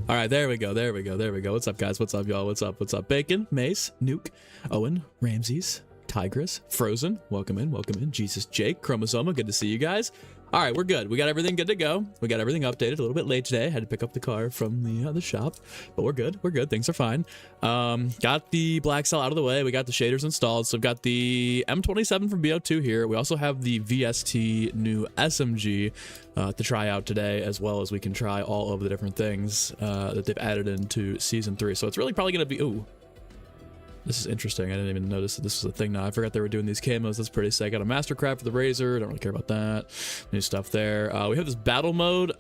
All right, there we go. What's up, guys? What's up, y'all? What's up? Bacon, Mace, Nuke, Owen, Ramses, Tigress, Frozen. Welcome in. Jesus, Jake, Chromosoma. Good to see you guys. All right, we're good. We got everything good to go. We got everything updated. A little bit late today. Had to pick up the car from the shop, but we're good. Things are fine. Got the black cell out of the way. We got the shaders installed. So we've got the M27 from BO2 here. We also have the VST new SMG to try out today, as well as we can try all of the different things that they've added into Season 3. So it's really probably going to be... Ooh. This is interesting. I didn't even notice that this was a thing now. I forgot they were doing these camos. That's pretty sick. Got a Mastercraft for the Razor. Don't really care about that. New stuff there. We have this battle mode.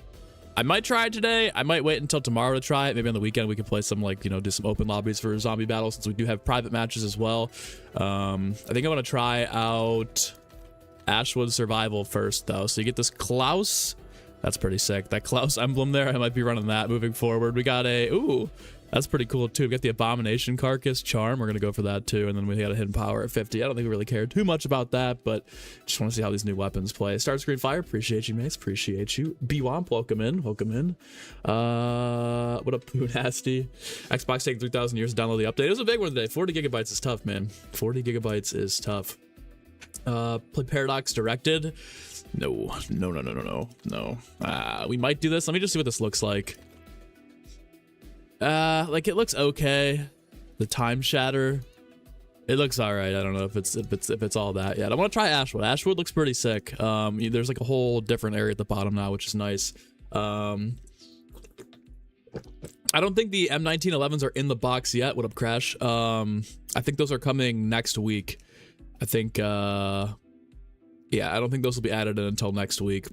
I might try it today. I might wait until tomorrow to try it. Maybe on the weekend we can play some, like, do some open lobbies for zombie battles, since we do have private matches as well. I think I want to try out Ashwood Survival first, though. So you get this Klaus. That's pretty sick. That Klaus emblem there. I might be running that moving forward. We got a... Ooh. That's pretty cool, too. We got the Abomination Carcass Charm. We're going to go for that, too. And then we got a Hidden Power at 50. I don't think we really care too much about that, but just want to see how these new weapons play. Start Screen Fire. Appreciate you, mates. Appreciate you. B-Womp, welcome in. What up, Poo Nasty? Xbox taking 3,000 years to download the update. It was a big one today. 40 gigabytes is tough, man. 40 gigabytes is tough. Play Paradox Directed. No. We might do this. Let me just see what this looks like. Like, it looks okay. The Time Shatter, it looks all right. I don't know if it's all that yet. I want to try Ashwood. Ashwood looks pretty sick. There's like a whole different area at the bottom now, which is nice. I don't think the M1911s are in the box yet. What up, Crash? I think those are coming next week. I think, yeah, I don't think those will be added in until next week.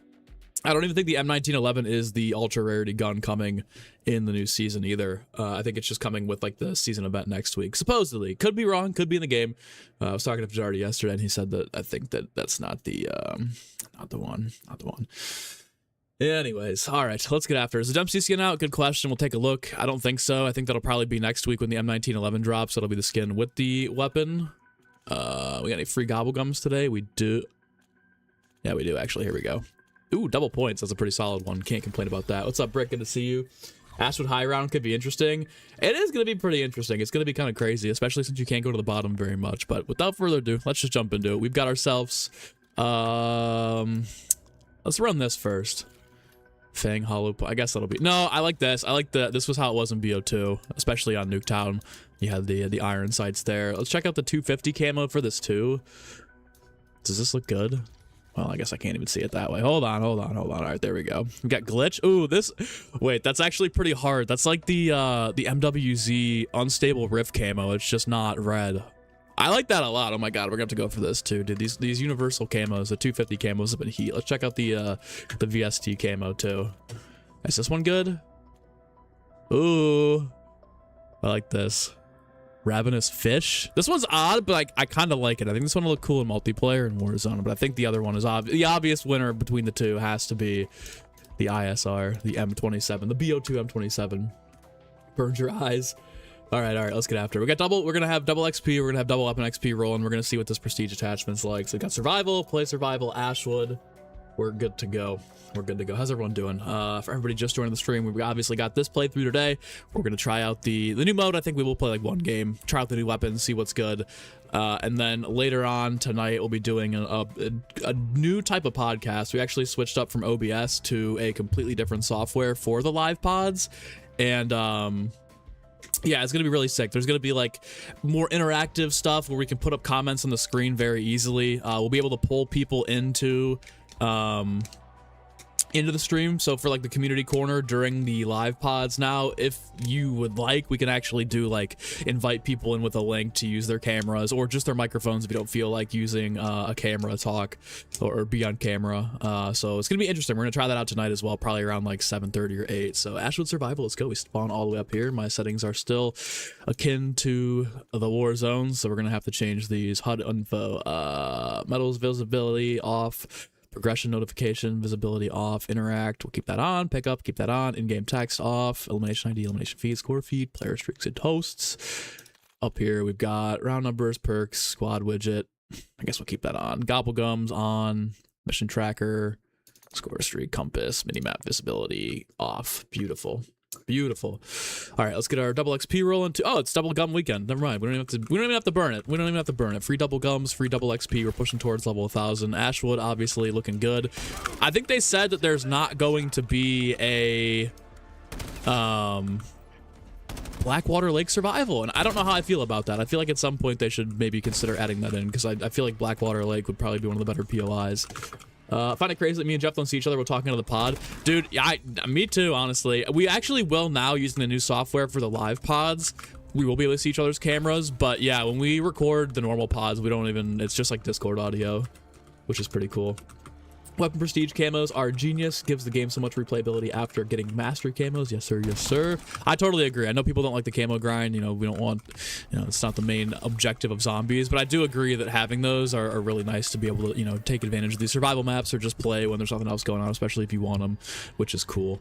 I don't even think the M1911 is the ultra rarity gun coming in the new season either. I think it's just coming with like the season event next week. Supposedly. Could be wrong. Could be in the game. I was talking to Fajardi yesterday and he said that I think that's not the one. Anyways, all right, let's get after it. Is the Dempsey skin out? Good question. We'll take a look. I don't think so. I think that'll probably be next week when the M1911 drops. It'll be the skin with the weapon. We got any free gobblegums today? We do. Yeah, we do actually. Here we go. Ooh, double points. That's a pretty solid one. Can't complain about that. What's up, Brick? Good to see you. Ashwood High Round could be interesting. It is going to be pretty interesting. It's going to be kind of crazy, especially since you can't go to the bottom very much. But without further ado, let's just jump into it. We've got ourselves... let's run this first. Fang Hollow... I guess that'll be... No, I like this. I like the... This was how it was in BO2, especially on Nuketown. You had the iron sights there. Let's check out the 250 camo for this, too. Does this look good? Well, I guess I can't even see it that way. Hold on. All right, there we go. We got glitch. Ooh, this... Wait, that's actually pretty hard. That's like the MWZ Unstable Rift camo. It's just not red. I like that a lot. Oh my god, we're going to have to go for this too, dude. These universal camos, the 250 camos have been heat. Let's check out the VST camo too. Is this one good? Ooh. I like this. Ravenous Fish. This one's odd, but I kind of like it. I think this one will look cool in multiplayer and Warzone, but I think the other one is the obvious winner between the two has to be the ISR, the M27, the BO2 M27. Burns your eyes. All right, let's get after it. We're going to have double XP, we're going to have double weapon XP rolling. We're going to see what this prestige attachment's like. So we got survival, play survival, Ashwood. We're good to go. How's everyone doing? For everybody just joining the stream, we've obviously got this playthrough today. We're going to try out the new mode. I think we will play like one game, try out the new weapons, see what's good. And then later on tonight, we'll be doing a new type of podcast. We actually switched up from OBS to a completely different software for the live pods. And yeah, it's gonna be really sick. There's gonna be like more interactive stuff where we can put up comments on the screen very easily. We'll be able to pull people into the stream. So for like the community corner during the live pods now, if you would like, we can actually do like invite people in with a link to use their cameras or just their microphones if you don't feel like using a camera to talk or be on camera. So it's gonna be interesting. We're gonna try that out tonight as well, probably around like 7:30 or 8. So Ashwood Survival, let's go. We spawn all the way up here. My settings are still akin to the war zones, so we're gonna have to change these. HUD info, metals visibility off, progression notification, visibility off, interact, we'll keep that on, pick up, keep that on, in-game text off, elimination ID, elimination feed, score feed, player streaks and hosts. Up here we've got round numbers, perks, squad widget. I guess we'll keep that on. Gobblegums on, mission tracker, score streak, compass, minimap visibility off. Beautiful. Beautiful. All right, let's get our double XP rolling. Oh, it's double gum weekend. Never mind. We don't even have to burn it. We don't even have to burn it. Free double gums, free double XP. We're pushing towards level 1000. Ashwood obviously looking good. I think they said that there's not going to be a Blackwater Lake survival, and I don't know how I feel about that. I feel like at some point they should maybe consider adding that in, because I feel like Blackwater Lake would probably be one of the better POIs. I find it crazy that me and Jeff don't see each other. We're talking to the pod. Dude, me too, honestly. We actually will now, using the new software for the live pods. We will be able to see each other's cameras, but yeah, when we record the normal pods, we don't even, it's just like Discord audio, which is pretty cool. Weapon prestige camos are genius. Gives the game so much replayability after getting mastery camos. Yes, sir. Yes, sir. I totally agree. I know people don't like the camo grind. You know, we don't want, you know, it's not the main objective of zombies, but I do agree that having those are really nice to be able to, you know, take advantage of these survival maps or just play when there's nothing else going on, especially if you want them, which is cool.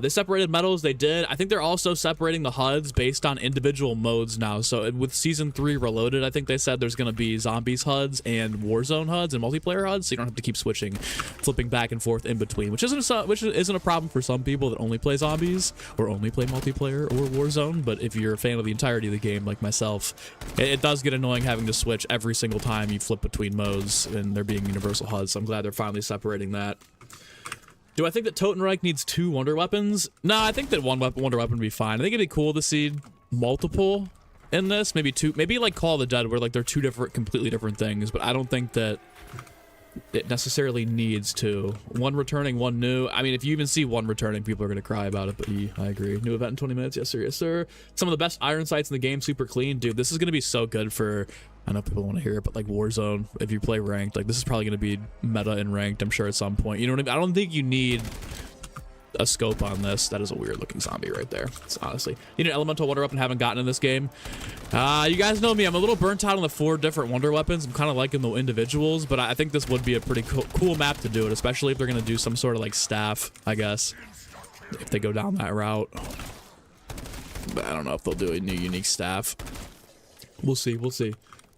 They separated medals. They did. I think they're also separating the HUDs based on individual modes now. So with Season 3 Reloaded, I think they said there's going to be Zombies HUDs and Warzone HUDs and multiplayer HUDs, so you don't have to keep switching, flipping back and forth in between, which isn't a problem for some people that only play Zombies or only play multiplayer or Warzone. But if you're a fan of the entirety of the game, like myself, it does get annoying having to switch every single time you flip between modes and there being universal HUDs. So I'm glad they're finally separating that. Do I think that Totenreich needs 2 wonder weapons? No, I think that one wonder weapon would be fine. I think it'd be cool to see multiple in this. Maybe 2, maybe like Call of the Dead, where like they're 2 completely different things. But I don't think that it necessarily needs 2. 1 returning, 1 new. I mean, if you even see 1 returning, people are going to cry about it, but I agree. New event in 20 minutes. Yes, sir. Yes, sir. Some of the best iron sights in the game. Super clean. Dude, this is going to be so good for... I know people want to hear it, but like Warzone, if you play ranked, like this is probably going to be meta in ranked, I'm sure, at some point. You know what I mean? I don't think you need a scope on this. That is a weird looking zombie right there. It's honestly, you need an elemental wonder weapon, haven't gotten in this game. You guys know me, I'm a little burnt out on the 4 different wonder weapons. I'm kind of liking the individuals, but I think this would be a pretty cool map to do it, especially if they're going to do some sort of like staff, I guess, if they go down that route. But I don't know if they'll do a new unique staff. We'll see. We'll see.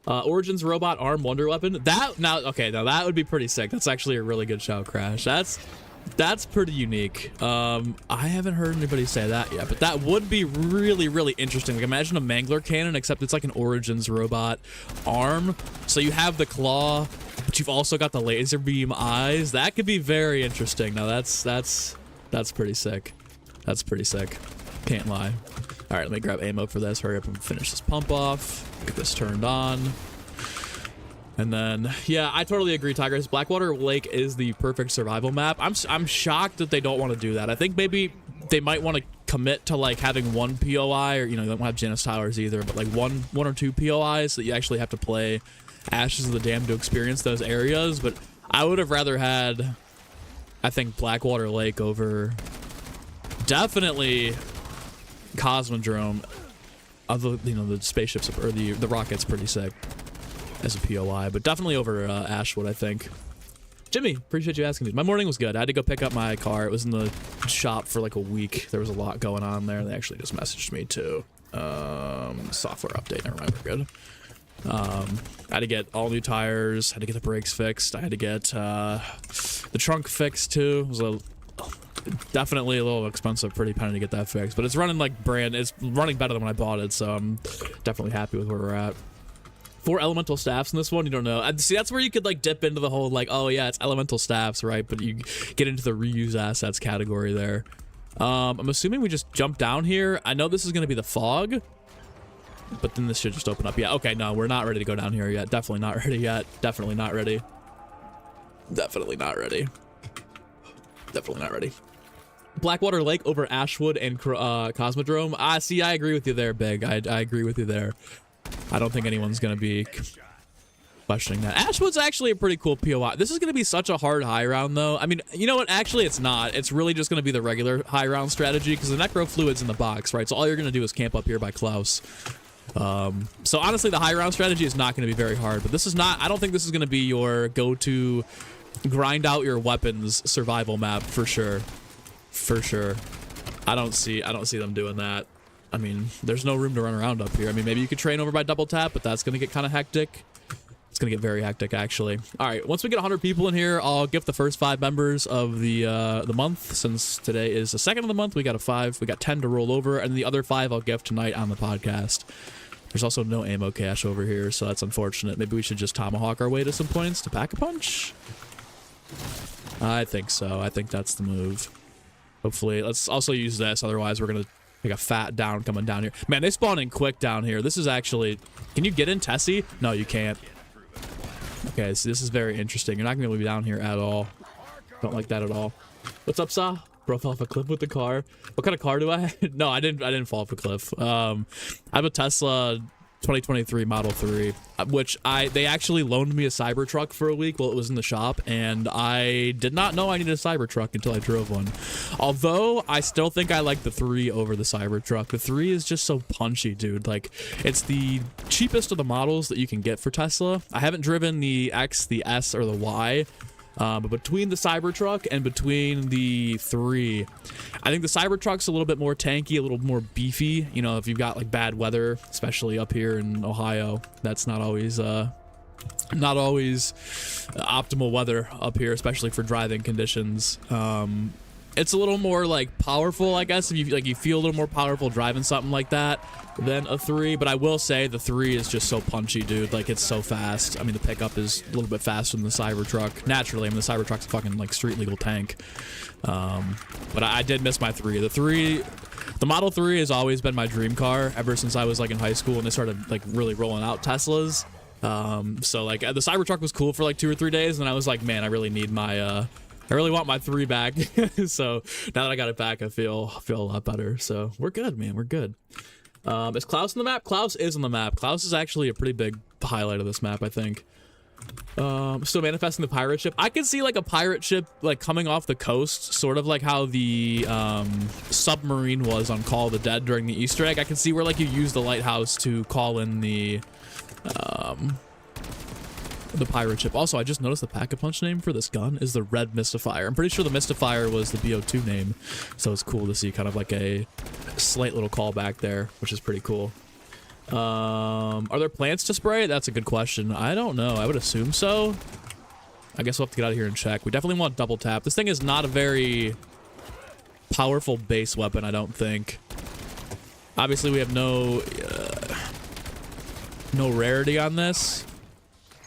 Origins robot arm wonder weapon. Now that would be pretty sick. That's actually a really good shout, Crash. That's pretty unique. I haven't heard anybody say that yet, but that would be really, really interesting. Like, imagine a Mangler cannon, except it's like an Origins robot arm. So you have the claw, but you've also got the laser beam eyes. That could be very interesting. Now that's pretty sick. That's pretty sick. Can't lie. All right, let me grab ammo for this. Hurry up and finish this pump off. Get this turned on. And then, yeah, I totally agree, Tigers. Blackwater Lake is the perfect survival map. I'm shocked that they don't want to do that. I think maybe they might want to commit to like having 1 POI, or, you know, they don't have Janus Towers either, but like one or 2 POIs so that you actually have to play Ashes of the Damned to experience those areas. But I would have rather had, I think, Blackwater Lake over definitely Cosmodrome. Although, you know, the spaceships or the rocket's pretty sick as a POI, but definitely over Ashwood, I think. Jimmy, appreciate you asking me. My morning was good. I had to go pick up my car. It was in the shop for like a week. There was a lot going on there. They actually just messaged me too. Software update. Never mind, we're good. I had to get all new tires. Had to get the brakes fixed. I had to get the trunk fixed too. It was definitely a little expensive, pretty penny to get that fixed, but it's running like it's running better than when I bought it, so I'm definitely happy with where we're at. 4 elemental staffs in this one. You don't know. See, that's where you could like dip into the whole like, oh yeah, it's elemental staffs, right? But you get into the reuse assets category there. I'm assuming we just jump down here. I know this is going to be the fog, but then this should just open up. Yeah, okay, no, we're not ready to go down here yet. Definitely not ready yet. Definitely not ready. Definitely not ready. Definitely not ready. Blackwater Lake over Ashwood and Cosmodrome. See, I agree with you there, Big. I agree with you there. I don't think anyone's going to be questioning that. Ashwood's actually a pretty cool POI. This is going to be such a hard high round, though. I mean, you know what? Actually, it's not. It's really just going to be the regular high round strategy because the Necro Fluid's in the box, right? So all you're going to do is camp up here by Klaus. So honestly, the high round strategy is not going to be very hard, but this is not... I don't think this is going to be your go-to grind out your weapons survival map for sure. For sure. I don't see them doing that. I mean, there's no room to run around up here. I mean, maybe you could train over by double tap, but that's going to get kind of hectic. It's gonna get very hectic, actually. All right, once we get 100 people in here, I'll gift the first 5 members of the month. Since today is the 2nd of the month, we got 10 to roll over, and the other 5 I'll gift tonight on the podcast. There's also no ammo cache over here, so that's unfortunate. Maybe we should just tomahawk our way to some points to pack a punch. I think so. I think that's the move. Hopefully, let's also use this. Otherwise, we're gonna take a fat down coming down here. Man, they spawn in quick down here. This is actually. Can you get in Tessie? No, you can't. Okay, so this is very interesting. You're not gonna be down here at all. Don't like that at all. What's up, Sa? Bro fell off a cliff with the car. What kind of car do I have? No, I didn't fall off a cliff. I have a Tesla 2023 Model 3, which they actually loaned me a Cybertruck for a week while it was in the shop, and I did not know I needed a Cybertruck until I drove one. Although I still think I like the 3 over the Cybertruck. The 3 is just so punchy, dude. Like, it's the cheapest of the models that you can get for Tesla. I haven't driven the X, the S, or the Y. But between the Cybertruck and between the 3, I think the Cybertruck's a little bit more tanky, a little more beefy. You know, if you've got like bad weather, especially up here in Ohio, that's not always optimal weather up here, especially for driving conditions. It's a little more like powerful, I guess, if you feel a little more powerful driving something like that than a 3. But I will say the 3 is just so punchy, dude. Like, it's so fast. I mean, the pickup is a little bit faster than the Cybertruck. Naturally, I mean, the Cybertruck's a fucking like street legal tank. But I did miss my 3. The Model 3 has always been my dream car ever since I was like in high school and they started like really rolling out Teslas. So like the Cybertruck was cool for like 2 or 3 days, and I was like, man, I really need my I really want my 3 back. So now that I got it back, I feel a lot better. So we're good, man. We're good. Is Klaus on the map? Klaus is on the map. Klaus is actually a pretty big highlight of this map, I think. Still manifesting the pirate ship. I could see like a pirate ship like coming off the coast, sort of like how the submarine was on Call of the Dead during the Easter egg. I can see where like you use the lighthouse to call in the pirate ship. Also, I just noticed the pack-a-punch name for this gun is the Red Mystifier. I'm pretty sure the Mystifier was the BO2 name, so it's cool to see kind of like a slight little callback there, which is pretty cool. Are there plants to spray? That's a good question. I don't know. I would assume so. I guess we'll have to get out of here and check. We definitely want double tap. This thing is not a very powerful base weapon, I don't think. Obviously, we have no rarity on this.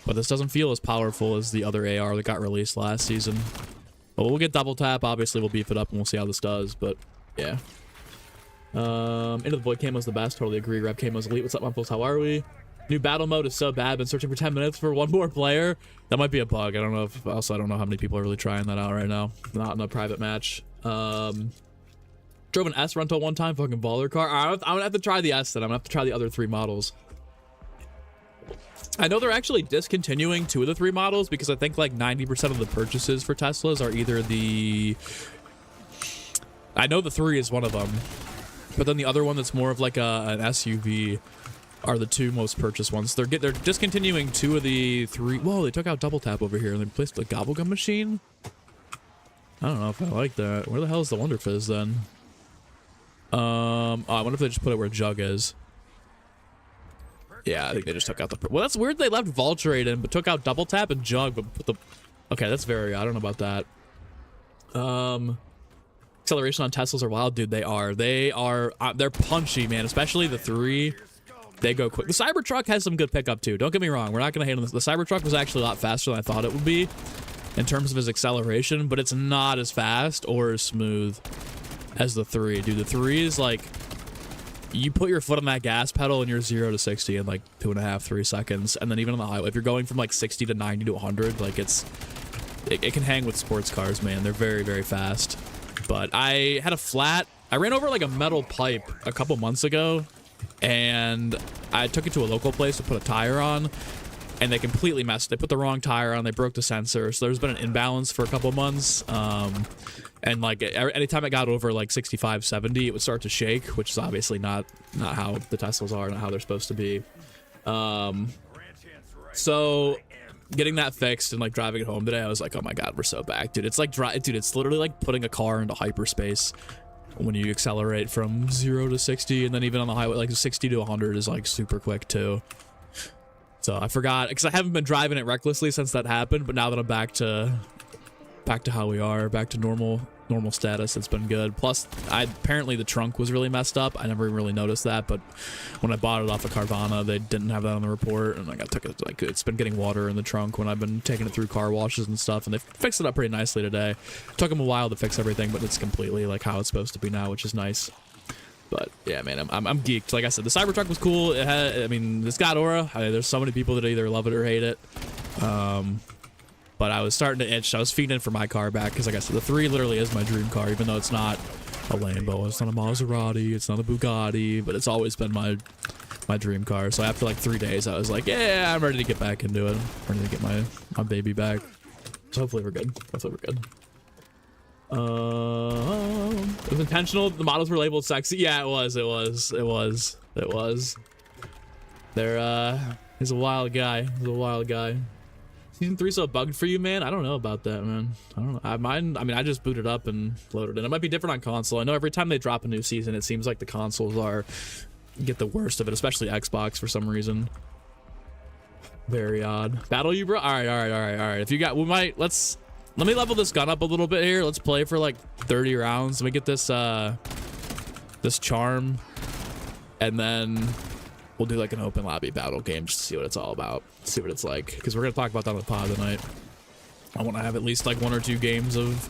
But this doesn't feel as powerful as the other AR that got released last season. But we'll get double tap. Obviously, we'll beef it up and we'll see how this does. But yeah. Into the Void Camo's the best. Totally agree. Rep Camo's elite. What's up, Mumples? How are we? New battle mode is so bad. Been searching for 10 minutes for one more player. That might be a bug. I don't know if. Also, I don't know how many people are really trying that out right now. Not in a private match. Drove an S rental one time. Fucking baller car. I'm gonna have to try the S then. I'm gonna have to try the other 3 models. I know they're actually discontinuing 2 of the 3 models because I think like 90% of the purchases for Teslas are either the... I know the 3 is one of them, but then the other one that's more of like an SUV are the 2 most purchased ones. They're discontinuing 2 of the 3... Whoa, they took out double tap over here and they replaced the gobblegum machine? I don't know if I like that. Where the hell is the Wonder Fizz then? Oh, I wonder if they just put it where Jug is. Yeah, I think they just took out the... Well, that's weird they left Vulturate in, but took out Double Tap and Jug, but put the... Okay, that's very... I don't know about that. Acceleration on Teslas are wild, dude. They are. They're punchy, man. Especially the 3. They go quick. The Cybertruck has some good pickup, too. Don't get me wrong. We're not going to hate on this. The Cybertruck was actually a lot faster than I thought it would be in terms of his acceleration, but it's not as fast or as smooth as the 3. Dude, the 3 is like... You put your foot on that gas pedal and you're 0 to 60 in like 2.5, 3 seconds. And then even on the highway, if you're going from like 60 to 90 to 100, like it can hang with sports cars, man. They're very, very fast. But I had a flat. I ran over like a metal pipe a couple months ago and I took it to a local place to put a tire on and they completely messed. They put the wrong tire on. They broke the sensor. So there's been an imbalance for a couple months. And like anytime it got over like 65, 70, it would start to shake, which is obviously not how the Teslas are, not how they're supposed to be. So getting that fixed and like driving it home today, I was like, oh my God, we're so back, dude. It's like, dude, it's literally like putting a car into hyperspace when you accelerate from 0 to 60. And then even on the highway, like 60 to 100 is like super quick too. So I forgot, because I haven't been driving it recklessly since that happened, but now that I'm back to how we are, back to normal status, it's been good. Plus, apparently the trunk was really messed up. I never even really noticed that, but when I bought it off of Carvana, they didn't have that on the report, and like I took it, like it's been getting water in the trunk when I've been taking it through car washes and stuff, and they fixed it up pretty nicely today. Took them a while to fix everything, but it's completely like how it's supposed to be now, which is nice. But yeah, man, I'm geeked. Like I said, the Cybertruck was cool. It had, I mean, it's got aura. There's so many people that either love it or hate it. But I was starting to itch. I was feeding for my car back because, like I said, the 3 literally is my dream car, even though it's not a Lambo, it's not a Maserati, it's not a Bugatti, but it's always been my dream car. So after like 3 days, I was like, yeah, I'm ready to get back into it. I'm ready to get my baby back. So hopefully we're good. Hopefully we're good. It was intentional. The models were labeled sexy. Yeah, it was. He's a wild guy. Season 3 so bugged for you, man? I don't know about that, man. I don't know. I mean, I just booted up and loaded it. It might be different on console. I know every time they drop a new season, it seems like the consoles get the worst of it, especially Xbox for some reason. Very odd. Battle you, bro? All right. If you got, let me level this gun up a little bit here. Let's play for like 30 rounds. Let me get this this charm, and then we'll do like an open lobby battle game just to see what it's all about, see what it's like, because we're gonna talk about that on the pod tonight. I want to have at least like 1 or 2 games of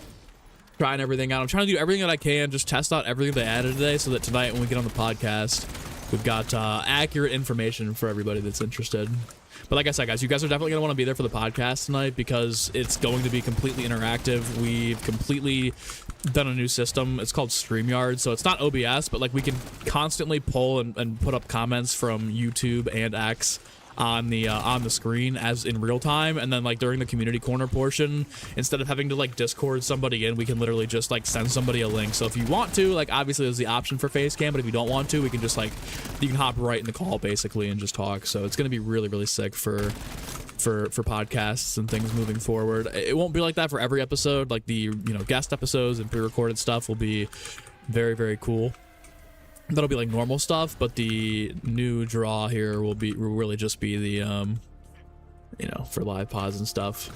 trying everything out. I'm trying to do everything that I can, just test out everything they added today, so that tonight when we get on the podcast, we've got accurate information for everybody that's interested. But like I said, guys, you guys are definitely going to want to be there for the podcast tonight because it's going to be completely interactive. We've completely done a new system. It's called StreamYard. So it's not OBS, but like we can constantly pull and put up comments from YouTube and X on the screen as in real time, and then like during the community corner portion, instead of having to like Discord somebody in, we can literally just like send somebody a link. So if you want to, like, obviously there's the option for face cam, but if you don't want to, we can just like, you can hop right in the call basically and just talk. So it's gonna be really sick for podcasts and things moving forward. It won't be like that for every episode. Like the guest episodes and pre-recorded stuff will be very cool. That'll be like normal stuff, but the new draw here will really just be the for live pods and stuff.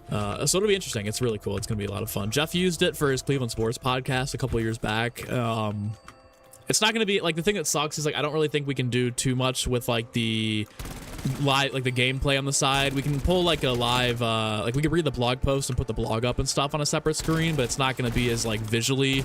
So it'll be interesting. It's really cool. It's gonna be a lot of fun. Jeff used it for his Cleveland Sports podcast a couple years back. It's not gonna be like, the thing that sucks is like I don't really think we can do too much with like the live, like the gameplay on the side. We can pull like a live like we can read the blog post and put the blog up and stuff on a separate screen, but it's not gonna be as like visually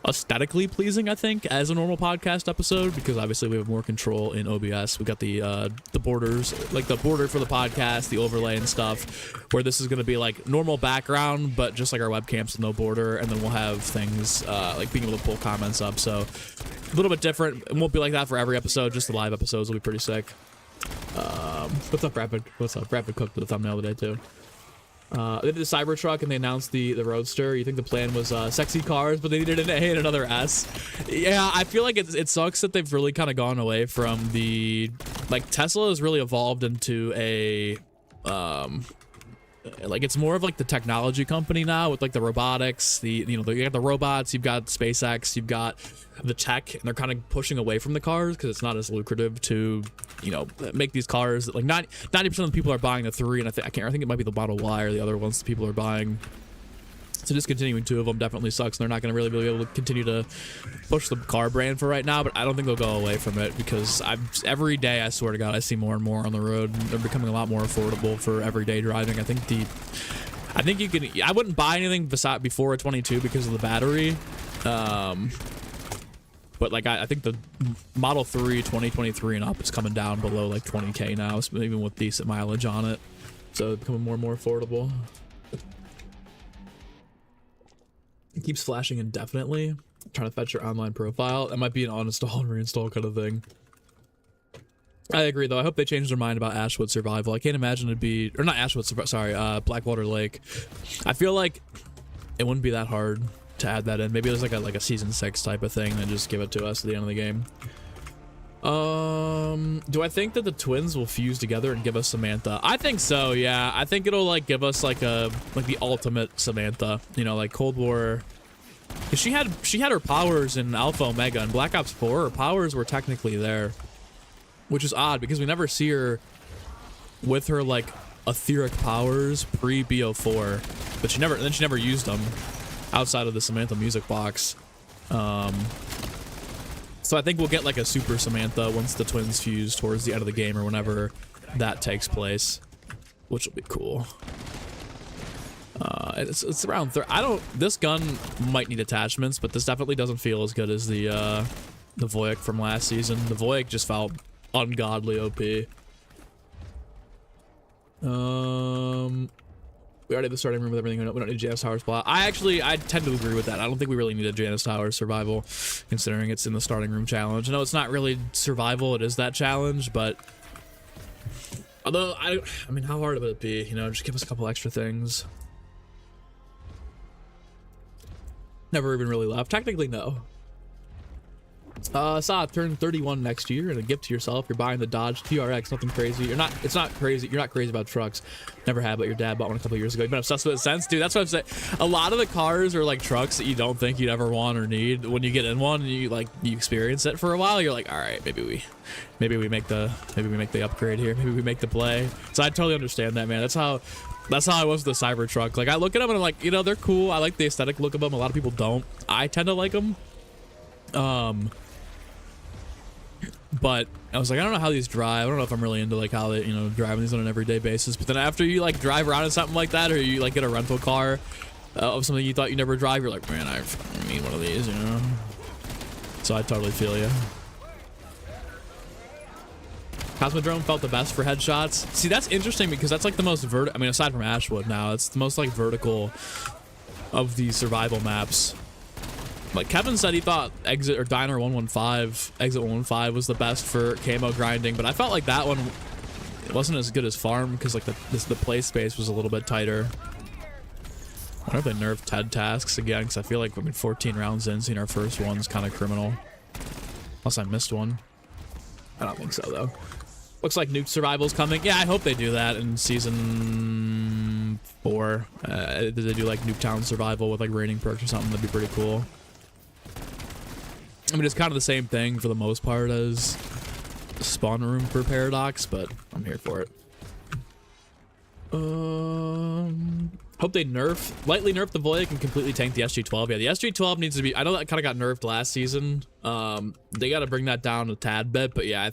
aesthetically pleasing, I think, as a normal podcast episode, because obviously we have more control in OBS. We got the borders, like the border for the podcast, the overlay and stuff, where this is going to be like normal background, but just like our webcams with no border, and then we'll have things like being able to pull comments up. So a little bit different. It won't be like that for every episode. Just the live episodes will be pretty sick. What's up, Rapid? What's up? Rapid cooked the thumbnail today too. They did the Cybertruck and they announced the Roadster. You think the plan was sexy cars, but they needed an A and another S. Yeah, I feel like it sucks that they've really kind of gone away from the, like, Tesla has really evolved into a like, it's more of like the technology company now with like the robotics, you got the robots, you've got SpaceX, you've got the tech, and they're kind of pushing away from the cars because it's not as lucrative to make these cars. Like 90% of the people are buying the 3, and I think it might be the Model Y or the other ones that people are buying. So discontinuing 2 of them definitely sucks, and they're not going to really be able to continue to push the car brand for right now, but I don't think they'll go away from it, because every day, I swear to God, I see more and more on the road. They're becoming a lot more affordable for everyday driving. I wouldn't buy anything before a 22 because of the battery. But like I think the Model 3 2023 and up is coming down below like 20K now, even with decent mileage on it. So it's becoming more and more affordable. It keeps flashing indefinitely. I'm trying to fetch your online profile. That might be an uninstall and reinstall kind of thing. I agree though. I hope they change their mind about Ashwood survival. I can't imagine it'd be, or not Ashwood, sorry, Blackwater Lake. I feel like it wouldn't be that hard to add that in. Maybe there's like a season 6 type of thing and just give it to us at the end of the game. Do I think that the twins will fuse together and give us Samantha? I think so, yeah. I think it'll like give us like the ultimate Samantha, like Cold War. She had her powers in Alpha Omega and Black Ops 4. Her powers were technically there. which is odd because we never see her with her like etheric powers pre BO4, but she never used them outside of the Samantha music box. So I think we'll get like a super Samantha once the twins fuse towards the end of the game or whenever that takes place, which will be cool. It's around this gun might need attachments, but this definitely doesn't feel as good as the Voyik from last season. The Voyik just felt ungodly OP. We already have the starting room with everything. We don't need Janus Tower spot. I tend to agree with that. I don't think we really need a Janus Tower survival, considering it's in the starting room challenge. I know it's not really survival, it is that challenge, but although I mean, how hard would it be? You know, just give us a couple extra things. Never even really left. Technically, no. Saw turn 31 next year and a gift to yourself. You're buying the Dodge TRX, nothing crazy. It's not crazy. You're not crazy about trucks. Never had, but your dad bought one a couple years ago. You've been obsessed with it since, dude. That's what I'm saying. A lot of the cars are like trucks that you don't think you'd ever want or need. When you get in one and you experience it for a while, you're like, all right, maybe we make the upgrade here. Maybe we make the play. So I totally understand that, man. That's how I was with the Cybertruck. Like, I look at them and I'm like, you know, they're cool. I like the aesthetic look of them. A lot of people don't. I tend to like them. But I was like, I don't know how these drive. I don't know if I'm really into like how they, you know, driving these on an everyday basis. But then after you like drive around in something like that, or you like get a rental car of something you thought you never drive, you're like, man, I need one of these, you know. So I totally feel you. Cosmodrome felt the best for headshots. See, that's interesting because that's like the most I mean, aside from Ashwood now, it's the most like vertical of these survival maps. Like Kevin said, he thought Exit or Diner 115, Exit 115 was the best for camo grinding, but I felt like that one it wasn't as good as Farm because like the play space was a little bit tighter. I wonder if they nerfed TED tasks again because I feel like 14 rounds in, seeing our first one's kind of criminal. Unless I missed one. I don't think so though. Looks like Nuke Survival's coming. Yeah, I hope they do that in season 4. Did they do like Nuketown Survival with like raining perks or something? That'd be pretty cool. I mean, it's kind of the same thing for the most part as Spawn Room for Paradox, but I'm here for it. Hope they lightly nerf the Voyik and completely tank the SG-12. Yeah, the SG-12 needs to be, I know that kind of got nerfed last season. They got to bring that down a tad bit, but yeah, I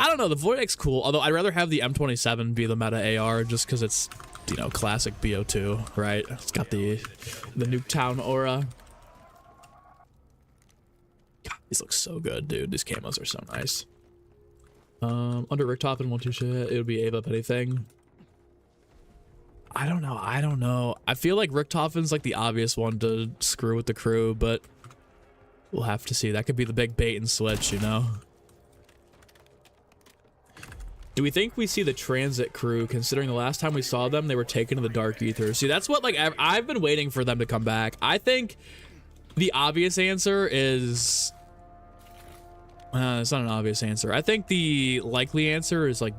don't know, the Voyik's cool, although I'd rather have the M27 be the meta AR just because it's, you know, classic BO2, right? It's got the Nuketown aura. God, these look so good, dude. These camos are so nice. Under Richtofen, one, two shit. It would be Ava, if anything. I don't know. I feel like Richtofen's like the obvious one to screw with the crew, but we'll have to see. That could be the big bait and switch, you know? Do we think we see the transit crew, considering the last time we saw them, they were taken to the Dark Ether? See, that's what, like, I've been waiting for them to come back. I think the obvious answer is... it's not an obvious answer. I think the likely answer is, like,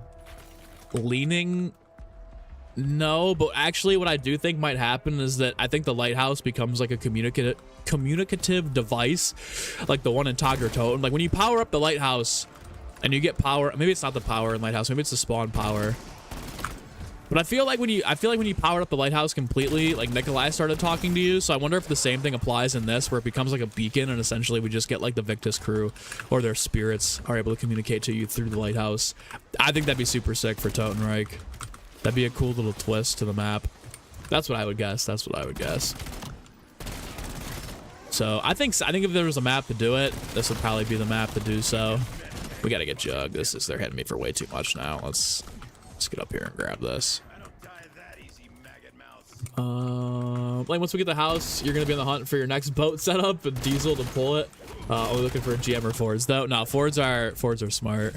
leaning... No, but actually what I do think might happen is that I think the lighthouse becomes like a communicative device, like the one in Tiger Totem. Like when you power up the lighthouse and you get power, maybe it's not the power in lighthouse, maybe it's the spawn power. But I feel like when you powered up the lighthouse completely, like Nikolai started talking to you. So I wonder if the same thing applies in this, where it becomes like a beacon and essentially we just get like the Victus crew or their spirits are able to communicate to you through the lighthouse. I think that'd be super sick for Totenreich. That'd be a cool little twist to the map. That's what I would guess. So I think if there was a map to do it, this would probably be the map to do so. We gotta get Jug. They're hitting me for way too much now. Let's get up here and grab this. Like once we get the house, you're gonna be on the hunt for your next boat setup and Diesel to pull it. Only looking for GM or Fords though. No, Fords are smart.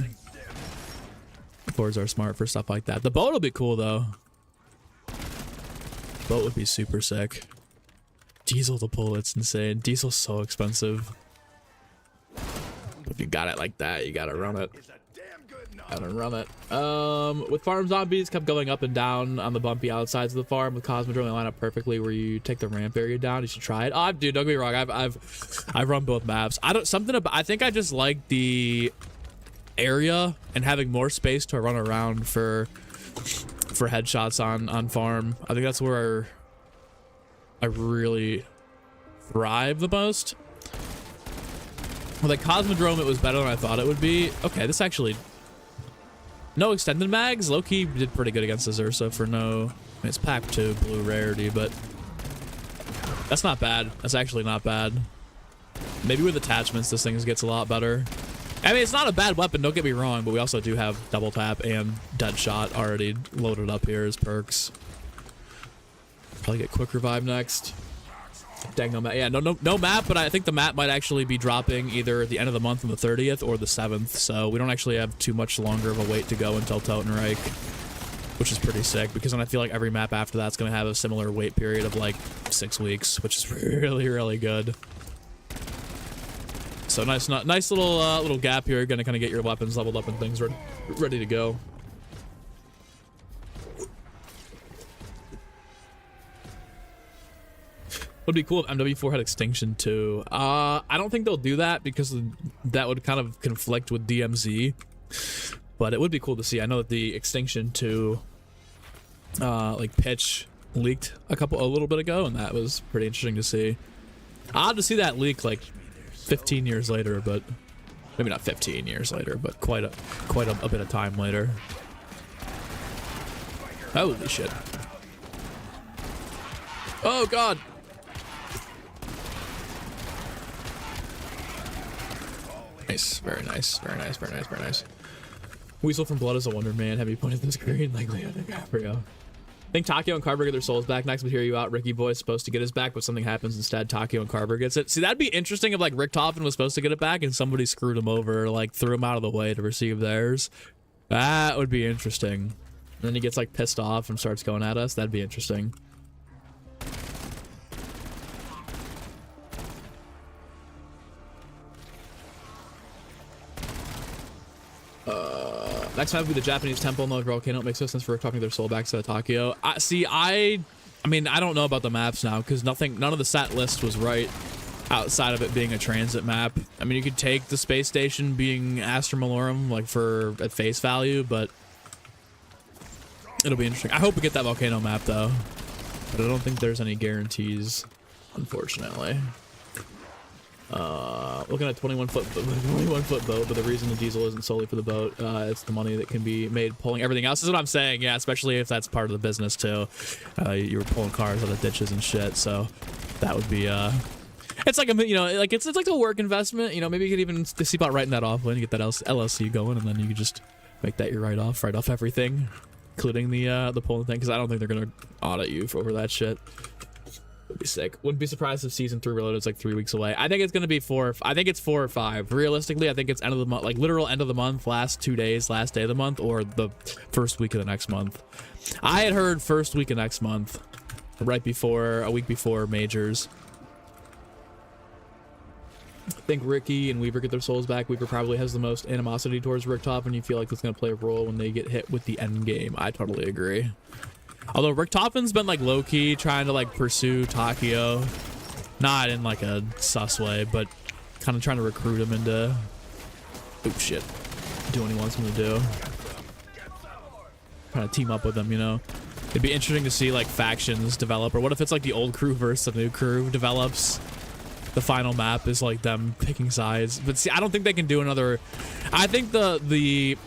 Fords are smart for stuff like that. The boat will be cool though. Boat would be super sick. Diesel to pull, it's insane. Diesel's so expensive. If you got it like that, you gotta run it. With farm zombies kept going up and down on the bumpy outsides of the farm. With Cosmodrome, they line up perfectly where you take the ramp area down. You should try it. Oh, dude, don't get me wrong. I've run both maps. I think I just like the area and having more space to run around for headshots on farm. I think that's where I really thrive the most. With like Cosmodrome, it was better than I thought it would be. Okay, this actually... No extended mags. Low-key did pretty good against the Zersa for no... I mean, it's pack 2 blue rarity, but... That's not bad. That's actually not bad. Maybe with attachments, this thing gets a lot better. I mean, it's not a bad weapon, don't get me wrong, but we also do have double tap and dead shot already loaded up here as perks. Probably get quick revive next. Dang, no map. Yeah, no map, but I think the map might actually be dropping either at the end of the month on the 30th or the 7th, so we don't actually have too much longer of a wait to go until Totenreich, which is pretty sick, because then I feel like every map after that's going to have a similar wait period of like 6 weeks, which is really, really good. So nice little gap here. You're going to kind of get your weapons leveled up and things ready to go. Would be cool if MW4 had extinction too. I don't think they'll do that because that would kind of conflict with DMZ, but it would be cool to see. I know that the extinction 2 like pitch leaked a little bit ago, and that was pretty interesting to see. Odd to see that leak like 15 years later, but maybe not 15 years later, but quite a bit of time later. Holy shit. Oh god. Nice, very nice, very nice, very nice, very nice. Weasel from Blood is a wonder man. Have you pointed the screen like Leo DiCaprio? I think Takio and Carver get their souls back. Next, would hear you out. Ricky Boy is supposed to get his back, but something happens instead. Takio and Carver gets it. See, that'd be interesting if like Richtofen was supposed to get it back and somebody screwed him over, like threw him out of the way to receive theirs. That would be interesting. And then he gets like pissed off and starts going at us. That'd be interesting. Next time would be the Japanese temple in the volcano. It makes no sense for talking their soul back to Takio. I mean, I don't know about the maps now because none of the set list was right outside of it being a transit map. I mean, you could take the space station being Astra Malorum like at face value, but it'll be interesting. I hope we get that volcano map though, but I don't think there's any guarantees, unfortunately. Looking at 21-foot boat, but the reason the diesel isn't solely for the boat, it's the money that can be made pulling everything else. This is what I'm saying, yeah, especially if that's part of the business too. You were pulling cars out of ditches and shit, so that would be, it's like a, you know, like it's like a work investment, you know, maybe you could even see about writing that off when you get that LLC going, and then you could just make that your write off everything, including the pulling thing, because I don't think they're gonna audit you over that shit. Would be sick. Wouldn't be surprised if season 3 Reloaded is like 3 weeks away. I think it's gonna be 4. I think it's 4 or 5. Realistically, I think it's end of the month, like literal end of the month, last 2 days, last day of the month, or the first week of the next month. I had heard first week of next month, a week before majors. I think Ricky and Weaver get their souls back. Weaver probably has the most animosity towards Richtofen, and you feel like it's gonna play a role when they get hit with the end game. I totally agree. Although Richtofen's been like low-key trying to like pursue Takio, not in like a sus way, but kind of trying to recruit him into do what he wants him to do. Trying to team up with him, you know. It'd be interesting to see like factions develop, or what if it's like the old crew versus the new crew develops. The final map is like them picking sides, but see, I don't think they can do another. I think the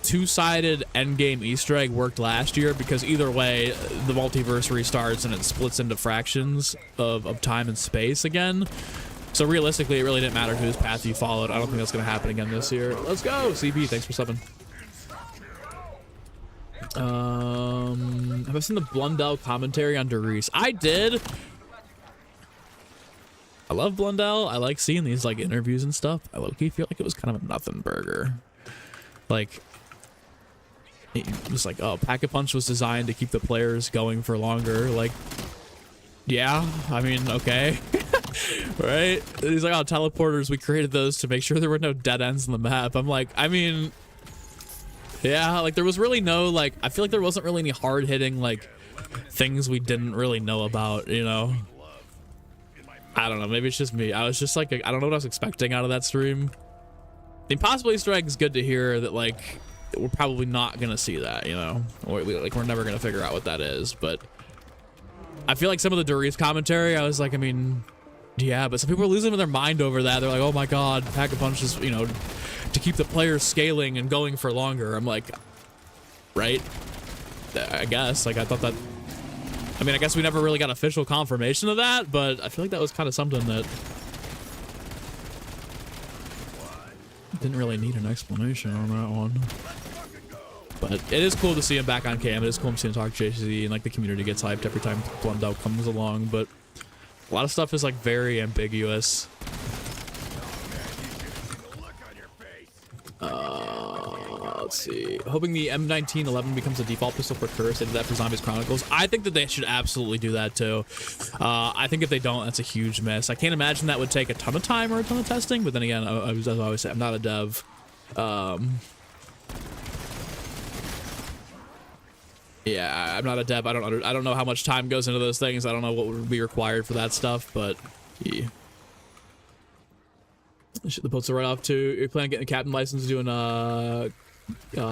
two-sided endgame Easter egg worked last year because either way the multiverse restarts and it splits into fractions of time and space again, so realistically it really didn't matter whose path you followed. I don't think that's going to happen again this year. Let's go CB, thanks for subbing. Have I seen the Blundell commentary on Derice? I did. I love Blundell. I like seeing these like interviews and stuff. I low-key feel like it was kind of a nothing burger. Like, it was like, oh, Pack-a-Punch was designed to keep the players going for longer. Like, yeah, I mean, okay. Right? He's like, oh, teleporters, we created those to make sure there were no dead ends in the map. I'm like, I mean, yeah, like there was really no, like, I feel like there wasn't really any hard-hitting, like, things we didn't really know about, you know? I don't know, maybe it's just me. I was just like, I don't know what I was expecting out of that stream. the impossible Easter egg is good to hear that, like, we're probably not gonna see that, you know, or like we're never gonna figure out what that is. But I feel like some of the Doritos commentary, I was like, I mean, yeah, but some people are losing their mind over that. They're like, oh my god, Pack a Punch is, you know, to keep the players scaling and going for longer. I'm like, right? I guess, like, I thought that, I mean, I guess we never really got official confirmation of that, but I feel like that was kind of something that didn't really need an explanation on that one. But it is cool to see him back on cam. It is cool to see him talk JC, and like the community gets hyped every time Blundell comes along. But a lot of stuff is like very ambiguous. Let's see. Hoping the M1911 becomes a default pistol for Curse. They did that for Zombies Chronicles. I think that they should absolutely do that too. I think if they don't, that's a huge miss. I can't imagine that would take a ton of time or a ton of testing. But then again, as I always say, I'm not a dev. Yeah, I'm not a dev. I don't know how much time goes into those things. I don't know what would be required for that stuff. But yeah. The boats are right off too. You're planning on getting a captain license, doing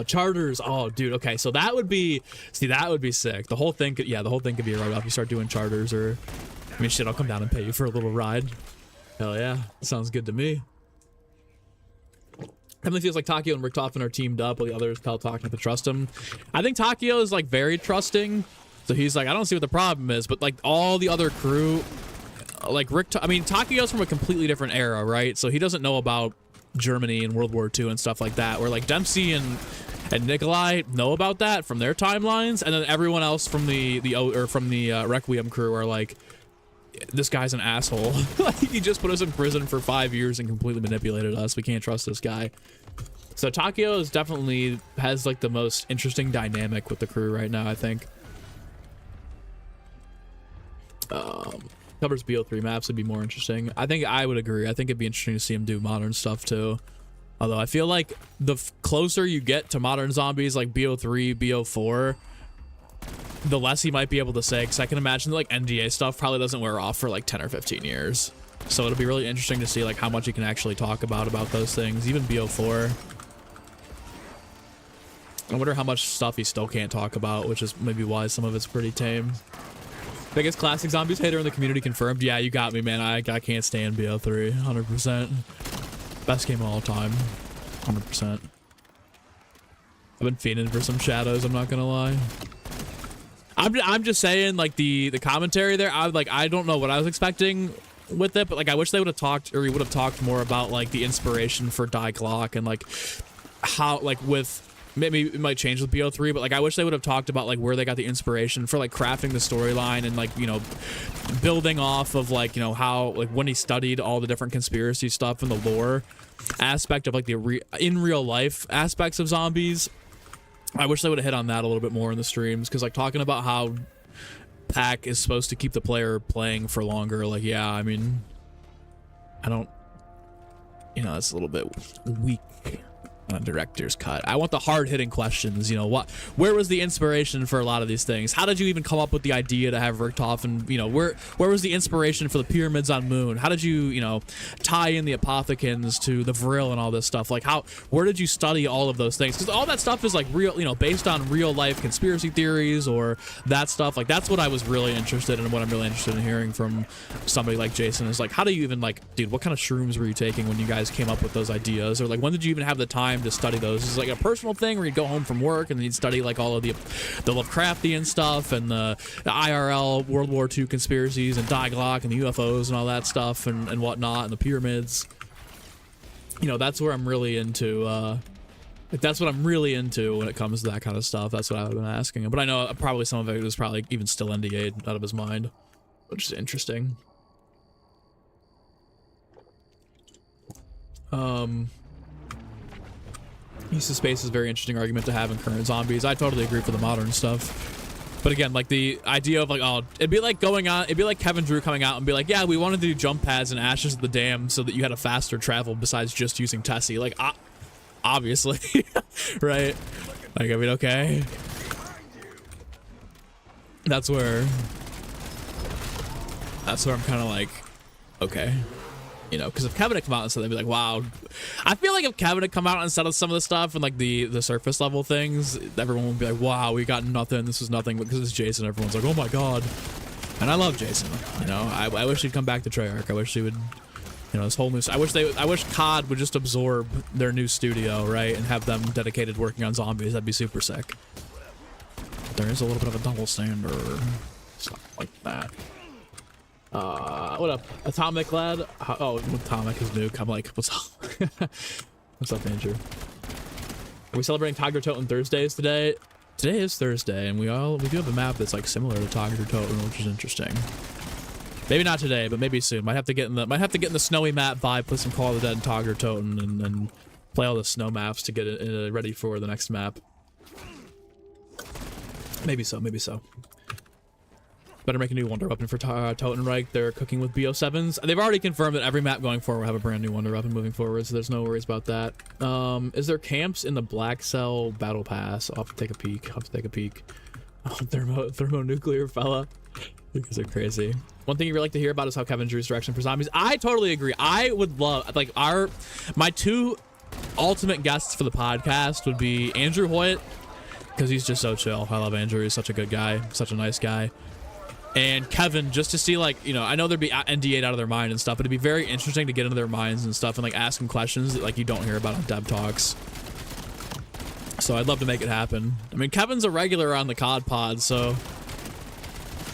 charters. Oh, dude. Okay, so that would be, see, that would be sick. The whole thing could, yeah, the whole thing could be a write-off. You start doing charters, or, I mean, shit, I'll come down and pay you for a little ride. Hell yeah, sounds good to me. Definitely feels like Takio and Richtofen are teamed up, while the others tell Takio not to trust him. I think Takio is like very trusting, so he's like, I don't see what the problem is, but like all the other crew, like I mean, Takio's from a completely different era, right? So he doesn't know about Germany and World War II and stuff like that, where like Dempsey and Nikolai know about that from their timelines, and then everyone else from the Requiem crew are like, this guy's an asshole. Like, he just put us in prison for 5 years and completely manipulated us. We can't trust this guy. So Takio is definitely has like the most interesting dynamic with the crew right now, I think. Covers BO3 maps would be more interesting. I think I would agree. I think it'd be interesting to see him do modern stuff too. Although I feel like the closer you get to modern zombies like BO3, BO4, the less he might be able to say, because I can imagine that, like, NDA stuff probably doesn't wear off for like 10 or 15 years. So it'll be really interesting to see like how much he can actually talk about those things, even BO4. I wonder how much stuff he still can't talk about, which is maybe why some of it's pretty tame. Biggest classic zombies hater in the community confirmed. Yeah, you got me, man. I can't stand BO3. 100%. Best game of all time. 100%. I've been fiending for some shadows, I'm not gonna lie. I'm just saying, like, the commentary there, I don't know what I was expecting with it, but like I wish they would have talked, or he would have talked more about like the inspiration for Die Glock, and like how, like, with maybe it might change with BO3, but like I wish they would have talked about like where they got the inspiration for like crafting the storyline, and like, you know, building off of like, you know, how like when he studied all the different conspiracy stuff and the lore aspect of like the in real life aspects of zombies. I wish they would have hit on that a little bit more in the streams, because like talking about how Pack is supposed to keep the player playing for longer, like, yeah, I mean, I don't, you know, that's a little bit weak on director's cut. I want the hard-hitting questions, you know, where was the inspiration for a lot of these things? How did you even come up with the idea to have Richtofen, you know, where was the inspiration for the pyramids on Moon? How did you, you know, tie in the Apothecans to the Vril and all this stuff? Like, where did you study all of those things? Because all that stuff is like real, you know, based on real life conspiracy theories or that stuff. Like, that's what I was really interested in, and what I'm really interested in hearing from somebody like Jason is like, how do you even, like, dude, what kind of shrooms were you taking when you guys came up with those ideas? Or like, when did you even have the time to study those? Is it like a personal thing where you'd go home from work and then you'd study like all of the Lovecraftian stuff and the IRL World War II conspiracies and Die Glock and the UFOs and all that stuff and whatnot, and the pyramids? You know, that's where I'm really into, like, that's what I'm really into when it comes to that kind of stuff. That's what I've been asking him. But I know probably some of it was probably even still NDA'd out of his mind, which is interesting. Use of space is a very interesting argument to have in current zombies. I totally agree for the modern stuff. But again, like the idea of like, oh, it'd be like Kevin Drew coming out and be like, yeah, we wanted to do jump pads and Ashes of the Dam so that you had a faster travel besides just using Tessie. Like, obviously, right? Like, I mean, okay. That's where I'm kind of like, okay. You know, because if Kevin had come out and said, they'd be like, wow. I feel like if Kevin had come out and said some of the stuff and like the surface level things, everyone would be like, wow, we got nothing. This is nothing. But because it's Jason, everyone's like, oh my God. And I love Jason. You know, I wish he'd come back to Treyarch. I wish he would, you know, this whole new. I wish COD would just absorb their new studio, right, and have them dedicated working on zombies. That'd be super sick. There is a little bit of a double standard, stuff like that. What up, Atomic lad? Oh, Atomic is Nuke. I'm like, what's up? What's up, Andrew? Are we celebrating Tiger Totem Thursdays today? Today is Thursday, and we do have a map that's like similar to Tiger Totem, which is interesting. Maybe not today, but maybe soon. Might have to get in the snowy map vibe, put some Call of the Dead and Tiger Totem, and play all the snow maps to get it ready for the next map. Maybe so, maybe so. Better make a new Wonder Weapon for Totenreich. They're cooking with BO7s. They've already confirmed that every map going forward will have a brand new Wonder Weapon moving forward, so there's no worries about that. Is there camps in the Black Cell Battle Pass? I'll have to take a peek. Oh, thermonuclear fella. You guys are crazy. One thing you really like to hear about is how Kevin Drew's direction for zombies. I totally agree. I would love, like, my two ultimate guests for the podcast would be Andrew Hoyt, because he's just so chill. I love Andrew. He's such a good guy, such a nice guy. And Kevin, just to see, like, you know, I know they'd be NDA'd out of their mind and stuff, but it'd be very interesting to get into their minds and stuff and, like, ask them questions that, like, you don't hear about on Dev Talks. So I'd love to make it happen. I mean, Kevin's a regular on the COD pod, so,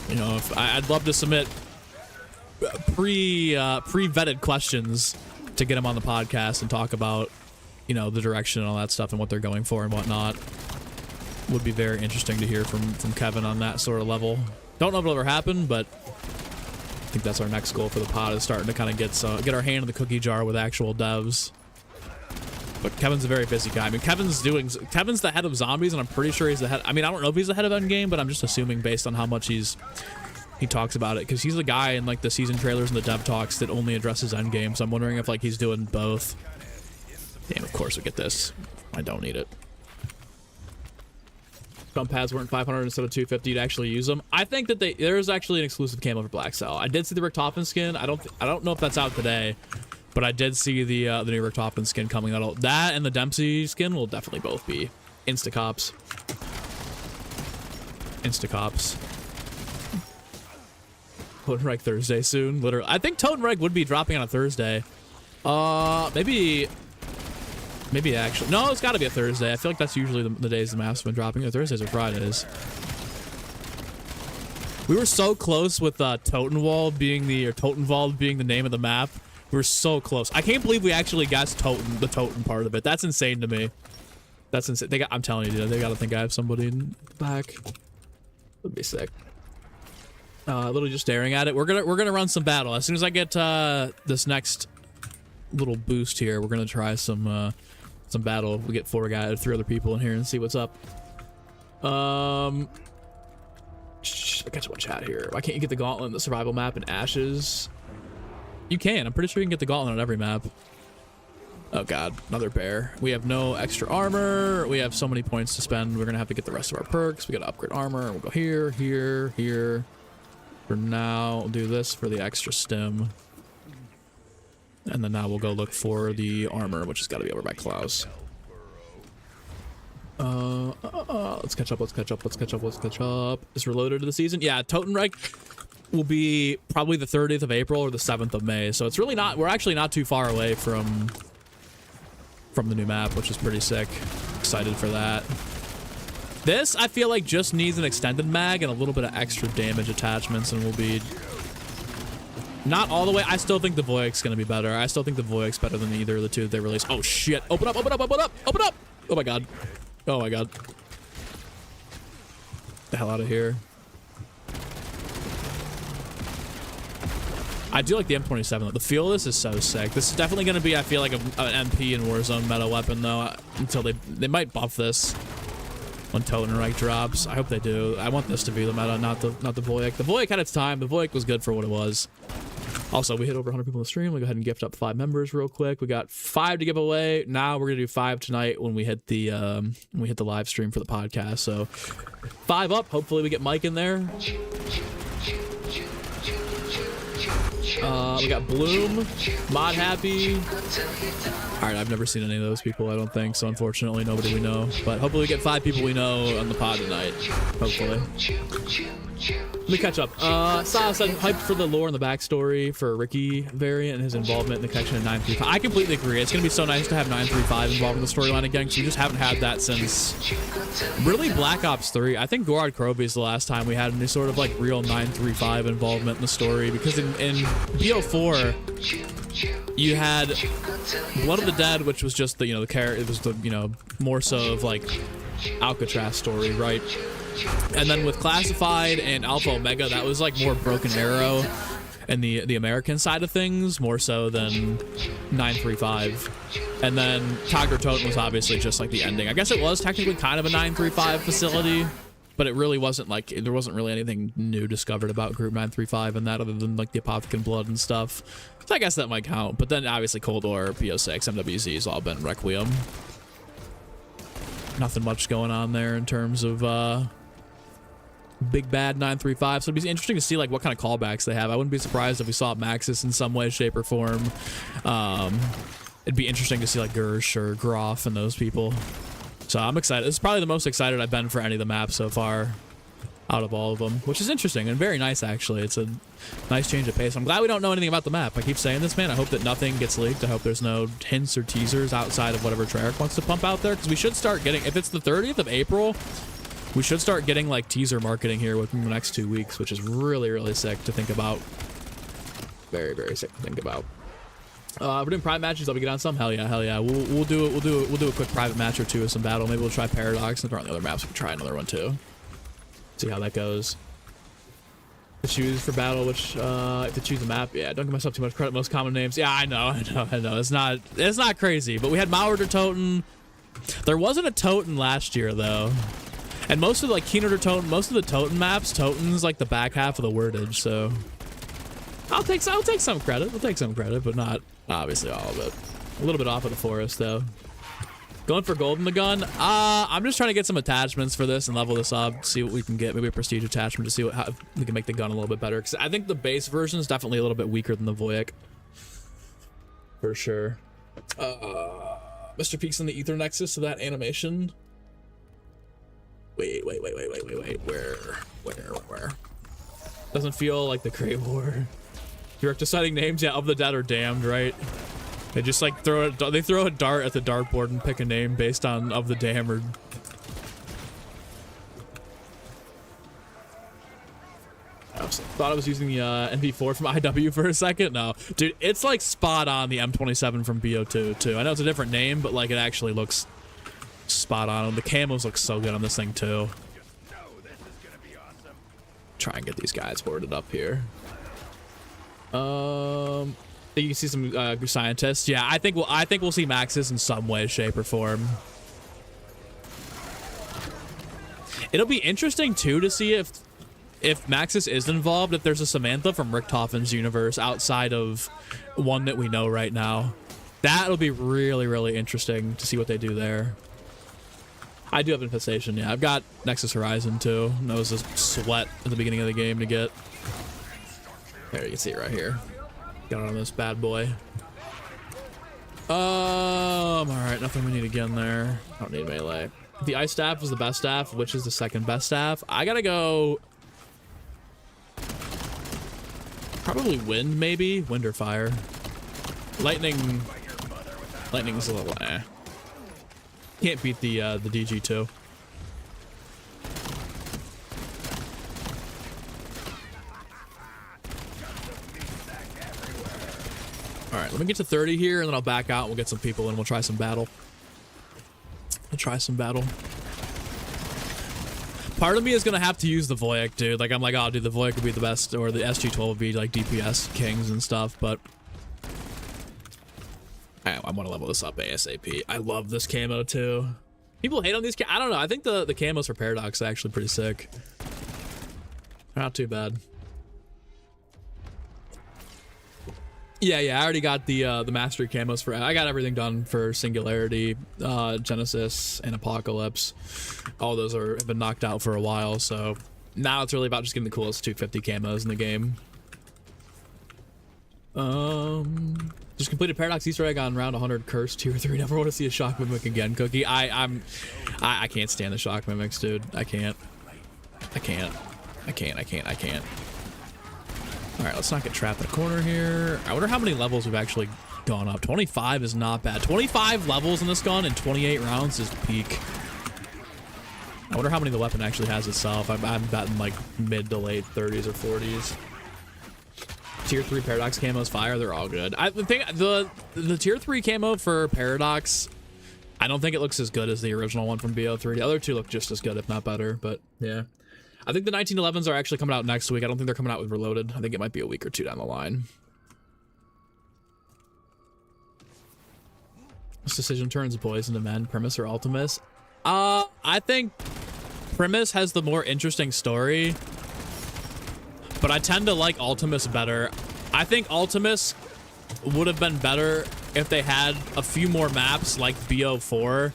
you know, I'd love to submit pre-vetted questions to get him on the podcast and talk about, you know, the direction and all that stuff and what they're going for and whatnot. Would be very interesting to hear from Kevin on that sort of level. Don't know if it'll ever happen, but I think that's our next goal for the pod, is starting to kind of get our hand in the cookie jar with actual devs. But Kevin's a very busy guy. I mean, Kevin's the head of zombies, and I'm pretty sure he's the head. I mean, I don't know if he's the head of Endgame, but I'm just assuming based on how much he talks about it, because he's the guy in like the season trailers and the dev talks that only addresses Endgame. So I'm wondering if like he's doing both. Damn, of course we get this. I don't need it. Jump pads weren't 500 instead of 250 to actually use them. I think that there's actually an exclusive camo for Black Cell. I did see the Rick Toppin skin. I don't know if that's out today, but I did see the new Rick Toppin skin coming out. That and the Dempsey skin will definitely both be Instacops. Totenreich Thursday soon. Literally, I think Totenreich would be dropping on a Thursday. Maybe actually. No, it's got to be a Thursday. I feel like that's usually the days the maps have been dropping. Either Thursdays or Fridays. We were so close with Totenwald being Totenwald being the name of the map. We were so close. I can't believe we actually guessed the Toten part of it. That's insane to me. That's insane. I'm telling you, dude, they got to think I have somebody in the back. Would be sick. Literally just staring at it. We're gonna run some battle. As soon as I get this next little boost here, we're gonna try some battle. We get 3 other people in here and see what's up. I got you on chat here. Why can't you get the gauntlet in the survival map in Ashes? You can. I'm pretty sure you can get the gauntlet on every map. Oh god, another bear. We have no extra armor. We have so many points to spend. We're gonna have to get the rest of our perks. We gotta upgrade armor. We'll go here, here, here. For now, we'll do this for the extra stim. And then now we'll go look for the armor, which has got to be over by Klaus. Let's catch up. Is reloaded to the season? Yeah, Totenreich will be probably the 30th of April or the 7th of May. So it's really not, we're actually not too far away from the new map, which is pretty sick. Excited for that. This, I feel like, just needs an extended mag and a little bit of extra damage attachments, and we'll be... Not all the way. I still think the Voyix's going to be better. I still think the Voyix's better than either of the two that they released. Oh, shit. Open up, open up, open up, open up. Oh, my God. Oh, my God. Get the hell out of here. I do like the M27. The feel of this is so sick. This is definitely going to be, I feel like, an MP in Warzone meta weapon, though, until they might buff this when Totenreich drops. I hope they do. I want this to be the meta, not the Voyix. The Voyix had its time. The Voyix was good for what it was. Also, we hit over 100 people in the stream. We'll go ahead and gift up 5 members real quick. We got 5 to give away. Now we're gonna do 5 tonight when we hit the live stream for the podcast. So 5 up. Hopefully we get Mike in there. We got Bloom, Mod Happy. All right, I've never seen any of those people, I don't think, so unfortunately nobody we know. But hopefully we get 5 people we know on the pod tonight, hopefully. Let me catch up. Sal said hyped for the lore and the backstory for Ricky variant and his involvement in the connection in 935. I completely agree. It's going to be so nice to have 935 involved in the storyline again, because we just haven't had that since really Black Ops 3. I think Gorod Krovi is the last time we had any sort of like real 935 involvement in the story, because in BO4 you had Blood of the Dead, which was just the, you know, the character, it was the, you know, more so of like Alcatraz story, right? And then with Classified and Alpha Omega, that was like more Broken Arrow and the American side of things, more so than 935. And then Tiger Totem was obviously just like the ending. I guess it was technically kind of a 935 facility, but it really wasn't like, there wasn't really anything new discovered about Group 935 and that, other than like the Apothecary Blood and stuff. So I guess that might count. But then obviously Cold War, PO6, MWZ has all been Requiem. Nothing much going on there in terms of big bad 935. So it'd be interesting to see like what kind of callbacks they have. I wouldn't be surprised if we saw Maxis in some way, shape, or form. It'd be interesting to see like Gersh or Groff and those people. So I'm excited. This is probably the most excited I've been for any of the maps so far out of all of them, which is interesting and very nice, actually. It's a nice change of pace. I'm glad we don't know anything about the map. I keep saying this, man. I hope that nothing gets leaked. I hope there's no hints or teasers outside of whatever Treyarch wants to pump out there, because we should start getting, if it's the 30th of April, we should start getting like teaser marketing here within the next 2 weeks, which is really, really sick to think about. Very, very sick to think about. We're doing private matches. I'll be getting on some. Hell yeah, hell yeah. We'll do a quick private match or two of some battle. Maybe we'll try Paradox, and if we're on the other maps, we can try another one too. See how that goes. To choose for battle, which to choose a map, yeah. Don't give myself too much credit. Most common names, yeah. I know. It's not crazy, but we had Mauer or Toten. There wasn't a Toten last year though. And most of the, like, Keynote or Toten, most of the Toten maps, Toten's like the back half of the wordage, so I'll take some credit. We'll take some credit, but not obviously all of it. A little bit off of the forest though. Going for gold in the gun. I'm just trying to get some attachments for this and level this up, see what we can get. Maybe a prestige attachment to see how we can make the gun a little bit better, because I think the base version is definitely a little bit weaker than the Voyak. For sure. Mr. Peaks in the Ether Nexus to that animation. Wait. Where? Doesn't feel like the Great War. You're deciding names, yeah, of the dead or damned, right? They just like throw a dart at the dartboard and pick a name based on of the damned. Or I thought I was using the NV4 from IW for a second. No, dude, it's like spot on the M27 from BO2 too. I know it's a different name, but like it actually looks spot on. The camos look so good on this thing too. Try and get these guys hoarded up here. You can see some scientists. Yeah, I think we'll see Maxis in some way, shape, or form. It'll be interesting too to see if Maxis is involved, if there's a Samantha from Richthofen's universe outside of one that we know right now. That'll be really, really interesting to see what they do there. I do have Infestation, yeah. I've got Nexus Horizon too. That was a sweat at the beginning of the game to get. There, you can see it right here. Got on this bad boy. Alright, nothing we need again there. I don't need melee. The Ice Staff was the best staff, which is the second best staff. I gotta go... probably Wind, maybe? Wind or Fire. Lightning... Lightning's a little Can't beat the DG2. All right, let me get to 30 here, and then I'll back out. And we'll get some people, and we'll try some battle. Part of me is gonna have to use the Voyak, dude. Like I'm like, oh, dude, the Voyak would be the best, or the SG12 would be like DPS kings and stuff, but. I want to level this up ASAP. I love this camo too. People hate on these. I don't know. I think the camos for Paradox are actually pretty sick. Not too bad. Yeah. I already got the mastery camos for. I got everything done for Singularity, Genesis, and Apocalypse. All those have been knocked out for a while. So now it's really about just getting the coolest 250 camos in the game. Just completed Paradox Easter egg on round 100. Curse tier 3. Never want to see a shock mimic again. Cookie. I can't stand the shock mimics, dude. I can't. All right, let's not get trapped in a corner here. I wonder how many levels we've actually gone up. 25 is not bad. 25 levels in this gun in 28 rounds is peak. I wonder how many the weapon actually has itself. I'm betting like mid to late 30s or 40s. Tier 3 Paradox camos fire. They're all good. The tier 3 camo for Paradox, I don't think it looks as good as the original one from BO3. The other two look just as good, if not better. But yeah, I think the 1911s are actually coming out next week. I don't think they're coming out with Reloaded. I think it might be a week or two down the line. This decision turns boys into men. Premise or Ultimus? I think Premise has the more interesting story, but I tend to like Ultimus better. I think Ultimus would have been better if they had a few more maps like BO4,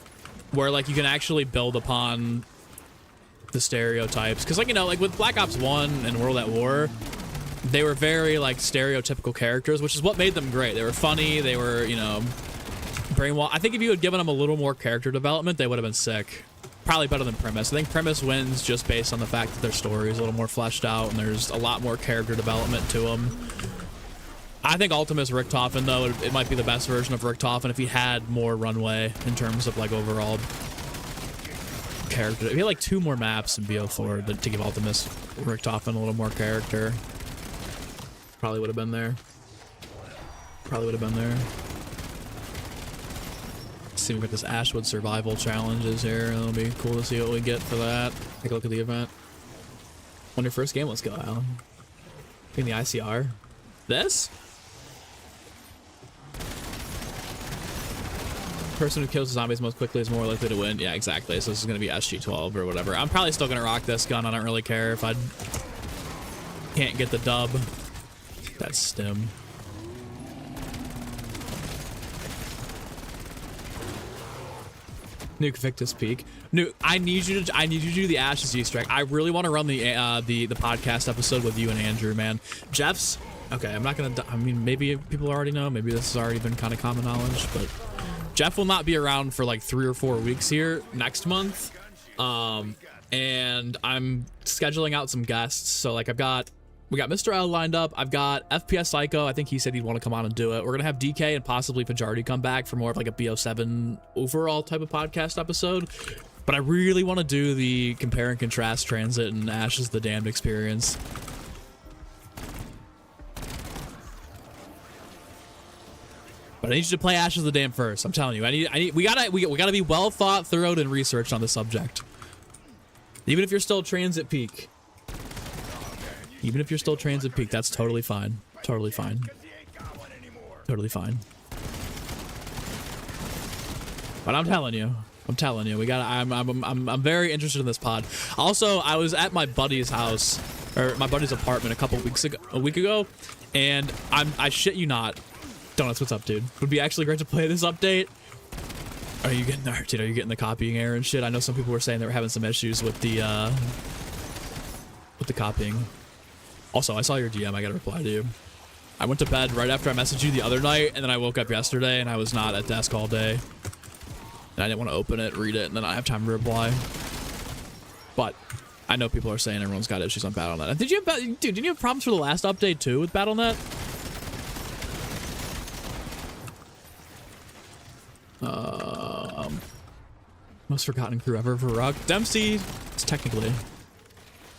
where like you can actually build upon the stereotypes. Because like, you know, like with Black Ops 1 and World at War, they were very like stereotypical characters, which is what made them great. They were funny, they were, you know, brainwash. I think if you had given them a little more character development, they would have been sick. Probably better than Premise. I think Premise wins just based on the fact that their story is a little more fleshed out and there's a lot more character development to them. I think Ultimus Richtofen, though, it might be the best version of Richtofen if he had more runway in terms of like overall character. If he had like 2 more maps in BO4 to give Ultimus Richtofen a little more character, probably would have been there. See, we got this Ashwood survival challenges here. It'll be cool to see what we get for that. Take a look at the event. On your first game, let's go, Alan. In the ICR. This? Person who kills the zombies most quickly is more likely to win. Yeah, exactly. So this is going to be SG-12 or whatever. I'm probably still going to rock this gun. I don't really care if I can't get the dub. That's stim. Nuke Victus Peak. Nuke, I need you to do the Ashes Easter egg. I really want to run the podcast episode with you and Andrew, man. Jeff's okay. I'm not gonna. I mean, maybe people already know. Maybe this has already been kind of common knowledge, but Jeff will not be around for like 3 or 4 weeks here next month. And I'm scheduling out some guests. So like we got Mr. L lined up. I've got FPS Psycho. I think he said he'd want to come on and do it. We're going to have DK and possibly Fajardi come back for more of like a BO7 overall type of podcast episode. But I really want to do the compare and contrast Transit and Ashes the Damned experience. But I need you to play Ashes the Damned first. I'm telling you. We gotta be well thought through and researched on the subject. Even if you're still Transit Peak. Even if you're still Transit Peak, that's totally fine. Totally fine. Totally fine. But I'm telling you, we gotta. I'm very interested in this pod. Also, I was at my buddy's house, or my buddy's apartment a week ago, and I shit you not. Donuts, what's up, dude? Would be actually great to play this update. Are you getting dude? Are you getting the copying error and shit? I know some people were saying they were having some issues with the copying. Also, I saw your DM. I gotta reply to you. I went to bed right after I messaged you the other night, and then I woke up yesterday, and I was not at desk all day. And I didn't want to open it, read it, and then I have time to reply. But I know people are saying everyone's got issues on Battle.net. Did you have problems for the last update too with Battle.net? Most forgotten crew ever for Rock Dempsey. It's technically.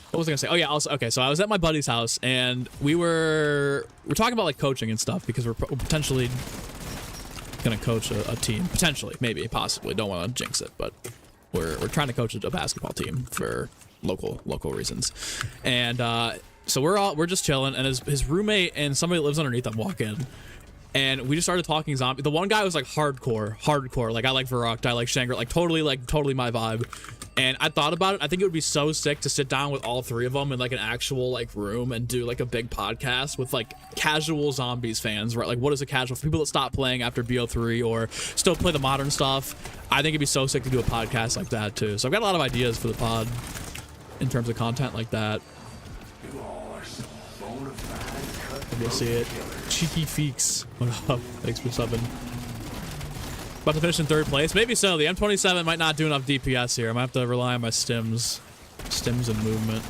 What was I gonna say? Oh yeah, also okay. So I was at my buddy's house and we're talking about like coaching and stuff because we're potentially gonna coach a team. Potentially, maybe, possibly. Don't want to jinx it, but we're trying to coach a basketball team for local reasons. And so we're just chilling, and his roommate and somebody that lives underneath them walk in. And we just started talking zombie. The one guy was like hardcore. Like I like Varrock, I like Shangri, like totally my vibe. And I thought about it. I think it would be so sick to sit down with all 3 of them in like an actual like room and do like a big podcast with like casual zombies fans, right? Like what is a casual for people that stop playing after BO3 or still play the modern stuff? I think it'd be so sick to do a podcast like that too. So I've got a lot of ideas for the pod in terms of content like that. You'll see it. Cheeky Feeks. What up? Thanks for subbing. About to finish in 3rd place. Maybe so. The M27 might not do enough DPS here. I might have to rely on my stims. Stims and movement.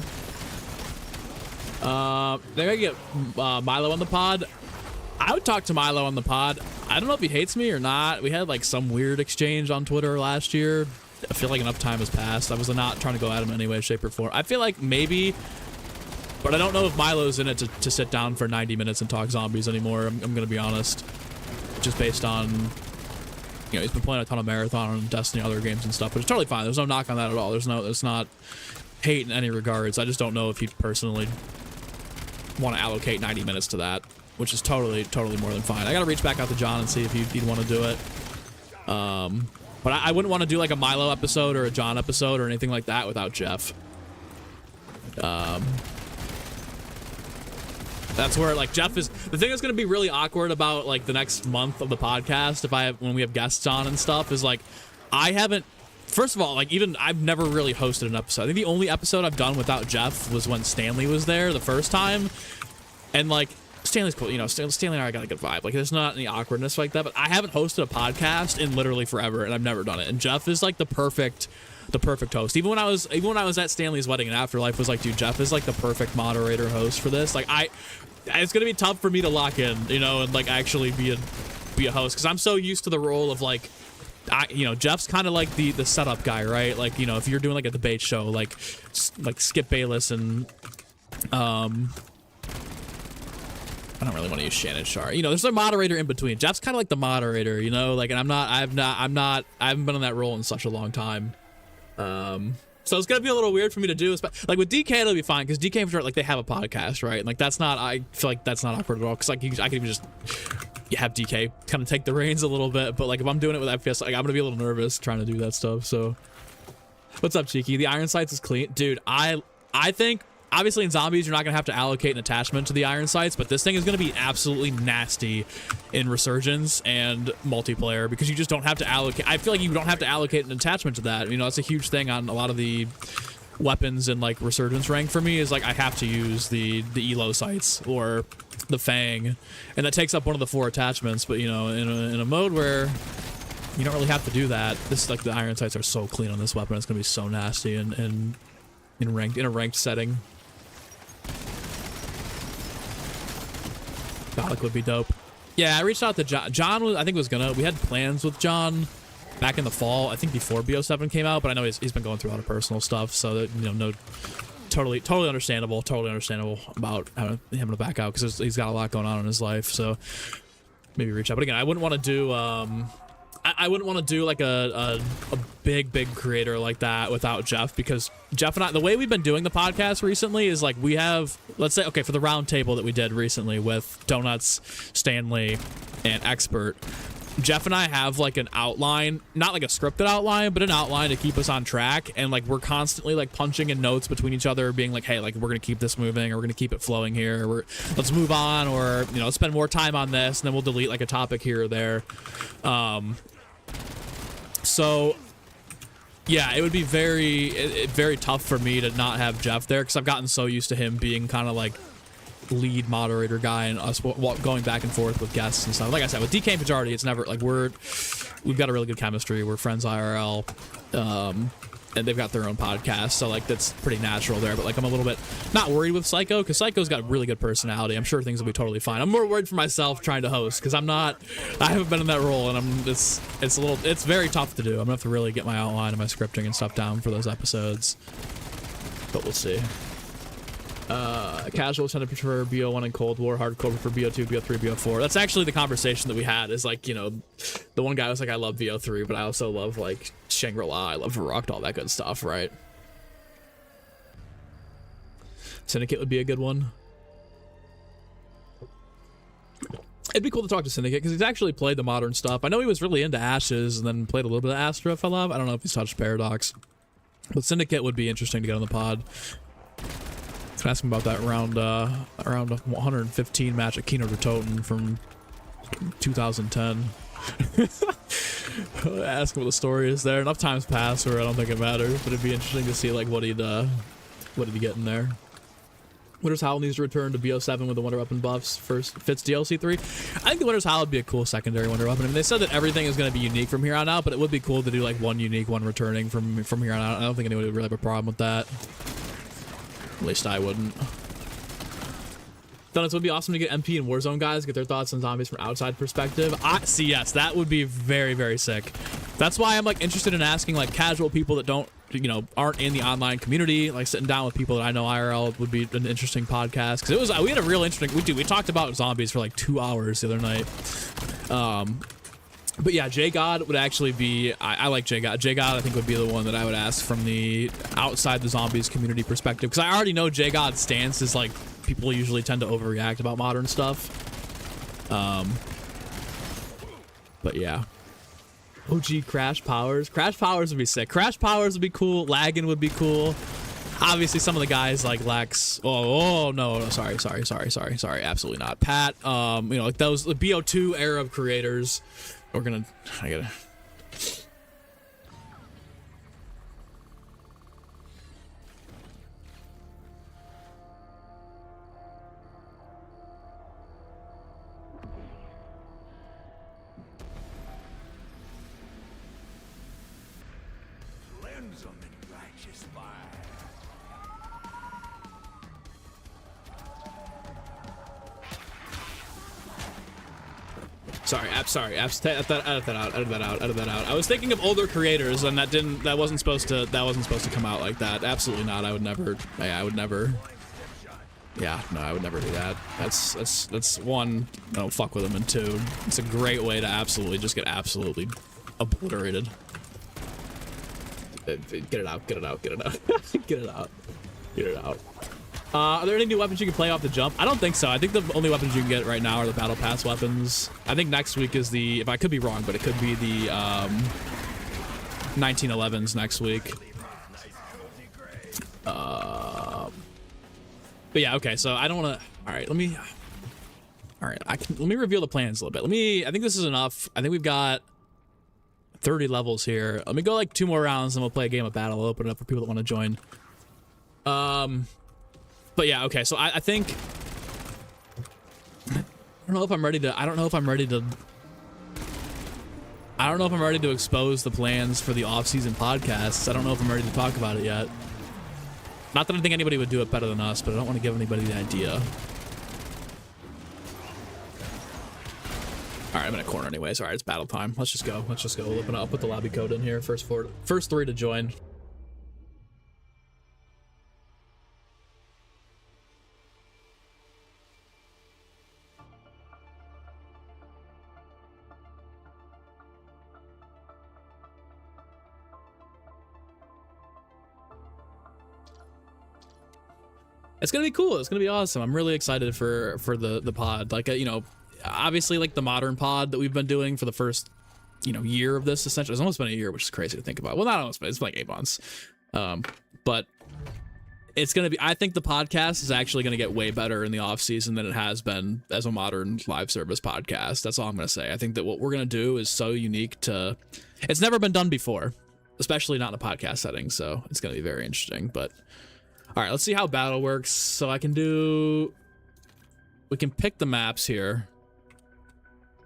They're gonna get Milo on the pod. I would talk to Milo on the pod. I don't know if he hates me or not. We had like some weird exchange on Twitter last year. I feel like enough time has passed. I was not trying to go at him in any way, shape, or form. I feel like maybe, but I don't know if Milo's in it to sit down for 90 minutes and talk zombies anymore. I'm gonna be honest. Just based on, you know, he's been playing a ton of Marathon and Destiny, other games and stuff, which is totally fine. There's no knock on that at all. It's not hate in any regards. I just don't know if he'd personally want to allocate 90 minutes to that, which is totally more than fine. I gotta reach back out to John and see if he'd want to do it. But I wouldn't want to do like a Milo episode or a John episode or anything like that without Jeff. That's where like Jeff is. The thing that's gonna be really awkward about like the next month of the podcast, when we have guests on and stuff, is like I haven't. First of all, like even I've never really hosted an episode. I think the only episode I've done without Jeff was when Stanley was there the first time, and like Stanley's cool. You know, Stanley and I got a good vibe. Like there's not any awkwardness like that. But I haven't hosted a podcast in literally forever, and I've never done it. And Jeff is like the perfect host. Even when I was at Stanley's wedding and Afterlife, was like, dude, Jeff is like the perfect moderator host for this. Like it's gonna be tough for me to lock in, you know, and like actually be a host, because I'm so used to the role of like, you know, Jeff's kind of like the setup guy, right? Like, you know, if you're doing like a debate show, like Skip Bayless and I don't really want to use Shannon Sharp. You know, there's a moderator in between. Jeff's kind of like the moderator, you know, like, and I haven't been in that role in such a long time. So it's gonna be a little weird for me to do. Like with DK, it'll be fine, because DK for sure, like they have a podcast, right? And like that's not. I feel like that's not awkward at all, because like I could even just have DK kind of take the reins a little bit. But like if I'm doing it with FPS, like I'm gonna be a little nervous trying to do that stuff. So what's up, Cheeky? The Iron Sights is clean, dude. I think obviously in zombies you're not gonna have to allocate an attachment to the Iron Sights, but this thing is gonna be absolutely nasty in Resurgence and multiplayer, because you just don't have to allocate. I feel like you don't have to allocate an attachment to that. You know, that's a huge thing on a lot of the weapons in like Resurgence rank for me, is like I have to use the Elo sights or the Fang, and that takes up one of the 4 attachments. But you know, in a mode where you don't really have to do that, this is like the Iron Sights are so clean on this weapon. It's gonna be so nasty in a ranked setting. Gothic would be dope. Yeah, I reached out to John. John was, I think, we had plans with John back in the fall, I think before BO7 came out, but I know he's been going through a lot of personal stuff, so that, you know, totally understandable about him to back out, because he's got a lot going on in his life. So maybe reach out. But again, I wouldn't want to do I wouldn't want to do like a big creator like that without Jeff, because Jeff and I, the way we've been doing the podcast recently is like we have, let's say, okay, for the round table that we did recently with Donuts, Stanley, and Expert, Jeff and I have like an outline, not like a scripted outline, but an outline to keep us on track. And like we're constantly like punching in notes between each other, being like, hey, like we're gonna keep this moving, or we're gonna keep it flowing here, or let's move on, or you know, let's spend more time on this, and then we'll delete like a topic here or there. So yeah, it would be very tough for me to not have Jeff there, because I've gotten so used to him being kind of like lead moderator guy, and us going back and forth with guests and stuff. Like I said, with DK and Majority, it's never like we've got a really good chemistry. We're friends IRL, and they've got their own podcast, so like that's pretty natural there. But like I'm a little bit not worried with Psycho, because Psycho's got a really good personality. I'm sure things will be totally fine. I'm more worried for myself trying to host, because I haven't been in that role, and it's very tough to do. I'm gonna have to really get my outline and my scripting and stuff down for those episodes, but we'll see. Casuals tend to prefer BO1 and Cold War, hardcore for BO2, BO3, BO4. That's actually the conversation that we had, is like, you know, the one guy was like, I love BO3, but I also love like Shangri-La, I love Verruckt, all that good stuff, right? Syndicate would be a good one. It'd be cool to talk to Syndicate, because he's actually played the modern stuff. I know he was really into Ashes, and then played a little bit of Astra, if I love. I don't know if he's touched Paradox, but Syndicate would be interesting to get on the pod. Can ask him about that around 115 match at Kino Toten from 2010. Ask him what the story is there. Enough time's passed where I don't think it matters, but it'd be interesting to see like what he'd get in there. Winter's Howl needs to return to BO7 with the Wonder Weapon buffs first. Fits DLC 3. I think the Winter's Howl would be a cool secondary Wonder Weapon. I mean, they said that everything is going to be unique from here on out, but it would be cool to do like one unique, one returning from here on out. I don't think anyone would really have a problem with that. At least I wouldn't. Donuts, would be awesome to get MP and Warzone guys, get their thoughts on zombies from outside perspective. See, yes, that would be very, very sick. That's why I'm like interested in asking like casual people that don't, you know, aren't in the online community, like sitting down with people that I know IRL would be an interesting podcast. Because it was, we had a real interesting, we talked about zombies for like 2 hours the other night. But yeah, J God would actually be, I like J God. J God I think would be the one that I would ask from the outside the zombies community perspective. Because I already know J God's stance is like, people usually tend to overreact about modern stuff. But yeah. OG Crash Powers. Crash Powers would be sick. Crash Powers would be cool. Lagging would be cool. Obviously, some of the guys like Lex. Oh no, sorry. Absolutely not. Pat. You know, like those the BO2 era of creators. We're gonna. I gotta. Sorry, edit that out. I was thinking of older creators, and that wasn't supposed to come out like that. Absolutely not. I would never. Yeah, I would never. Yeah, no, I would never do that. That's one. Don't fuck with them, and two, it's a great way to absolutely just get absolutely obliterated. Get it out. Are there any new weapons you can play off the jump? I don't think so. I think the only weapons you can get right now are the Battle Pass weapons. I think next week is the, if I could be wrong, but it could be the 1911s next week. But yeah, okay, so I don't want to, let me reveal the plans a little bit. I think this is enough. I think we've got 30 levels here. Let me go like 2 more rounds and we'll play a game of battle. I'll open it up for people that want to join. But yeah, okay, so I think I don't know if I'm ready to expose the plans for the off-season podcasts. I don't know if I'm ready to talk about it yet. Not that I think anybody would do it better than us, but I don't want to give anybody the idea. All right, I'm in a corner anyways. All right, it's battle time. Let's just go. We'll open up. I'll put the lobby code in here. First 3 to join. It's gonna be cool. It's gonna be awesome. I'm really excited for the pod. Like, you know, obviously like the modern pod that we've been doing for the first, you know, year of this. Essentially, it's almost been a year, which is crazy to think about. Well, not almost, but it's been like 8 months. But it's gonna be. I think the podcast is actually gonna get way better in the off season than it has been as a modern live service podcast. That's all I'm gonna say. I think that what we're gonna do is so unique to. It's never been done before, especially not in a podcast setting. So it's gonna be very interesting. But. All right, let's see how battle works. So we can pick the maps here.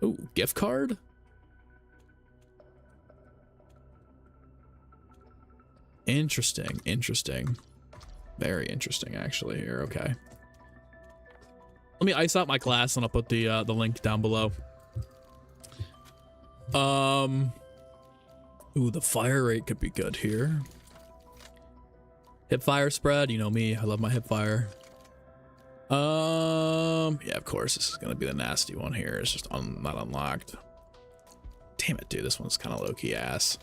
Ooh, gift card? Interesting. Very interesting, actually, here, okay. Let me ice out my class and I'll put the link down below. Ooh, the fire rate could be good here. Hip fire spread, you know me, I love my hip fire. Yeah, of course, this is gonna be the nasty one here. It's just not unlocked. Damn it, dude, this one's kind of low-key ass.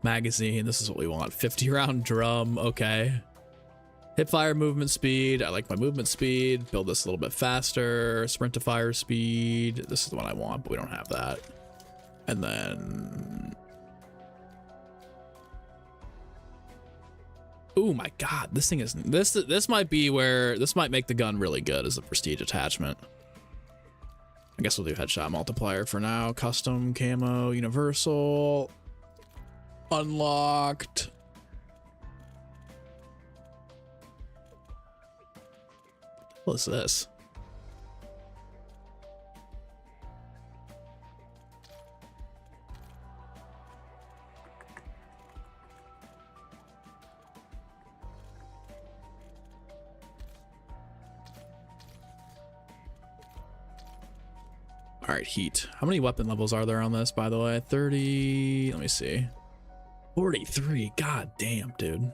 Magazine, this is what we want. 50 round drum, okay. Hip fire movement speed, I like my movement speed. Build this a little bit faster. Sprint to fire speed, this is the one I want, but we don't have that. And then... Oh my god, this thing is this might be where this might make the gun really good as a prestige attachment. I guess we'll do headshot multiplier for now. Custom camo universal unlocked. What's this? All right, heat. How many weapon levels are there on this, by the way? 30, let me see. 43, god damn, dude.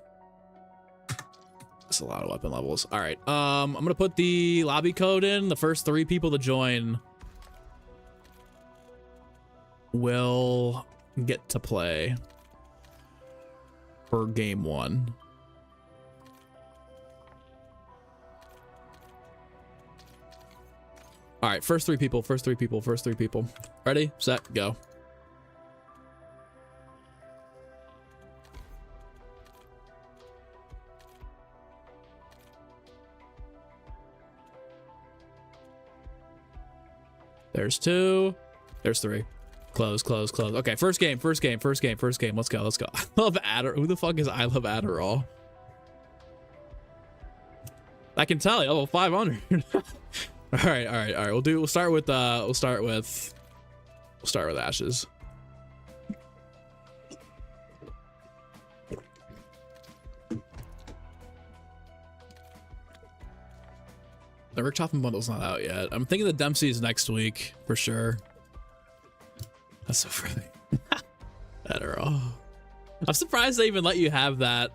That's a lot of weapon levels. All right, I'm gonna put the lobby code in. The first 3 people to join will get to play for game 1. All right, first 3 people, first 3 people, first 3 people. Ready, set, go. There's 2. There's 3. Close, close, close. Okay, first game, first game, first game, first game. Let's go, let's go. I love Adderall. Who the fuck is I love Adderall? I can tell you, level 500. All right, all right, all right. We'll start with Ashes. The Rick Toppin bundle's not out yet. I'm thinking the Dempsey's next week for sure. That's so funny. Adderall. I'm surprised they even let you have that.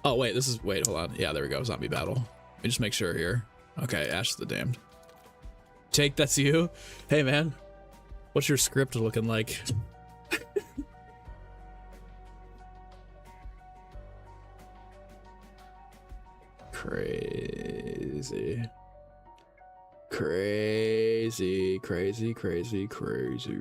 Oh wait, wait, hold on. Yeah, there we go. Zombie battle. Let me just make sure here. Okay, Ash the Damned. Jake, that's you? Hey, man. What's your script looking like? Crazy. Crazy, crazy, crazy, crazy.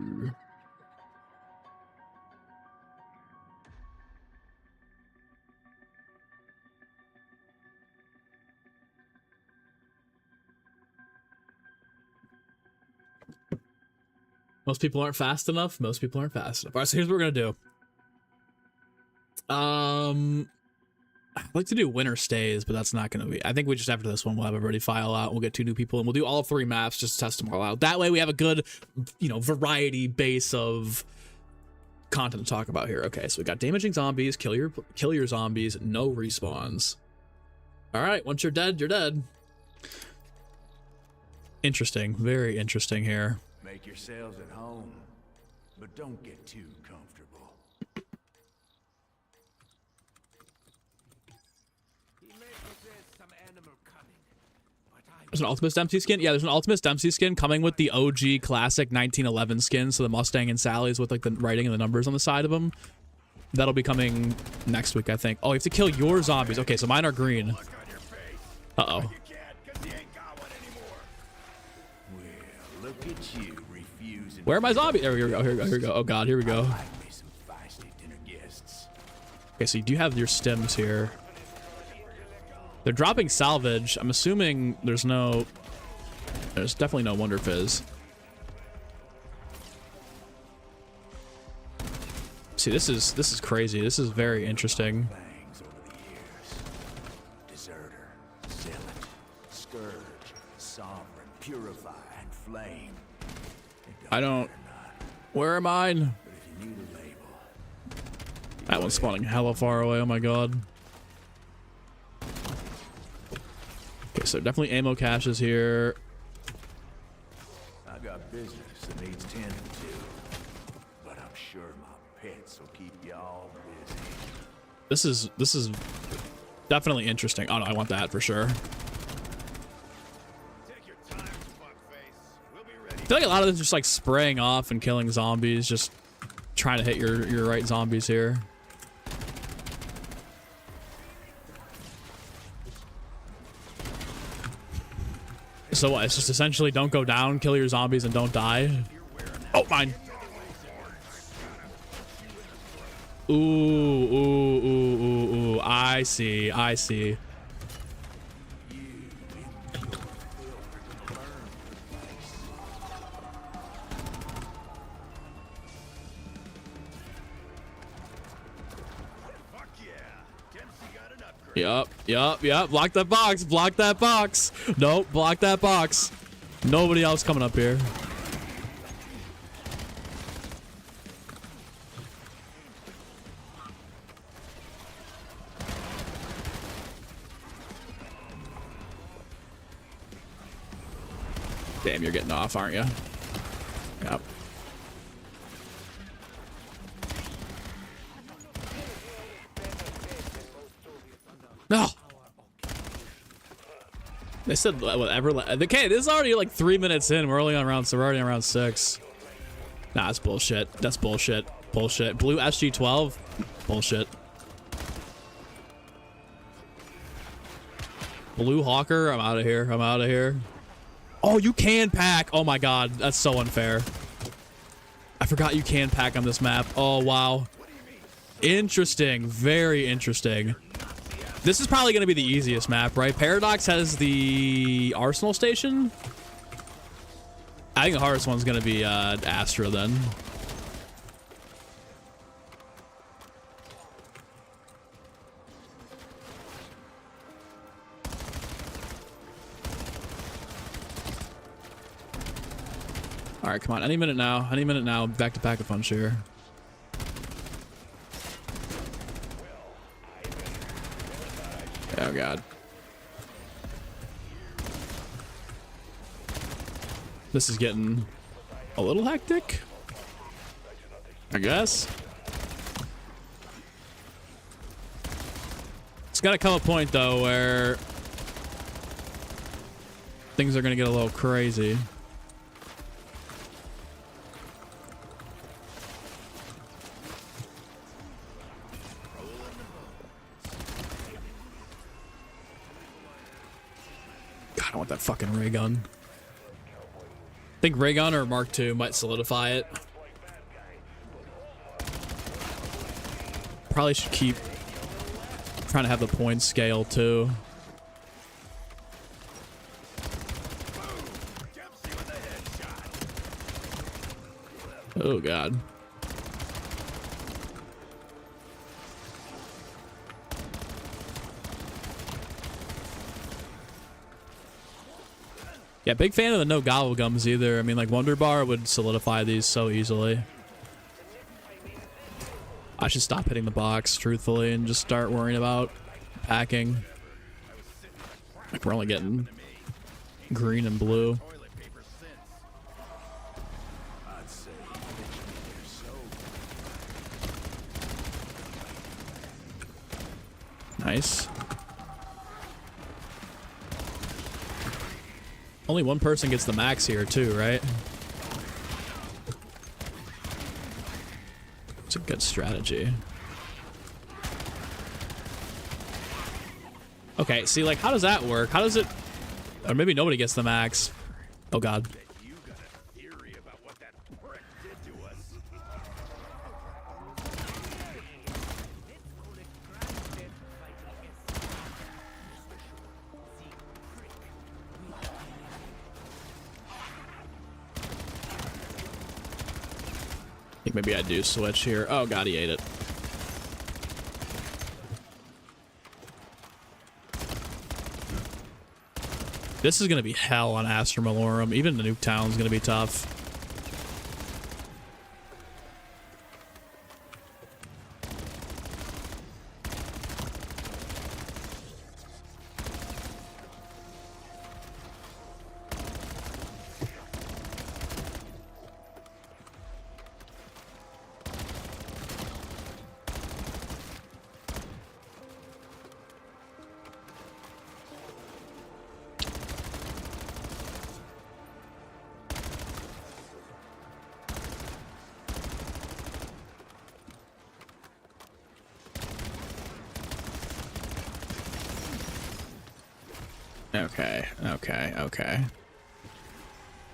Most people aren't fast enough. Most people aren't fast enough. All right, so here's what we're gonna do. I'd like to do winter stays, but that's not gonna be. I think we just after this one we'll have everybody file out. We'll get 2 new people, and we'll do all 3 maps just to test them all out. That way we have a good, variety base of content to talk about here. Okay, so we got damaging zombies, kill your zombies, no respawns. All right, once you're dead, you're dead. Interesting, very interesting here. Make yourselves at home, but don't get too comfortable. There's an Ultimate Dempsey skin? Yeah, there's an Ultimate Dempsey skin coming with the OG classic 1911 skin, so the Mustang and Sally's with like the writing and the numbers on the side of them. That'll be coming next week, I think. Oh, you have to kill your zombies. Okay, so mine are green. Uh-oh. Look at you refusing. Where are my zombies? There we go. Here we go. Here we go. Oh god, here we go. Okay, so you do have your stims here. They're dropping salvage. I'm assuming there's definitely no Wonder Fizz. See, this is crazy. This is very interesting. Deserter, zealot, scourge, sovereign, purify, and flame. I don't. Where are mine? That one's spawning hella far away. Oh my god. Okay, so definitely ammo caches here. I got business that needs tending to, but I'm sure my pets will keep y'all busy. This is definitely interesting. Oh no, I want that for sure. Take your time, fuckface. We'll be ready. I feel like a lot of this is just like spraying off and killing zombies, just trying to hit your right zombies here. So what? It's just essentially don't go down, kill your zombies, and don't die. Oh, mine. Ooh, ooh, ooh, ooh, ooh. I see. I see. Fuck yeah. Dempsey got an upgrade. Yup. Block that box. Block that box. Nope. Block that box. Nobody else coming up here. Damn, you're getting off, aren't you? Yep. No. They said whatever. Okay, this is already like 3 minutes in. We're only on round, so we're already on round 6. Nah, that's bullshit. That's bullshit. Bullshit. Blue SG-12. Bullshit. Blue Hawker. I'm out of here. I'm out of here. Oh, you can pack. Oh my god, that's so unfair. I forgot you can pack on this map. Oh wow. Interesting. Very interesting. This is probably going to be the easiest map, right? Paradox has the Arsenal station. I think the hardest one's going to be Astra then. All right, come on. Any minute now. Any minute now. Back to Pack-a-Punch here. Oh, God. This is getting a little hectic, I guess. It's got to come a point, though, where things are going to get a little crazy. God, I want that fucking ray gun. I think ray gun or Mark II might solidify it. Probably should keep trying to have the points scale too. Oh God. Yeah, big fan of the no gobble gums either. I mean, like Wonder Bar would solidify these so easily. I should stop hitting the box, truthfully, and just start worrying about packing. Like we're only getting green and blue. Nice. Only one person gets the max here too, right? It's a good strategy. Okay, see, like, how does that work? How does it... Or maybe nobody gets the max. Oh, God. I think maybe I do switch here. Oh, God, he ate it. This is going to be hell on Astra Malorum. Even the Nuketown is going to be tough. Okay.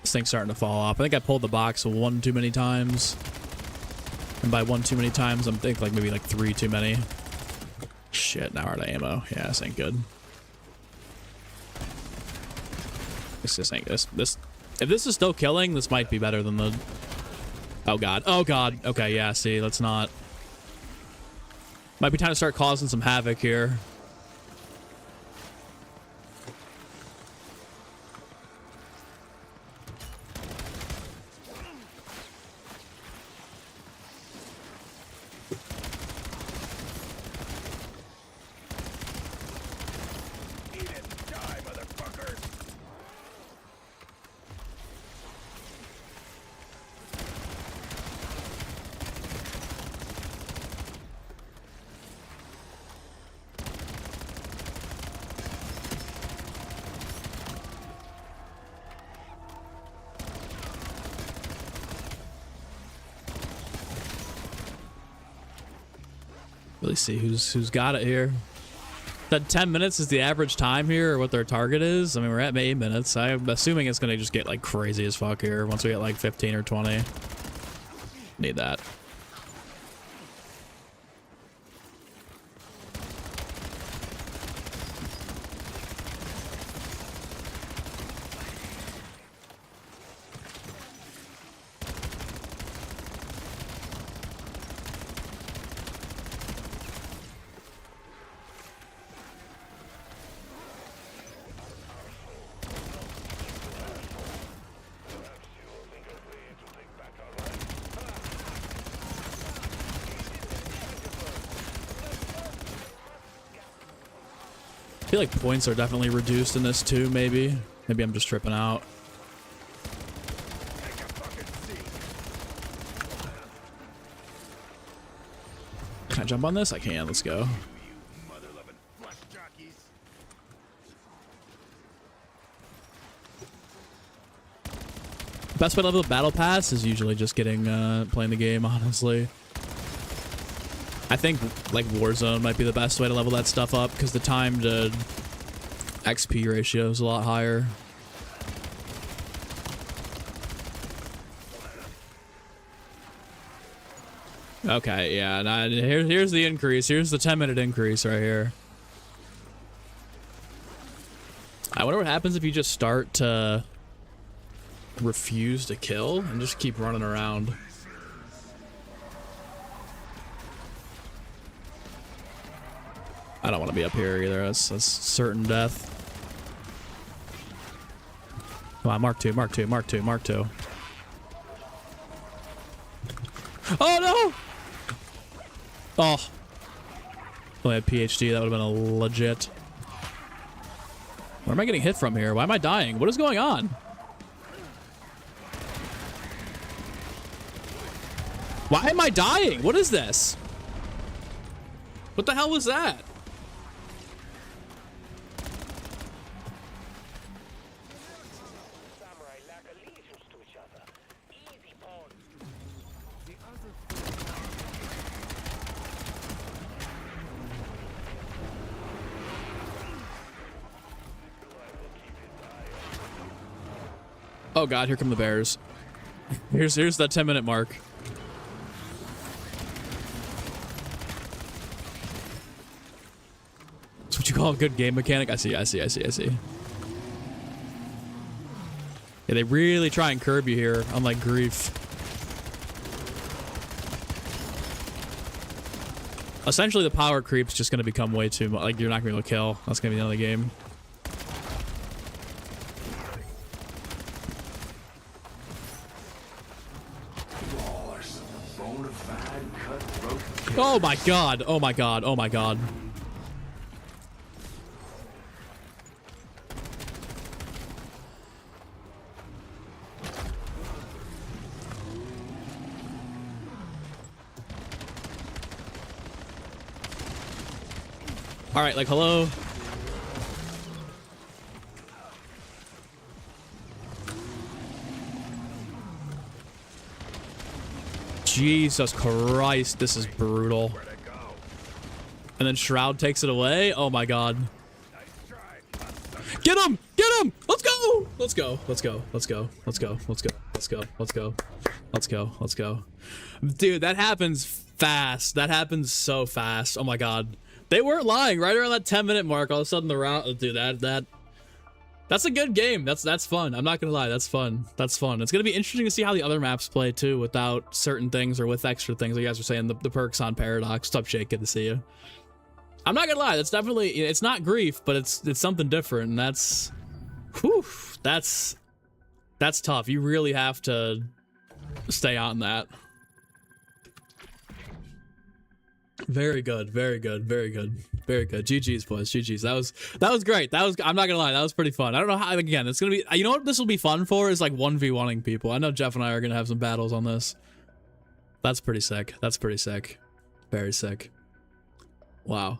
This thing's starting to fall off. I think I pulled the box one too many times. And by one too many times, I'm thinking like maybe like 3 too many. Shit, now we're out of ammo. Yeah, this ain't good. This just ain't this. If this is still killing, this might be better than the... Oh, God. Oh, God. Okay, yeah, see, let's not... Might be time to start causing some havoc here. Really see who's got it here. That 10 minutes is the average time here, or what their target is. I mean, we're at 8 minutes. I'm assuming it's gonna just get like crazy as fuck here once we get like 15 or 20. Need that. I feel like points are definitely reduced in this too, maybe. Maybe I'm just tripping out. Can I jump on this? I can. Let's go. Best way to level the battle pass is usually just getting playing the game, honestly. I think like Warzone might be the best way to level that stuff up because the time to XP ratio is a lot higher. Okay, yeah, now here's the increase. Here's the 10-minute increase right here. I wonder what happens if you just start to refuse to kill and just keep running around. I don't want to be up here either. That's certain death. Come on, Mark 2, Mark 2, Mark 2, Mark 2. Oh no! Oh. If I had PhD, that would have been a legit. Where am I getting hit from here? Why am I dying? What is going on? Why am I dying? What is this? What the hell was that? Oh god, here come the bears. Here's that 10-minute mark. That's what you call a good game mechanic? I see. Yeah, they really try and curb you here, unlike Grief. Essentially, the power creep's just going to become way too much. Like, you're not going to be able to kill. That's going to be the end of the game. Oh my god, oh my god, oh my god. Alright, like, hello? Jesus Christ, this is brutal. And then Shroud takes it away? Oh my god. Get him! Get him! Let's go! Let's go. Let's go. Let's go. Let's go. Let's go. Let's go. Let's go. Let's go. Let's go. Dude, that happens fast. That happens so fast. Oh my god. They weren't lying. Right around that 10-minute mark, all of a sudden the round... Dude, that's a good game. That's fun. I'm not gonna lie. That's fun. That's fun. It's gonna be interesting to see how the other maps play too, without certain things or with extra things. Like you guys were saying, the perks on Paradox. What's up, Jake? Good to see you. I'm not gonna lie. That's definitely, it's not Grief, but it's something different. And that's, whew, that's tough. You really have to stay on that. Very good. Very good. Very good. Very good. GG's, boys. GG's. That was great. I'm not gonna lie, that was pretty fun. I don't know how, again, it's gonna be, you know what this will be fun for is like 1v1ing people. I know Jeff and I are gonna have some battles on this. That's pretty sick. That's pretty sick. Very sick. Wow.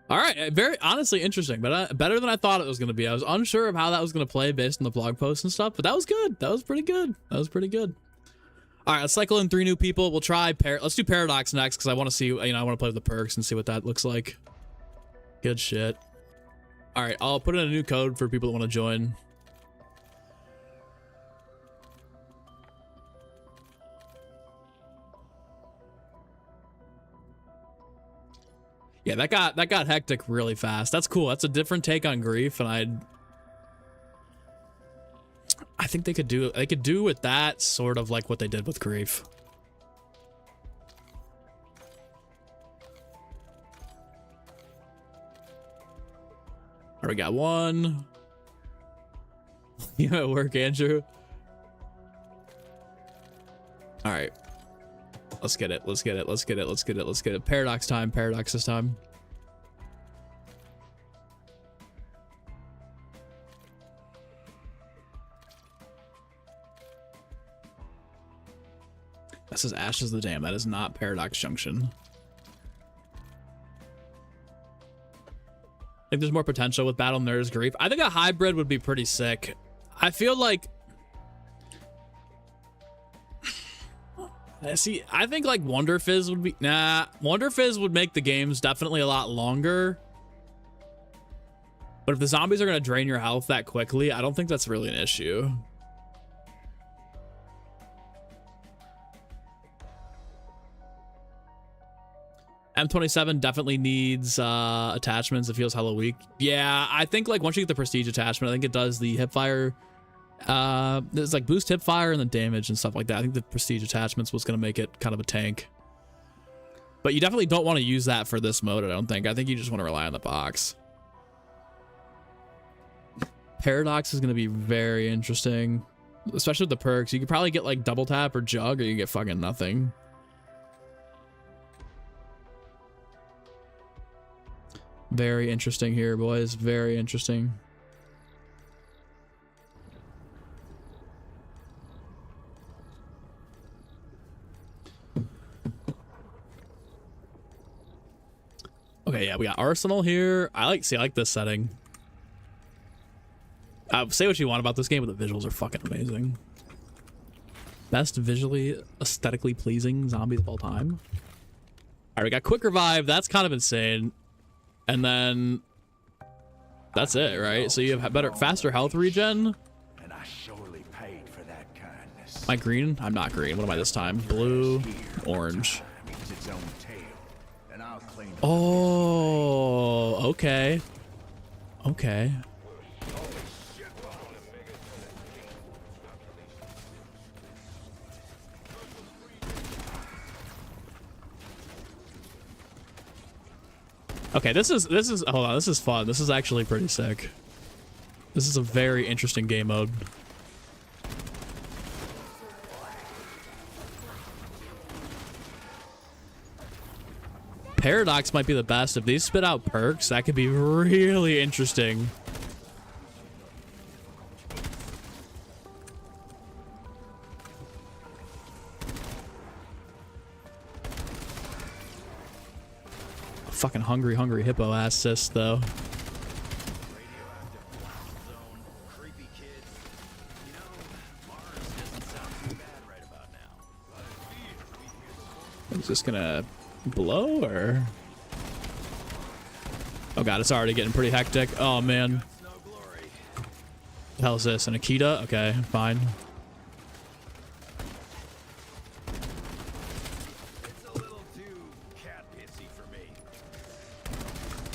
All right, very honestly interesting, but better than I thought it was gonna be. I was unsure of how that was gonna play based on the blog posts and stuff, but that was good. That was pretty good. That was pretty good. All right, let's cycle in 3 new people. We'll try let's do Paradox next because I want to see, you know, I want to play with the perks and see what that looks like. Good shit. All right, I'll put in a new code for people that want to join. Yeah, that got hectic really fast. That's cool. That's a different take on grief, and I think they could do with that sort of like what they did with grief. All right, we got one. You at work, Andrew? All right. Let's get it. Let's get it. Let's get it. Let's get it. Let's get it. Paradox time. Paradox this time. This is Ashes of the Dam. That is not Paradox Junction. I think there's more potential with Battle Nerds Grief. I think a hybrid would be pretty sick. I feel like... See, I think like Wonder Fizz would be... Nah, Wonder Fizz would make the games definitely a lot longer. But if the zombies are going to drain your health that quickly, I don't think that's really an issue. M27 definitely needs attachments. It feels hella weak. Yeah, I think like once you get the prestige attachment, I think it does the hipfire. There's like boost hipfire and then damage and stuff like that. I think the prestige attachments was going to make it kind of a tank. But you definitely don't want to use that for this mode, I don't think. I think you just want to rely on the box. Paradox is going to be very interesting, especially with the perks. You could probably get like double tap or jug, or you get fucking nothing. Very interesting here, boys. Very interesting. Okay, yeah, we got Arsenal here. I like this setting. Say what you want about this game, but the visuals are fucking amazing. Best visually, aesthetically pleasing zombies of all time. All right, we got Quick Revive. That's kind of insane. And then that's it, right? So you have faster health regen. And I surely paid for that kindness. Am I green? I'm not green. What am I this time? Blue, orange. Oh, okay. Okay. Okay, this is hold on, this is fun. This is actually pretty sick. This is a very interesting game mode. Paradox might be the best. If these spit out perks, that could be really interesting. Fucking hungry hippo ass sis though. Is this gonna blow or? Oh god, it's already getting pretty hectic. Oh man. The hell is this? An Akita? Okay, fine.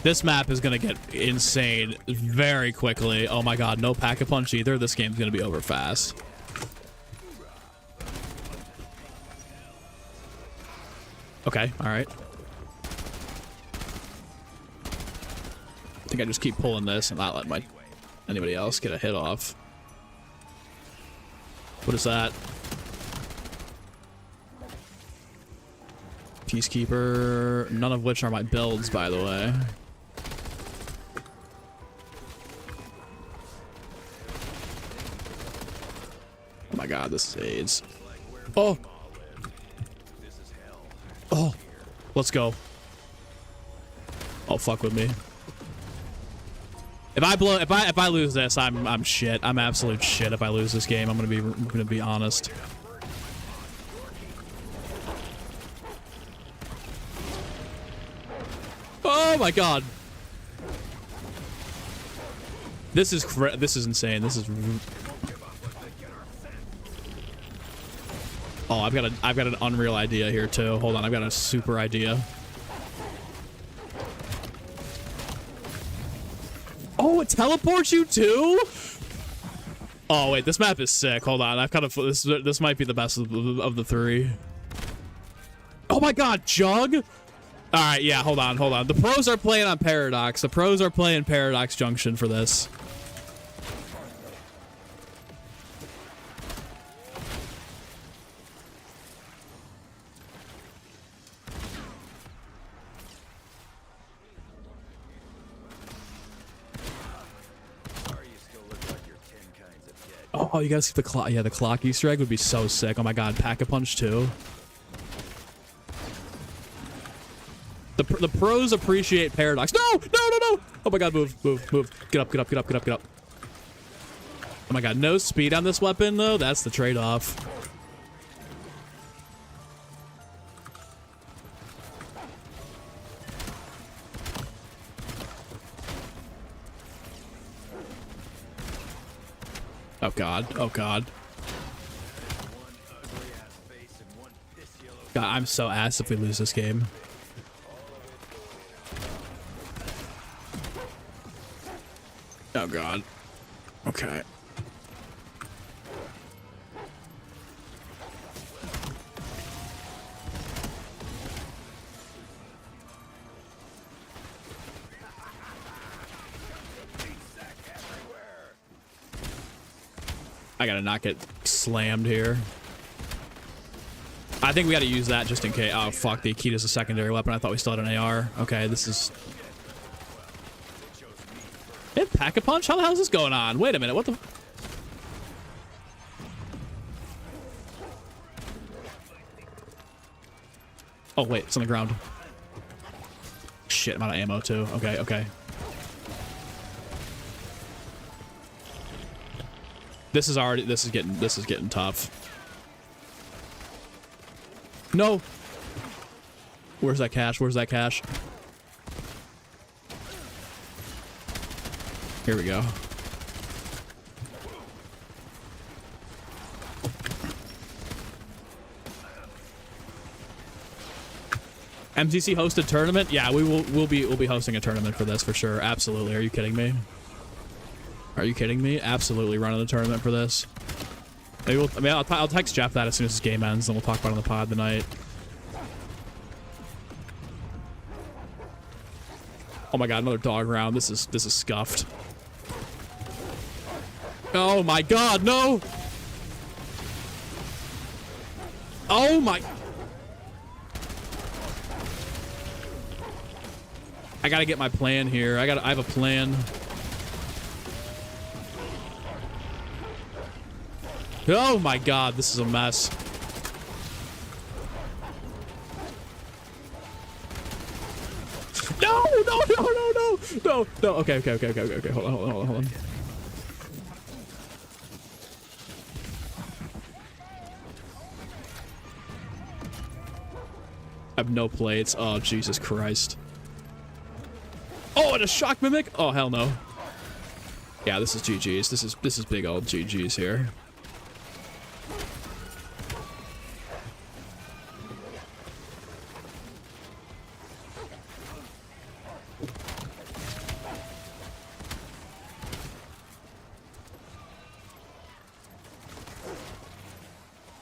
This map is gonna get insane very quickly. Oh my god, no pack-a-punch either. This game's gonna be over fast. Okay, alright. I think I just keep pulling this and not let anybody else get a hit off. What is that? Peacekeeper, none of which are my builds, by the way. Oh my god, this is AIDS. Oh! Oh! Let's go. Oh, fuck with me. If I lose this, I'm shit. I'm absolute shit if I lose this game. I'm gonna be honest. Oh my god. This is insane. This is. Oh, I've got an unreal idea here too. Hold on, I've got a super idea. Oh, it teleports you too? Oh wait, this map is sick. Hold on, I've kind of this might be the best of the three. Oh my god, Jug! All right, yeah, hold on. The pros are playing on Paradox. The pros are playing Paradox Junction for this. Oh, you guys see the clock? Yeah, the clock Easter egg would be so sick. Oh my god, Pack-a-Punch too. The pros appreciate Paradox. No! Oh my god, move. Get up. Oh my god, no speed on this weapon though. That's the trade-off. Oh god. God, I'm so ass if we lose this game. Oh god. Okay. I gotta not get slammed here. I think we gotta use that just in case. Oh fuck, the Akita's a secondary weapon. I thought we still had an AR. Okay, this is... Hey, Pack-a-Punch? How the hell is this going on? Wait a minute, what the... Oh wait, it's on the ground. Shit, I'm out of ammo too. Okay. This is getting tough. No. Where's that cash? Here we go. MTC hosted tournament? Yeah, we'll be hosting a tournament for this for sure. Absolutely. Are you kidding me? Absolutely running the tournament for this. Maybe I'll text Jeff that as soon as this game ends, and we'll talk about it on the pod tonight. Oh my god, another dog round. This is scuffed. Oh my god, no! Oh my... I gotta get my plan here. I have a plan. Oh my god, this is a mess. No! Okay. Hold on. I have no plates. Oh, Jesus Christ. Oh, and a shock mimic? Oh, hell no. Yeah, this is GG's. This is big old GG's here.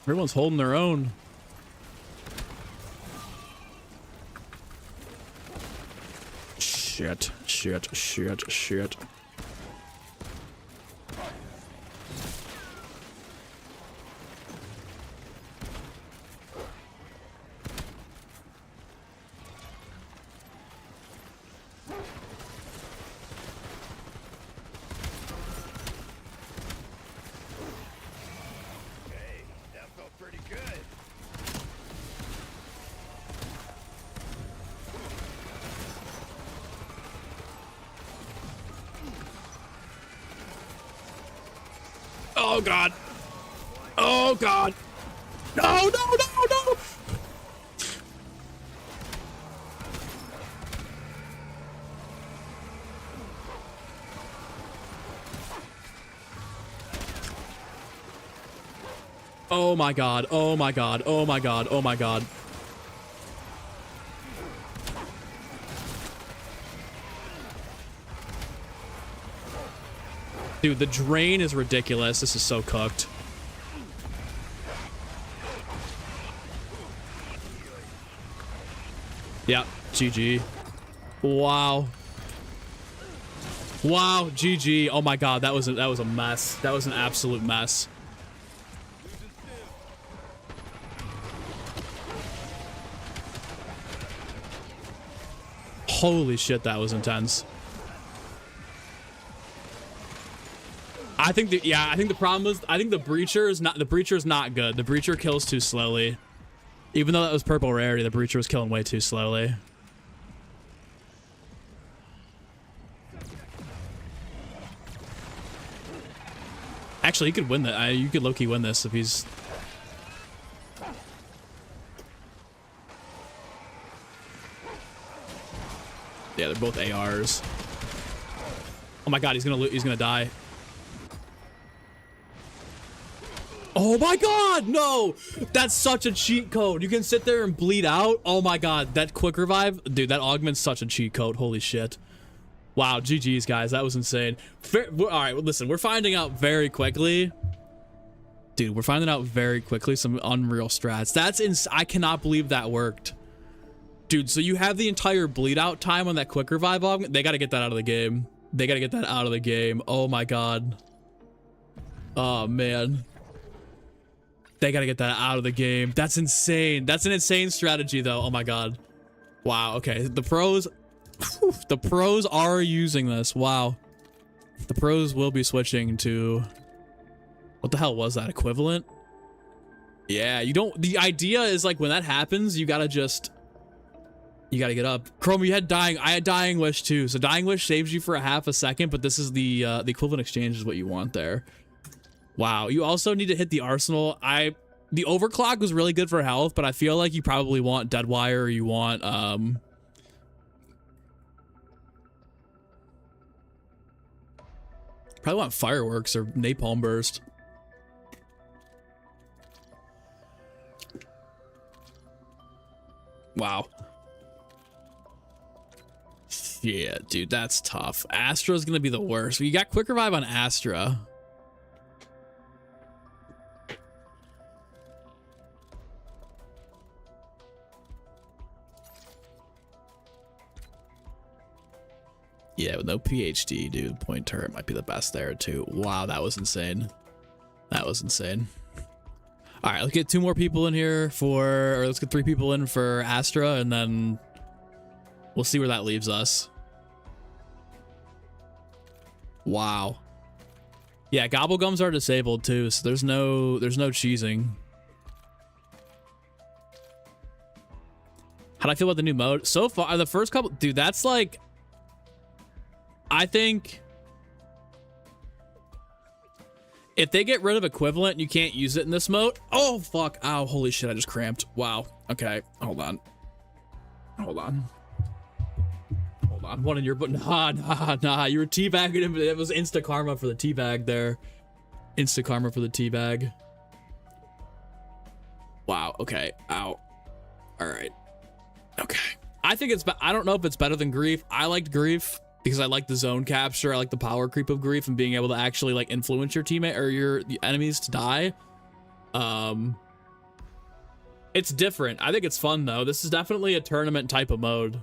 Everyone's holding their own. Shit. Oh god. No. Oh my god. Oh my god. Oh my god. Oh my god. Dude, the drain is ridiculous. This is so cooked. Yeah, GG. Wow. Wow, GG. Oh my god, that was a mess. That was an absolute mess. Holy shit, that was intense. I think the problem is the breacher is not good. The breacher kills too slowly. Even though that was purple rarity, the breacher was killing way too slowly. Actually, he could win that. You could low-key win this if he's... Yeah, they're both ARs. Oh my god, he's gonna die. Oh my god, no! That's such a cheat code. You can sit there and bleed out. Oh my god, that quick revive, dude, that augment's such a cheat code. Holy shit. Wow, GG's, guys. That was insane. All right, well, listen, we're finding out very quickly. Dude, we're finding out very quickly some unreal strats. I cannot believe that worked. Dude, so you have the entire bleed out time on that quick revive augment. They got to get that out of the game. They got to get that out of the game. Oh my god. Oh man. They got to get that out of the game. That's insane. That's an insane strategy though. Oh my god. Wow, okay. The pros are using this. Wow. The pros will be switching to... What the hell was that? Equivalent? Yeah, you don't... The idea is like when that happens, you gotta just... You gotta get up. Chrome, you had Dying... I had Dying Wish too. So Dying Wish saves you for a half a second, but this is the equivalent exchange is what you want there. Wow. You also need to hit the arsenal. The overclock was really good for health, but I feel like you probably want Deadwire or you want... Probably want Fireworks or Napalm Burst. Wow. Yeah, dude, that's tough. Astra's gonna be the worst. You got Quick Revive on Astra. Yeah, with no PhD, dude. Point turret might be the best there, too. Wow, that was insane. That was insane. All right, let's get 2 more people in here or let's get 3 people in for Astra, and then we'll see where that leaves us. Wow. Yeah, Gobblegums are disabled, too, so there's no cheesing. How'd I feel about the new mode? So far, the first couple... Dude, that's like... I think if they get rid of equivalent and you can't use it in this mode. Oh, fuck. Ow, holy shit, I just cramped. Wow. Okay, hold on. Hold on. Hold on. One in your... Nah. You were teabagging him. It was insta karma for the teabag there. Insta karma for the teabag. Wow, okay. Ow. All right. Okay. I think it's... I don't know if it's better than Grief. I liked Grief. Because I like the zone capture, I like the power creep of Grief and being able to actually like influence your teammate or the enemies to die. It's different. I think it's fun though. This is definitely a tournament type of mode.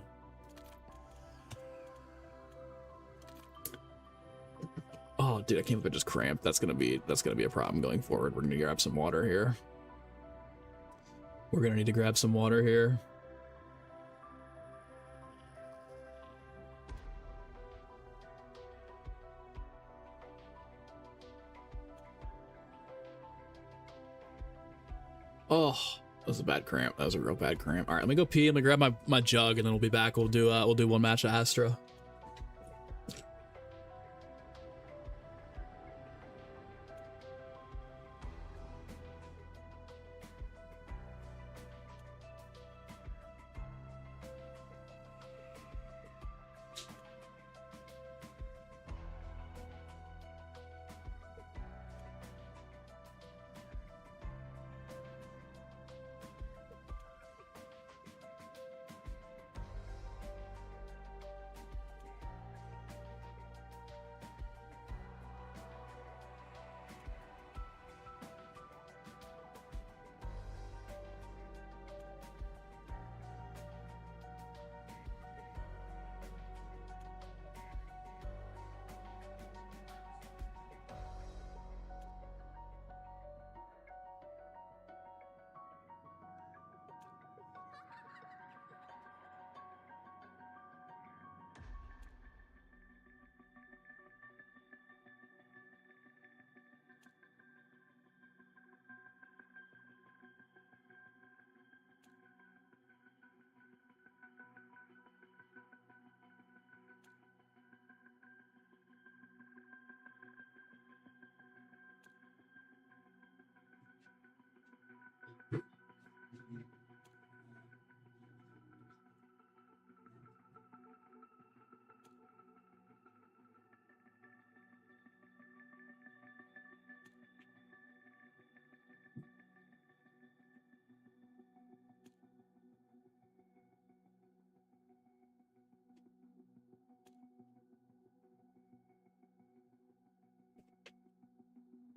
Oh, dude, I can't believe I just cramped. That's gonna be a problem going forward. We're gonna grab some water here. We're gonna need to grab some water here. Oh, that was a bad cramp. That was a real bad cramp. All right, let me go pee. Let me grab my jug, and then we'll be back. We'll do one match of Astra.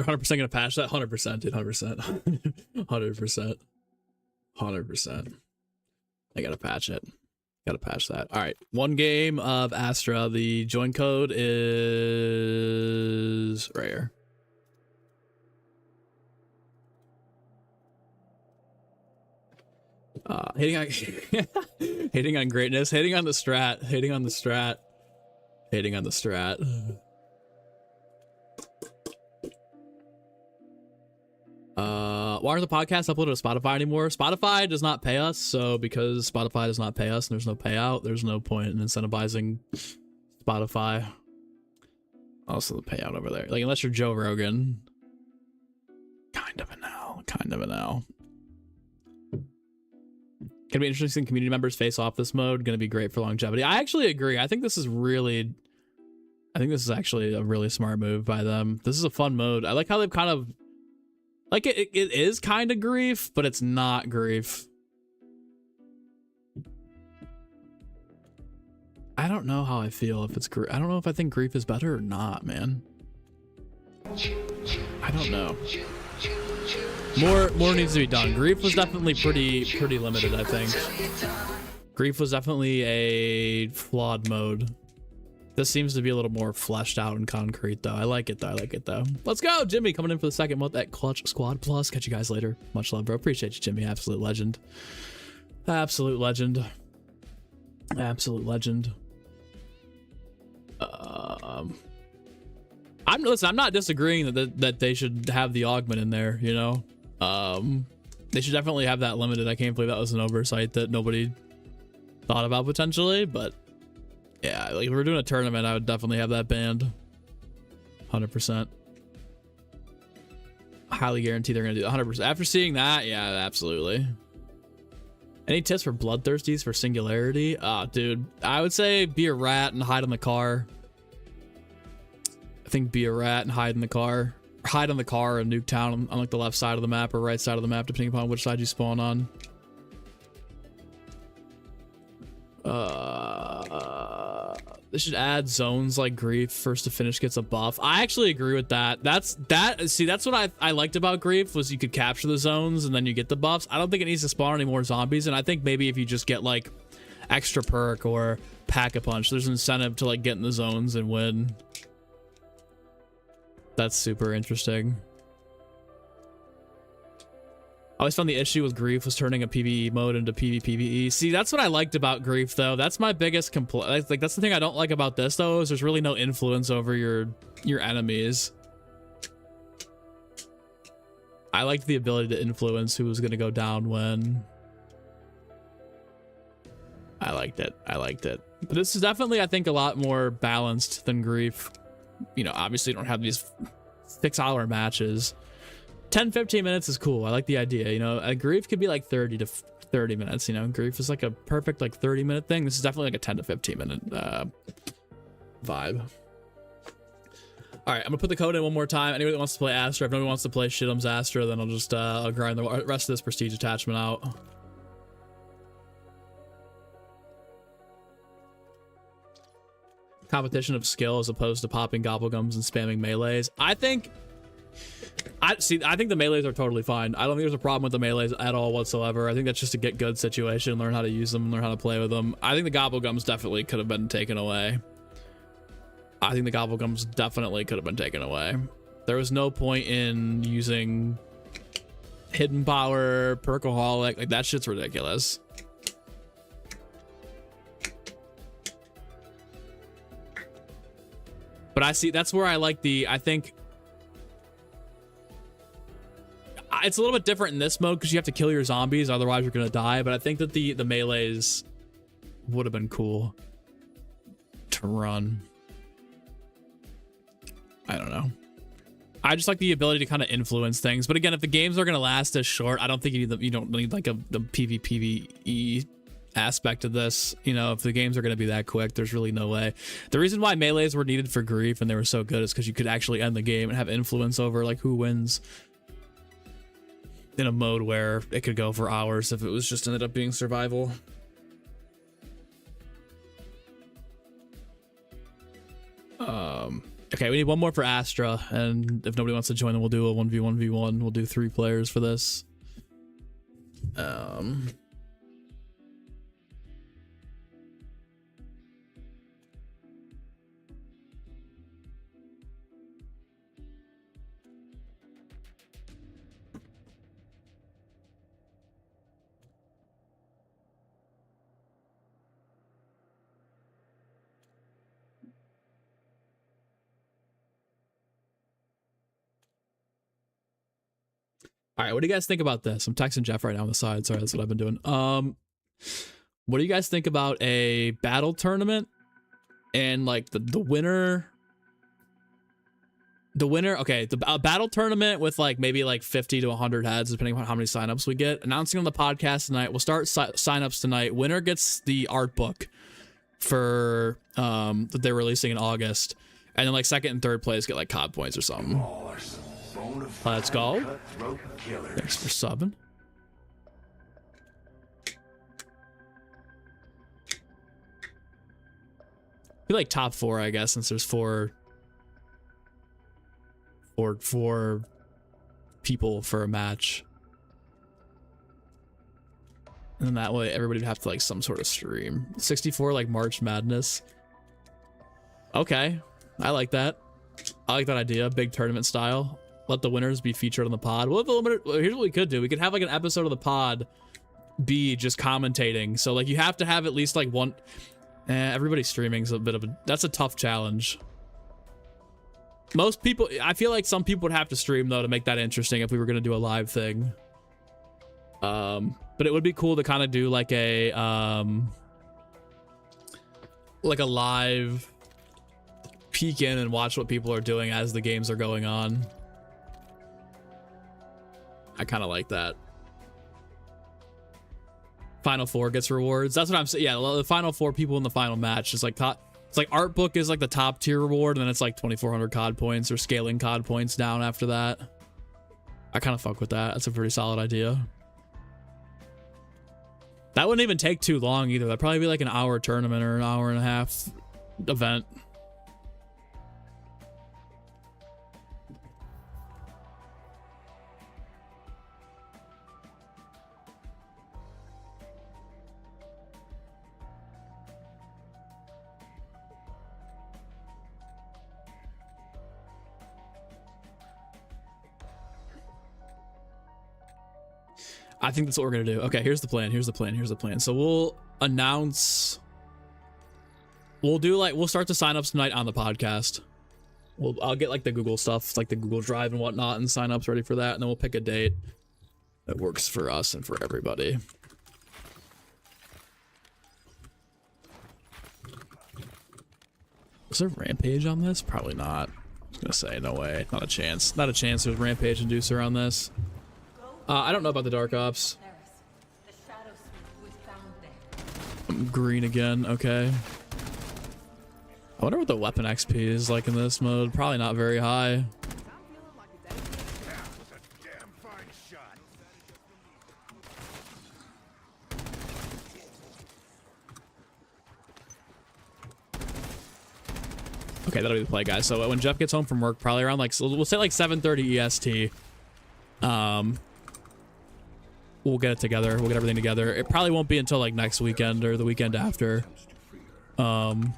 100% gonna patch that. 100%, dude. 100%. 100%. 100%. I gotta patch it. Gotta patch that. All right. One game of Astra. The join code is right here. Hating on hating on greatness, hating on the strat, hating on the strat, hating on the strat. Why aren't the podcasts uploaded to Spotify anymore? Spotify does not pay us, so because Spotify does not pay us and there's no payout, there's no point in incentivizing Spotify. Also the payout over there. Like, unless you're Joe Rogan. Kind of a no. Kind of a no. Gonna be interesting. Community members face off this mode. Gonna be great for longevity. I actually agree. I think this is actually a really smart move by them. This is a fun mode. I like how they've kind of, like, it is kind of grief, but it's not grief. I don't know how I feel if it's grief. I don't know if I think grief is better or not, man. I don't know. More needs to be done. Grief was definitely pretty limited, I think. Grief was definitely a flawed mode. This seems to be a little more fleshed out and concrete, though. I like it, though. I like it, though. Let's go, Jimmy, coming in for the second month at Clutch Squad Plus. Catch you guys later. Much love, bro. Appreciate you, Jimmy. Absolute legend. Absolute legend. Absolute legend. I'm not disagreeing that they should have the augment in there, you know. They should definitely have that limited. I can't believe that was an oversight that nobody thought about potentially, but yeah, like if we're doing a tournament, I would definitely have that banned. 100%. Highly guarantee they're gonna do 100%. After seeing that, yeah, absolutely. Any tips for bloodthirsties for singularity? Dude, I would say be a rat and hide in the car. I think be a rat and hide in the car. Hide on the car in Nuketown on like the left side of the map or right side of the map, depending upon which side you spawn on. They should add zones like Grief. First to finish gets a buff. I actually agree with that. See, that's what I liked about Grief was you could capture the zones and then you get the buffs. I don't think it needs to spawn any more zombies, and I think maybe if you just get like extra perk or pack-a-punch, there's an incentive to like get in the zones and win. That's super interesting. I always found the issue with Grief was turning a PvE mode into PvPvE. See, that's what I liked about Grief, though. That's my biggest complaint. Like, that's the thing I don't like about this, though, is there's really no influence over your enemies. I liked the ability to influence who was going to go down when. I liked it. I liked it. But this is definitely, I think, a lot more balanced than Grief. You know, obviously you don't have these 6-hour matches. 10-15 minutes is cool. I like the idea. You know, a Grief could be like 30 to 30 minutes. You know, Grief is like a perfect like 30-minute thing. This is definitely like a 10 to 15 minute vibe. All right, I'm gonna put the code in one more time. Anybody that wants to play Astra, if nobody wants to play Shit'em's Astra, then I'll just I'll grind the rest of this prestige attachment out. Competition of skill as opposed to popping gobblegums and spamming melees. I think the melees are totally fine. I don't think there's a problem with the melees at all whatsoever. I think that's just a get good situation, learn how to use them, learn how to play with them. I think the gobblegums definitely could have been taken away. There was no point in using hidden power, perkaholic, like that shit's ridiculous. But I see, that's where I like I think it's a little bit different in this mode because you have to kill your zombies, otherwise you're gonna die. But I think that the melees would have been cool to run. I don't know. I just like the ability to kind of influence things. But again, if the games are gonna last this short, I don't think you don't need like the PvPvE aspect of this. You know, if the games are going to be that quick, there's really no way. The reason why melees were needed for Grief and they were so good is because you could actually end the game and have influence over like who wins in a mode where it could go for hours if it was just ended up being survival. Okay, we need one more for Astra, and if nobody wants to join, then we'll do a 1v1v1. We'll do 3 players for this. All right, what do you guys think about this? I'm texting Jeff right now on the side. Sorry, that's what I've been doing. What do you guys think about a battle tournament and like the winner? Okay, a battle tournament with like maybe like 50 to 100 heads, depending on how many signups we get. Announcing on the podcast tonight. We'll start signups tonight. Winner gets the art book for that they're releasing in August, and then like second and third place get like COD points or something. Let's go. Thanks for subbing. I feel like top 4, I guess, since there's four people for a match. And then that way everybody would have to like some sort of stream. 64 like March Madness. Okay. I like that. I like that idea. Big tournament style. Let the winners be featured on the pod. Here's what we could do. We could have like an episode of the pod be just commentating. So like you have to have at least like one. Everybody streaming's a bit of a. That's a tough challenge. Most people, I feel like some people would have to stream though to make that interesting if we were gonna do a live thing. But it would be cool to kind of do like a live peek in and watch what people are doing as the games are going on. I kind of like that. Final 4 gets rewards. That's what I'm saying. Yeah, the final 4 people in the final match is like it's like art book is like the top tier reward, and then it's like 2,400 COD points or scaling COD points down after that. I kind of fuck with that. That's a pretty solid idea. That wouldn't even take too long either. That'd probably be like an hour tournament or an hour and a half event. I think that's what we're gonna do. Okay, here's the plan. So we'll announce. We'll start the signups tonight on the podcast. I'll get like the Google stuff, like the Google Drive and whatnot, and signups ready for that, and then we'll pick a date that works for us and for everybody. Is there Rampage on this? Probably not. I was gonna say, no way. Not a chance. Not a chance there's Rampage Inducer on this. I don't know about the Dark Ops. I'm green again, okay. I wonder what the weapon XP is like in this mode. Probably not very high. Okay, that'll be the play, guys. So when Jeff gets home from work, probably around like, we'll say like 7:30 EST. We'll get it together. We'll get everything together. It probably won't be until like next weekend or the weekend after. And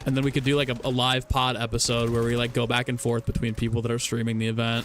then we could do like a live pod episode where we like go back and forth between people that are streaming the event.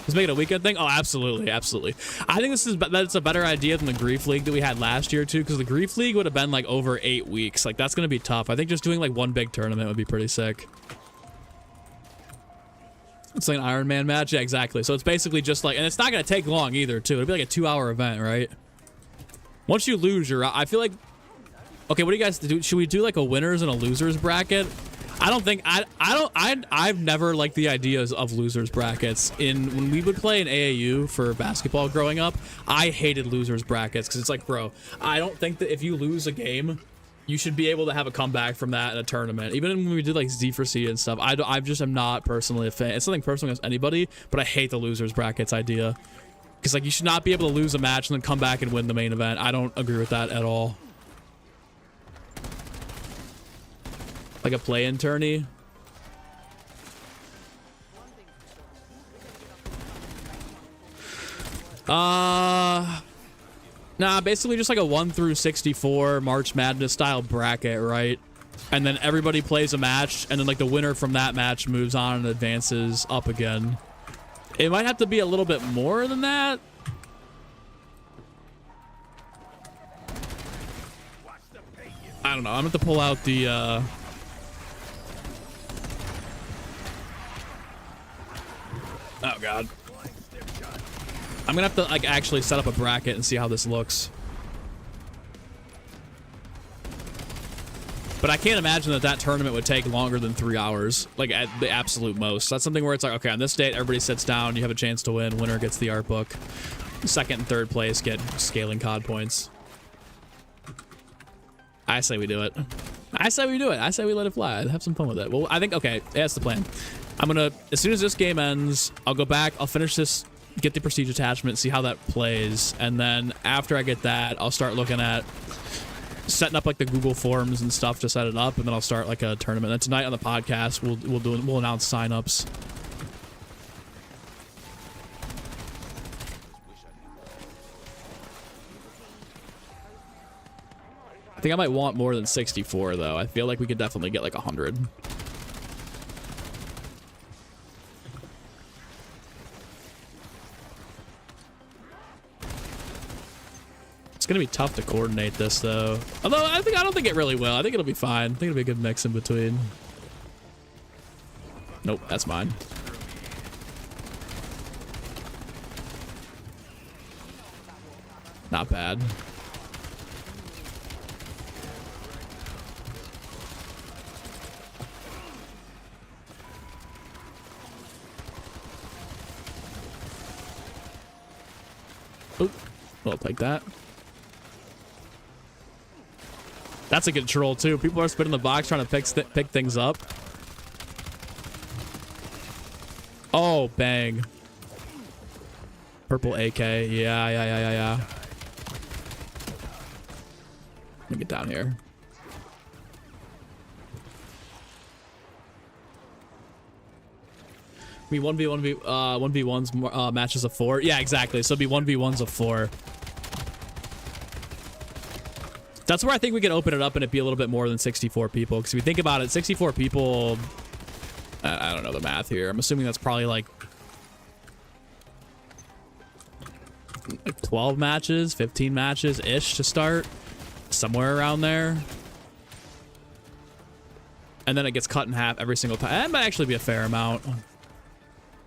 Let's make it a weekend thing. Oh, absolutely, absolutely. I think that's a better idea than the Grief League that we had last year too, because the Grief League would have been like over 8 weeks. Like that's gonna be tough. I think just doing like one big tournament would be pretty sick. It's like an Iron Man match. Yeah, exactly. So it's basically just like, and it's not gonna take long either too. It'll be like a 2-hour event, right? Once you lose, you're out. I feel like, okay, what do you guys do? Should we do like a winners and a losers bracket? I don't think I've never liked the ideas of losers brackets. When we would play in AAU for basketball growing up, I hated losers brackets because it's like, bro, I don't think that if you lose a game, you should be able to have a comeback from that in a tournament. Even when we did like Z for C and stuff, I just am not personally a fan. It's something personal against anybody, but I hate the losers brackets idea because like you should not be able to lose a match and then come back and win the main event. I don't agree with that at all. Like a play-in tourney. Nah, basically just like a 1 through 64 March Madness style bracket, right? And then everybody plays a match, and then like the winner from that match moves on and advances up again. It might have to be a little bit more than that. I don't know. I'm going to pull out the oh god. I'm gonna have to like actually set up a bracket and see how this looks. But I can't imagine that that tournament would take longer than 3 hours, like at the absolute most. That's something where it's like, okay, on this date, everybody sits down, you have a chance to win, winner gets the art book. Second and third place get scaling COD points. I say we do it. I say we do it. I say we let it fly. Have some fun with it. Well, I think, okay, that's the plan. I'm gonna, as soon as this game ends, I'll go back, I'll finish this, get the prestige attachment, see how that plays, and then after I get that, I'll start looking at setting up like the Google Forms and stuff to set it up, and then I'll start like a tournament. And tonight on the podcast, we'll announce signups. I think I might want more than 64 though. I feel like we could definitely get like 100. It's gonna be tough to coordinate this though. Although I don't think it really will. I think it'll be fine. I think it'll be a good mix in between. Nope, that's mine. Not bad. Oop, I'll take that. That's a good troll too. People are spinning the box trying to pick things up. Oh, bang. Purple AK. Yeah. Let me get down here. We 1v1s matches of 4. Yeah, exactly. So it'd be 1v1s of 4. That's where I think we could open it up and it'd be a little bit more than 64 people. Because if you think about it, 64 people... I don't know the math here. I'm assuming that's probably like 12 matches, 15 matches-ish to start. Somewhere around there. And then it gets cut in half every single time. That might actually be a fair amount.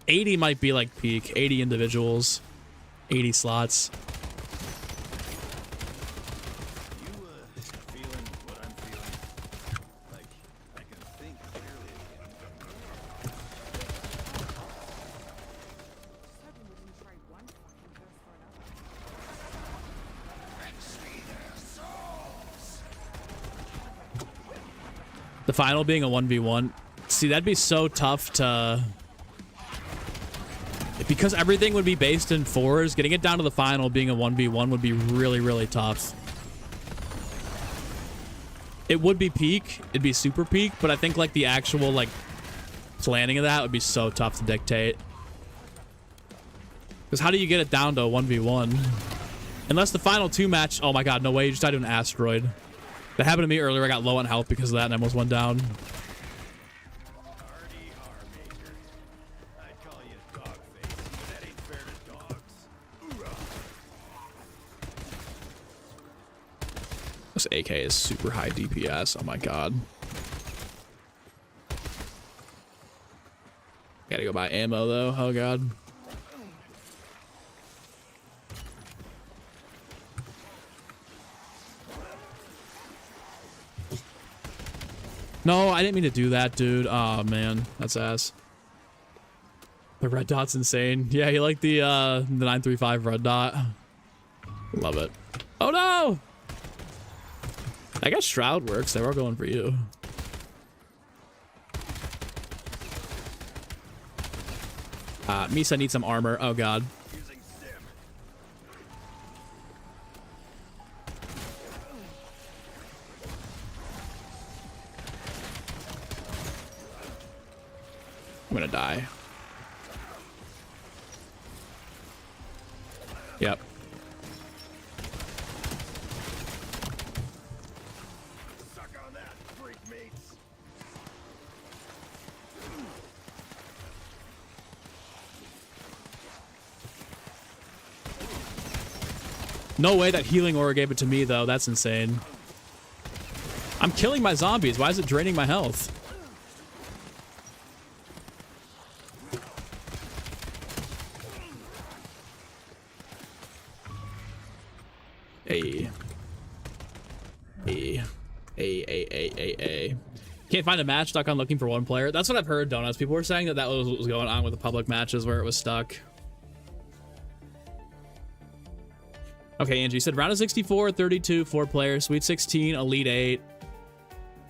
80 might be like peak. 80 individuals. 80 slots. The final being a 1v1. See, that'd be so tough to... Because everything would be based in 4s, getting it down to the final being a 1v1 would be really, really tough. It would be peak. It'd be super peak, but I think like the actual like planning of that would be so tough to dictate. Because how do you get it down to a 1v1? Unless the final 2 match... Oh my god, no way. You just died to an asteroid. That happened to me earlier. I got low on health because of that and I almost went down. This AK is super high DPS. Oh my god. Gotta go buy ammo though. Oh god. No, I didn't mean to do that, dude. Oh, man. That's ass. The red dot's insane. Yeah, you like the 935 red dot. Love it. Oh, no! I guess Shroud works. They were going for you. Misa needs some armor. Oh, God. I'm gonna die. Yep. Suck on that, freak mates. No way that healing aura gave it to me, though. That's insane. I'm killing my zombies. Why is it draining my health? Hey. Can't find a match, stuck on looking for one player. That's what I've heard, Donuts. People were saying that that was what was going on with the public matches where it was stuck. Okay, Angie, you said round of 64, 32, 4 players. Sweet 16, Elite 8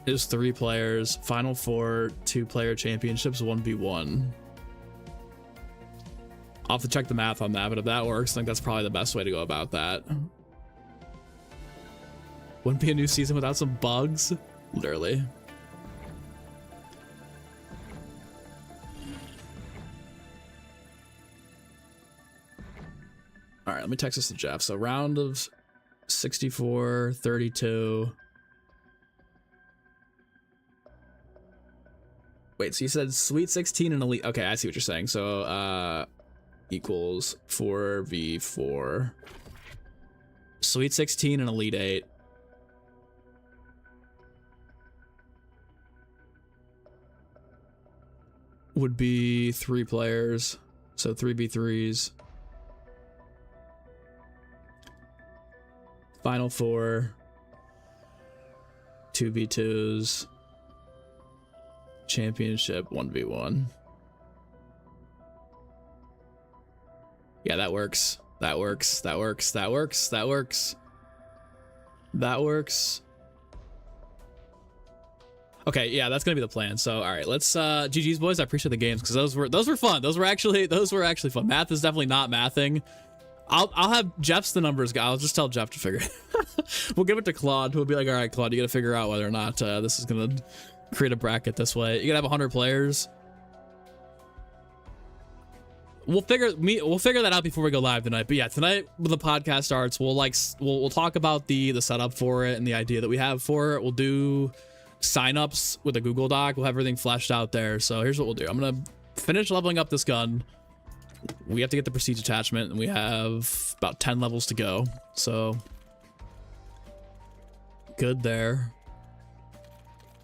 is 3 players. Final 4, 2-player championships, 1v1. I'll have to check the math on that, but if that works, I think that's probably the best way to go about that. Wouldn't be a new season without some bugs. Literally. All right, let me text this to Jeff. So round of 64, 32. Wait, so you said Sweet 16 and Elite. Okay, I see what you're saying. So equals 4v4. Sweet 16 and Elite 8. Would be 3 players, so 3v3s. Final 4, 2v2s. Championship 1v1. Yeah, that works. That works. That works. That works. That works. That works. Okay, yeah, that's gonna be the plan. So, all right, let's GG's boys. I appreciate the games because those were fun. Those were actually fun. Math is definitely not mathing. I'll have Jeff's the numbers guy. I'll just tell Jeff to figure it. We'll give it to Claude, who will be like, all right, Claude, you got to figure out whether or not this is gonna create a bracket this way. You gotta have 100 players. We'll figure that out before we go live tonight. But yeah, tonight when the podcast starts, we'll talk about the setup for it and the idea that we have for it. We'll do signups with a Google Doc. We'll have everything fleshed out there. So here's what we'll do. I'm gonna finish leveling up this gun. We have to get the prestige attachment, and we have about 10 levels to go. So good there.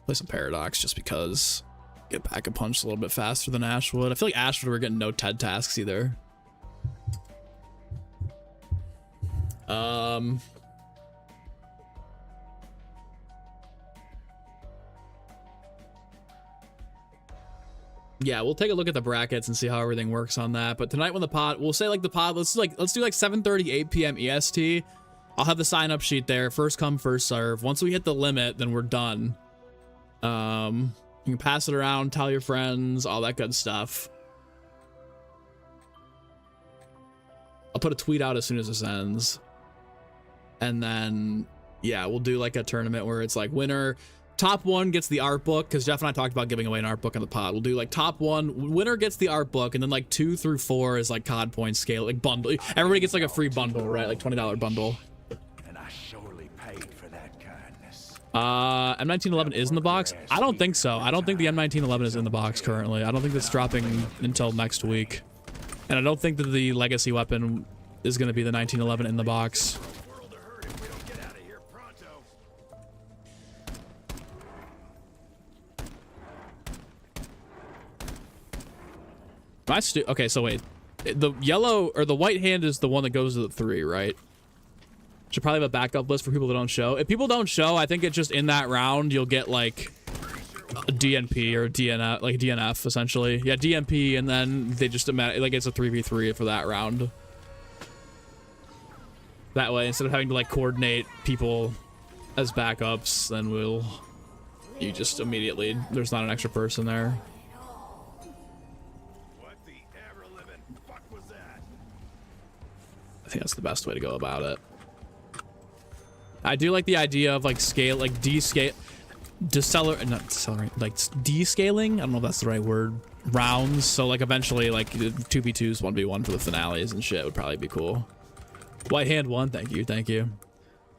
Play some Paradox just because get back a punch a little bit faster than Ashwood. I feel like Ashwood we're getting no TED tasks either. Yeah, we'll take a look at the brackets and see how everything works on that. But tonight when the pod, we'll say like the pod, let's do like 7:30, 8 p.m. EST. I'll have the sign up sheet there. First come, first serve. Once we hit the limit, then we're done. You can pass it around, tell your friends, all that good stuff. I'll put a tweet out as soon as this ends. And then, yeah, we'll do like a tournament where it's like winner, top 1 gets the art book, because Jeff and I talked about giving away an art book on the pod. We'll do like top 1, winner gets the art book, and then like 2 through 4 is like COD points scale, like bundle. Everybody gets like a free bundle, right? Like $20 bundle. And I surely paid for that kindness. M1911 is in the box? I don't think so. I don't think the M1911 is in the box currently. I don't think it's dropping until next week. And I don't think that the legacy weapon is going to be the 1911 in the box. Okay, so wait. The yellow or the white hand is the one that goes to the 3, right? Should probably have a backup list for people that don't show. If people don't show, I think it's just in that round, you'll get like DNP or DNF, like DNF essentially. Yeah, DNP, and then they just like it's a 3v3 for that round. That way, instead of having to like coordinate people as backups, then you just immediately, there's not an extra person there. What the ever-living fuck was that? I think that's the best way to go about it. I do like the idea of like scale, like descaling. Like descaling. I don't know if that's the right word. Rounds. So like eventually, like 2v2s, 1v1 for the finales and shit would probably be cool. White hand one. Thank you. Thank you.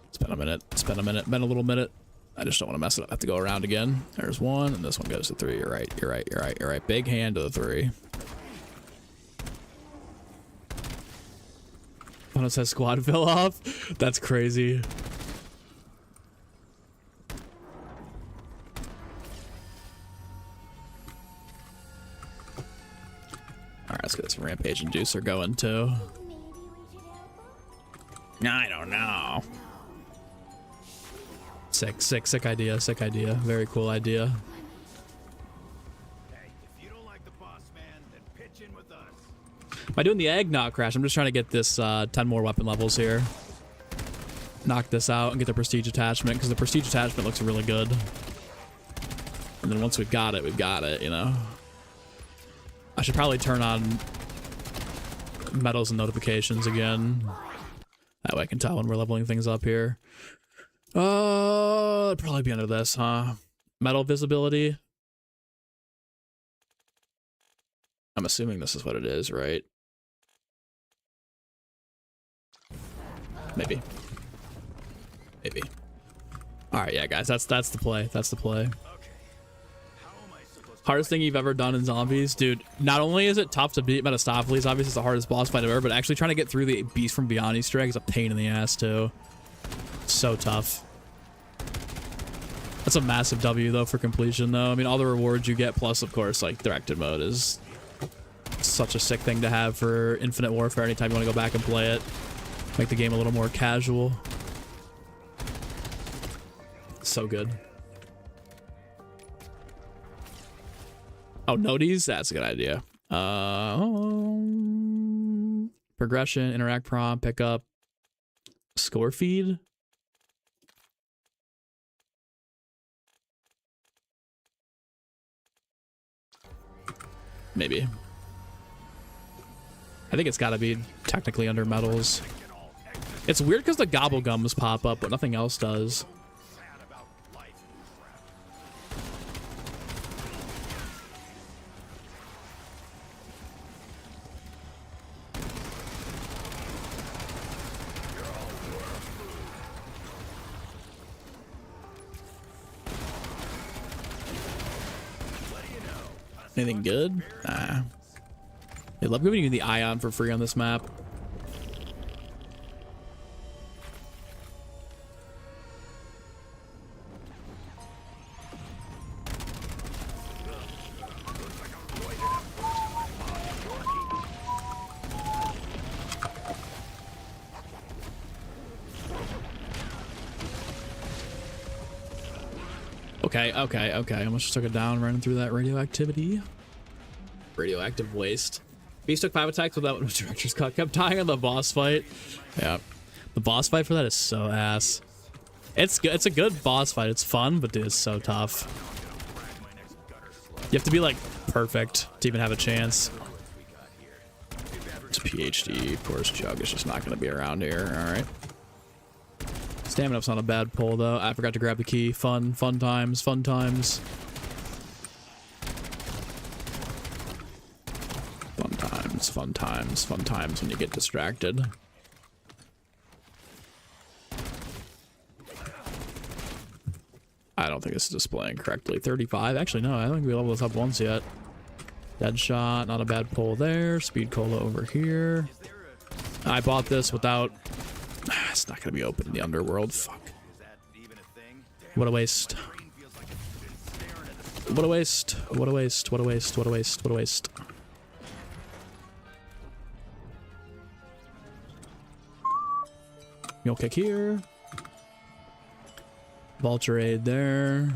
It's been a minute. It's been a minute. Been a little minute. I just don't want to mess it up. I have to go around again. There's one, and this one goes to 3. You're right. You're right. You're right. You're right. Big hand to the 3. When it says squad fill off, that's crazy. Alright, let's get this rampage inducer going too. I don't know. Sick idea, sick idea. Very cool idea. Hey, if you don't like the boss man, then pitch in with us. Am I doing the eggnog crash? I'm just trying to get this 10 more weapon levels here. Knock this out and get the prestige attachment, because the prestige attachment looks really good. And then once we've got it, you know? I should probably turn on medals and notifications again. That way I can tell when we're leveling things up here. It'd probably be under this, huh? Medal visibility. I'm assuming this is what it is, right? Maybe. Maybe. Alright, yeah, guys, that's the play. That's the play. Hardest thing you've ever done in zombies? Dude, not only is it tough to beat Mephistopheles, obviously it's the hardest boss fight ever, but actually trying to get through the Beast from Beyond Easter egg is a pain in the ass, too. So tough. That's a massive W, though, for completion, though. I mean, all the rewards you get, plus, of course, like, directed mode is such a sick thing to have for Infinite Warfare anytime you want to go back and play it. Make the game a little more casual. So good. Oh, noties? That's a good idea. Progression, interact prompt, pick up, score feed. Maybe. I think it's got to be technically under medals. It's weird because the gobble gums pop up, but nothing else does. Anything good? Nah. They love giving you the ion for free on this map. Okay. I almost just took it down running through that radioactivity. Radioactive waste. Beast took 5 attacks without no director's cut. Kept dying on the boss fight. Yeah. The boss fight for that is so ass. It's good. It's a good boss fight. It's fun, but dude, it's so tough. You have to be like perfect to even have a chance. It's PhD. Of course, Chug is just not going to be around here. All right. Stamina up's not a bad pull though. I forgot to grab the key. Fun times. Fun times when you get distracted. I don't think this is displaying correctly. 35. Actually, no. I don't think we leveled this up once yet. Dead shot. Not a bad pull there. Speed cola over here. I bought this without... It's not going to be open in the underworld. Fuck. What a waste. What a waste. What a waste. What a waste. What a waste. What a waste. Mule kick here. Vulture aid there.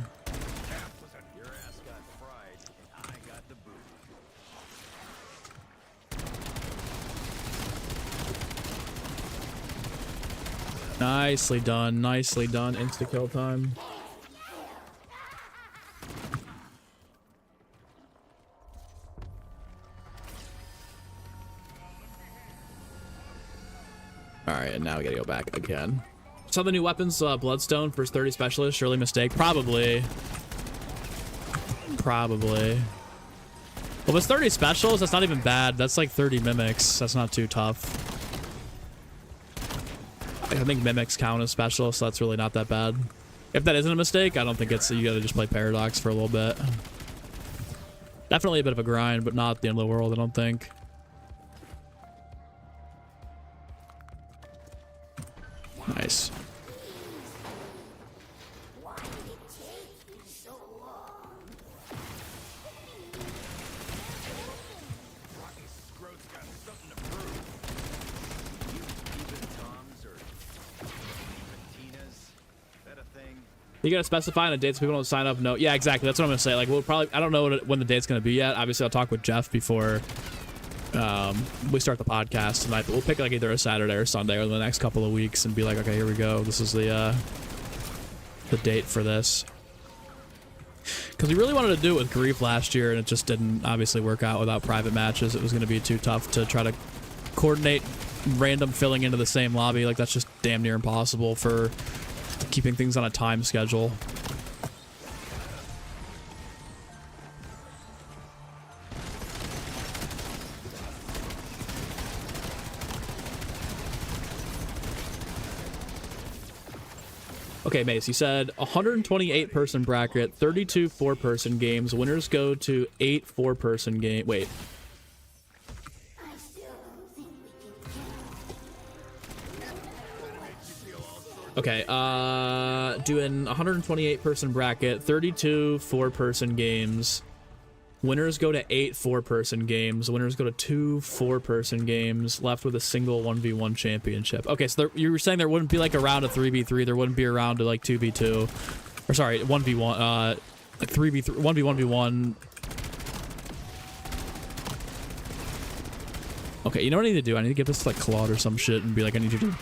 Nicely done. Nicely done. Insta-kill time. Alright, and now we gotta go back again. Some of the new weapons, Bloodstone, first 30 specialist, surely mistake. Probably. Probably. Well, if it's 30 specials, that's not even bad. That's like 30 mimics. That's not too tough. I think mimics count as special, so that's really not that bad. If that isn't a mistake, I don't think it's... You gotta just play Paradox for a little bit. Definitely a bit of a grind, but not the end of the world, I don't think. Nice. You gotta specify on a date so people don't sign up. No, yeah, exactly. That's what I'm gonna say. Like, we'll probably... I don't know when the date's gonna be yet. Obviously, I'll talk with Jeff before we start the podcast tonight. But we'll pick like either a Saturday or Sunday or the next couple of weeks and be like, okay, here we go. This is the date for this. Because we really wanted to do it with Grief last year, and it just didn't obviously work out without private matches. It was gonna be too tough to try to coordinate random filling into the same lobby. Like, that's just damn near impossible for keeping things on a time schedule. Okay, Mace, you said 128 person bracket, 32 4-person games. Winners go to 8 4-person game. Wait. Okay, doing 128 person bracket, 32 4-person games. Winners go to 8 4-person games. Winners go to 2 4-person games. Left with a single 1v1 championship. Okay, so you were saying there wouldn't be like a round of 3v3. There wouldn't be a round of like 2v2. Or sorry, 1v1. Like 3v3, 1v1v1. Okay, you know what I need to do? I need to get this to like Claude or some shit and be like, I need you to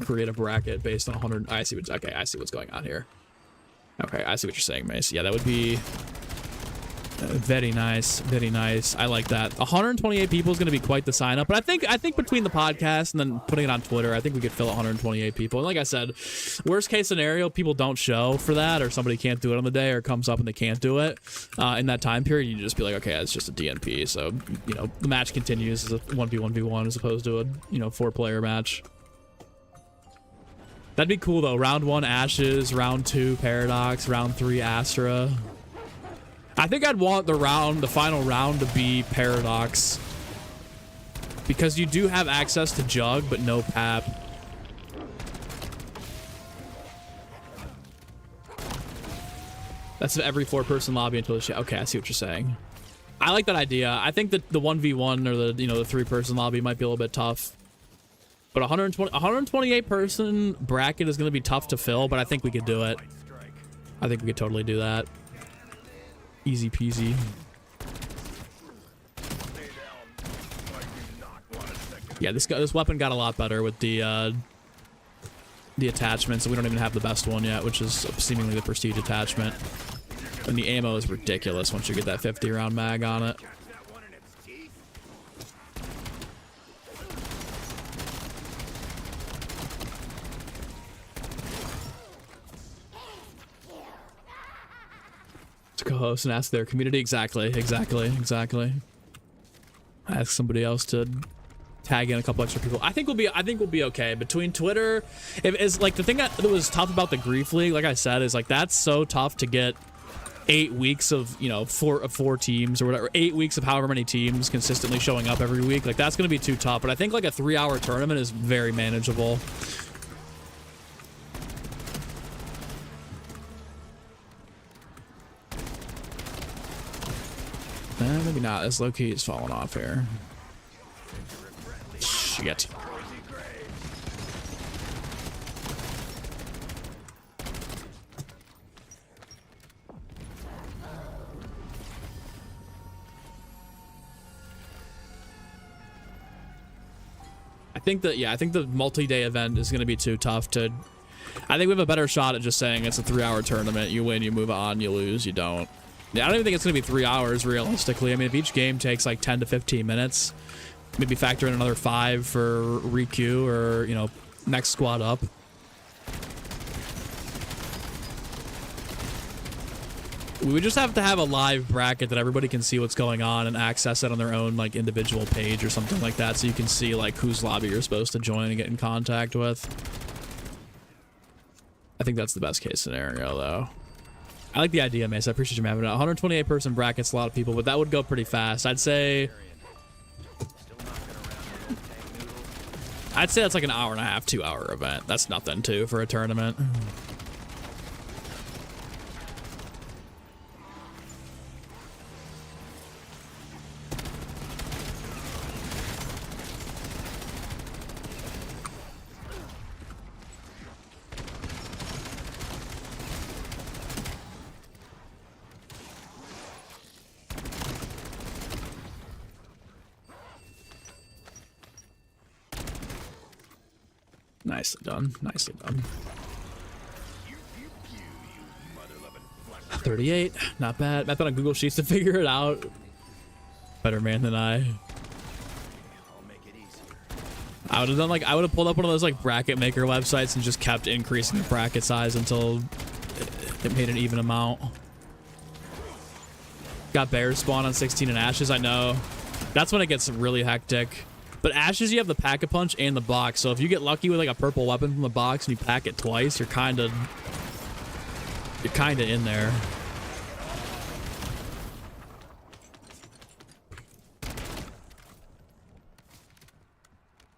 create a bracket based on 100. I see what. Okay, I see what's going on here. Okay, I see what you're saying, Mace. Yeah, that would be very nice. Very nice. I like that. 128 people is going to be quite the sign up. But I think between the podcast and then putting it on Twitter, I think we could fill 128 people. And like I said, worst case scenario, people don't show for that, or somebody can't do it on the day, or comes up and they can't do it in that time period. You just be like, okay, it's just a DNP. So, you know, the match continues as a 1v1v1 as opposed to a, you know, 4-player match. That'd be cool though. Round 1 Ashes, round 2 Paradox, round 3 Astra. I think I'd want the final round to be Paradox, because you do have access to Jug, but no Pap. That's every 4-person lobby until the okay, I see what you're saying. I like that idea. I think that the 1v1 or the, you know, the 3-person lobby might be a little bit tough. But 128 person bracket is going to be tough to fill, but I think we could do it. I think we could totally do that. Easy peasy. Yeah, this weapon got a lot better with the attachments, and we don't even have the best one yet, which is seemingly the Prestige attachment. And the ammo is ridiculous once you get that 50 round mag on it. To co-host and ask their community. Exactly. Ask somebody else to tag in a couple extra people. I think we'll be okay between Twitter. If it's like the thing that was tough about the Grief League, like I said, is like that's so tough to get 8 weeks of, you know, four teams or whatever, 8 weeks of however many teams consistently showing up every week. Like that's gonna be too tough. But I think like a 3-hour tournament is very manageable. Maybe not. This low key is falling off here. Shit. I think that, yeah, I think the multi-day event is going to be too tough to... I think we have a better shot at just saying it's a 3-hour tournament. You win, you move on, you lose, you don't. Yeah, I don't even think it's going to be 3 hours, realistically. I mean, if each game takes like 10 to 15 minutes, maybe factor in another 5 for re-queue or, you know, next squad up. We would just have to have a live bracket that everybody can see what's going on and access it on their own, like, individual page or something like that, so you can see, like, whose lobby you're supposed to join and get in contact with. I think that's the best case scenario, though. I like the idea, Mace. I appreciate you having it. 128 person brackets, a lot of people, but that would go pretty fast. I'd say that's like an hour and a half, 2-hour event. That's nothing, too, for a tournament. Nicely done. Nicely done. 38. Not bad. Mapped on Google Sheets to figure it out. Better man than I. I would have done like, I would have pulled up one of those like bracket maker websites and just kept increasing the bracket size until it made an even amount. Got bears spawn on 16 and ashes. I know. That's when it gets really hectic. But ashes, you have the pack-a-punch and the box. So if you get lucky with like a purple weapon from the box and you pack it twice, you're kind of in there.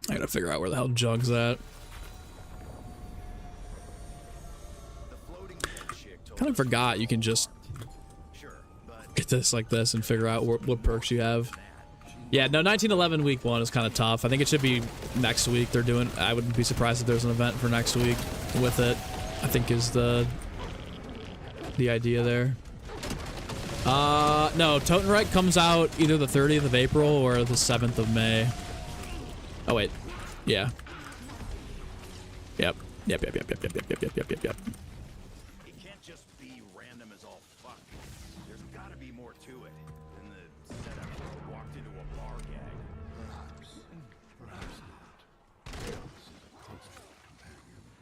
I gotta figure out where the hell Jug's at. Kind of forgot you can just get this like this and figure out what perks you have. Yeah, no, 1911 week 1 is kind of tough. I think it should be next week. They're doing, I wouldn't be surprised if there's an event for next week with it, I think is the idea there. No, Totenreich comes out either the 30th of April or the 7th of May. Oh, wait. Yeah. Yep. Yep. It can't just be random as all fuck. There's gotta be more to it than the setup just walked into a bar gag.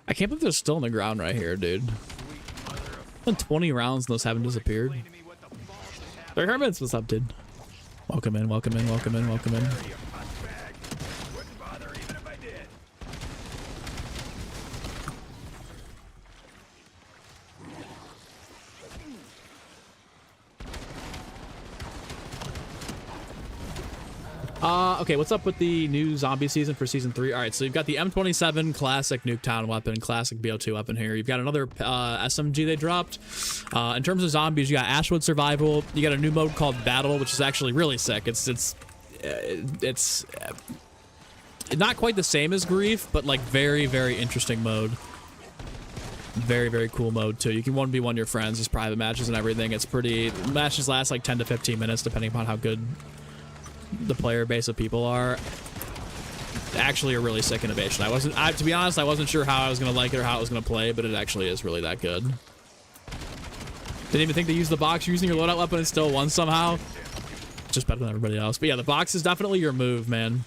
I can't believe they're still on the ground right here, dude. Been 20 rounds and those haven't disappeared. Their Hermits, what's up, dude? Welcome in, welcome in, welcome in, welcome in. Okay, what's up with the new zombie season for season 3? All right, so you've got the M27 classic Nuketown weapon, classic BO2 weapon here. You've got another SMG they dropped. In terms of zombies, you got Ashwood Survival. You got a new mode called Battle, which is actually really sick. It's not quite the same as Grief, but like very, very interesting mode. Very, very cool mode too. You can 1v1 your friends. There's private matches and everything. It's pretty. Matches last like 10 to 15 minutes, depending upon how good the player base of people are. Actually a really sick innovation. To be honest, I wasn't sure how I was gonna like it or how it was gonna play, but it actually is really that good. Didn't even think to use the box. You're using your loadout weapon and still won somehow. Just better than everybody else. But yeah, the box is definitely your move, man.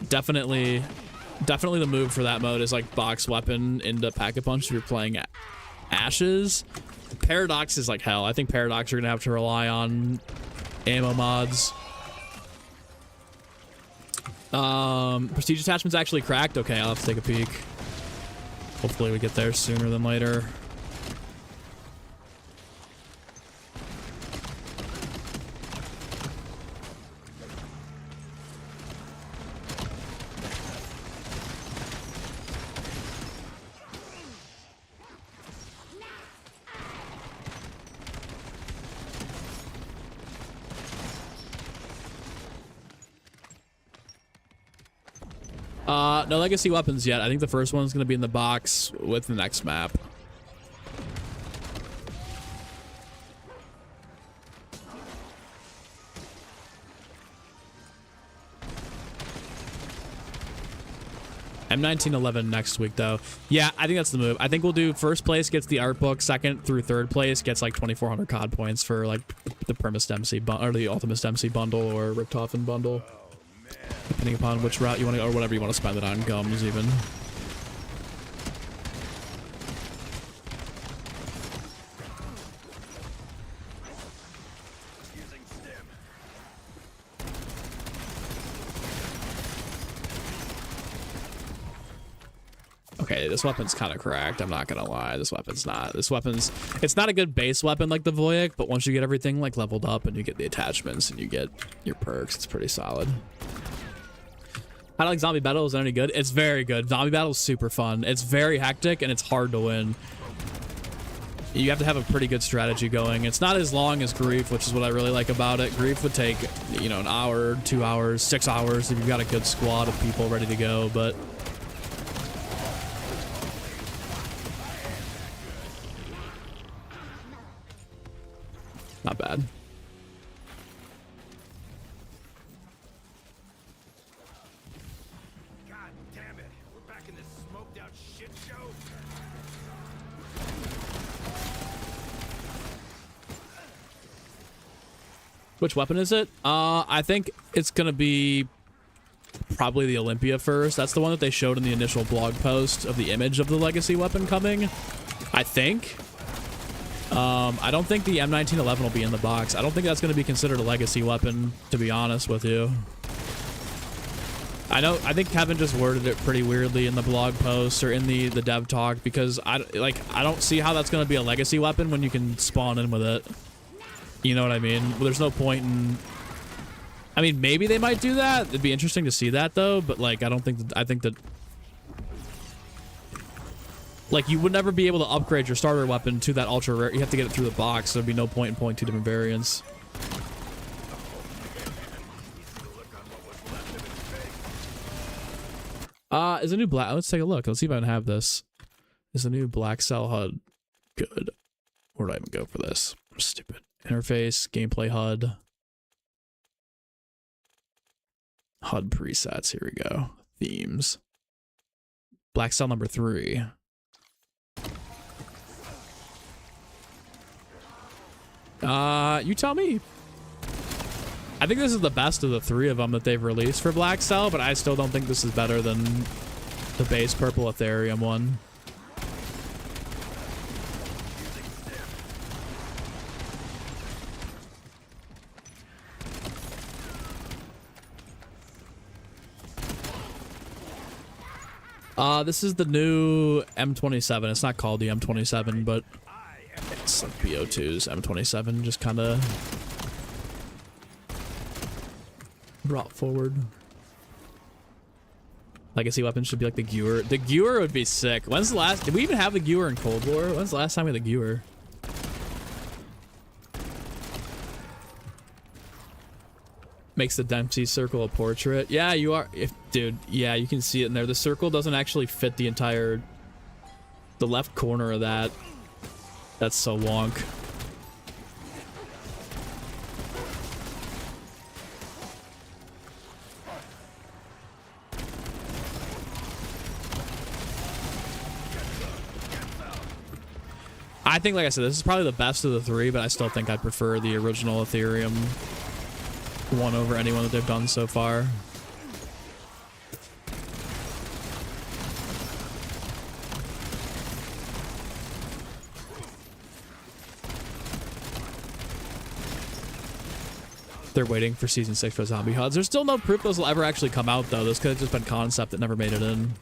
Definitely the move for that mode is like box weapon into pack-a-punch if you're playing Ashes. Paradox is like hell. I think Paradox you're gonna have to rely on ammo mods. Prestige attachment's actually cracked. Okay, I'll have to take a peek. Hopefully we get there sooner than later. No legacy weapons yet. I think the first one's going to be in the box with the next map. M1911 next week, though. Yeah, I think that's the move. I think we'll do first place gets the art book, second through third place gets like 2,400 COD points for like the Primus Dempsey or the Ultimus Dempsey bundle or Richtofen bundle, depending upon which route you want to go or whatever you want to spend it on. Gums even. Okay, this weapon's kind of cracked. I'm not gonna lie. This weapon's not. It's not a good base weapon like the Voyek, but once you get everything like leveled up and you get the attachments and you get your perks, it's pretty solid. I like Zombie Battle. Is it any good? It's very good. Zombie Battle is super fun. It's very hectic and it's hard to win. You have to have a pretty good strategy going. It's not as long as Grief, which is what I really like about it. Grief would take, you know, an hour, 2 hours, 6 hours if you've got a good squad of people ready to go, but not bad. God damn it. We're back in this smoked out shit show. Which weapon is it? I think it's gonna be probably the Olympia first. That's the one that they showed in the initial blog post of the image of the legacy weapon coming, I think. I don't think the M1911 will be in the box. I don't think that's going to be considered a legacy weapon, to be honest with you. I think Kevin just worded it pretty weirdly in the blog post or in the dev talk, because I don't see how that's going to be a legacy weapon when you can spawn in with it. You know what I mean? Well, there's no point in... I mean, maybe they might do that. It'd be interesting to see that, though, but, like, I think that... Like, you would never be able to upgrade your starter weapon to that ultra rare. You have to get it through the box, so there'd be no point in pulling two different variants. Is a new black... Let's take a look. Let's see if I can have this. Is a new black cell HUD good? Where do I even go for this? Stupid. Interface, gameplay HUD. HUD presets. Here we go. Themes. Black cell number 3. You tell me. I think this is the best of the 3 of them that they've released for Black Cell, but I still don't think this is better than the base purple Ethereum one. This is the new M27. It's not called the M27, but it's like BO2's M27, just kind of brought forward. Legacy weapons should be like the Gewer. The Gewer would be sick. When's the last... Did we even have the Gewer in Cold War? When's the last time we had the Gewer? Makes the Dempsey circle a portrait. Yeah, you are... Dude, yeah, you can see it in there. The circle doesn't actually fit the entire... The left corner of that. That's so wonk. I think, like I said, this is probably the best of the 3, but I still think I prefer the original Ethereum one over anyone that they've done so far. They're waiting for Season 6 for zombie HUDs. There's still no proof those will ever actually come out, though. This could have just been concept that never made it in.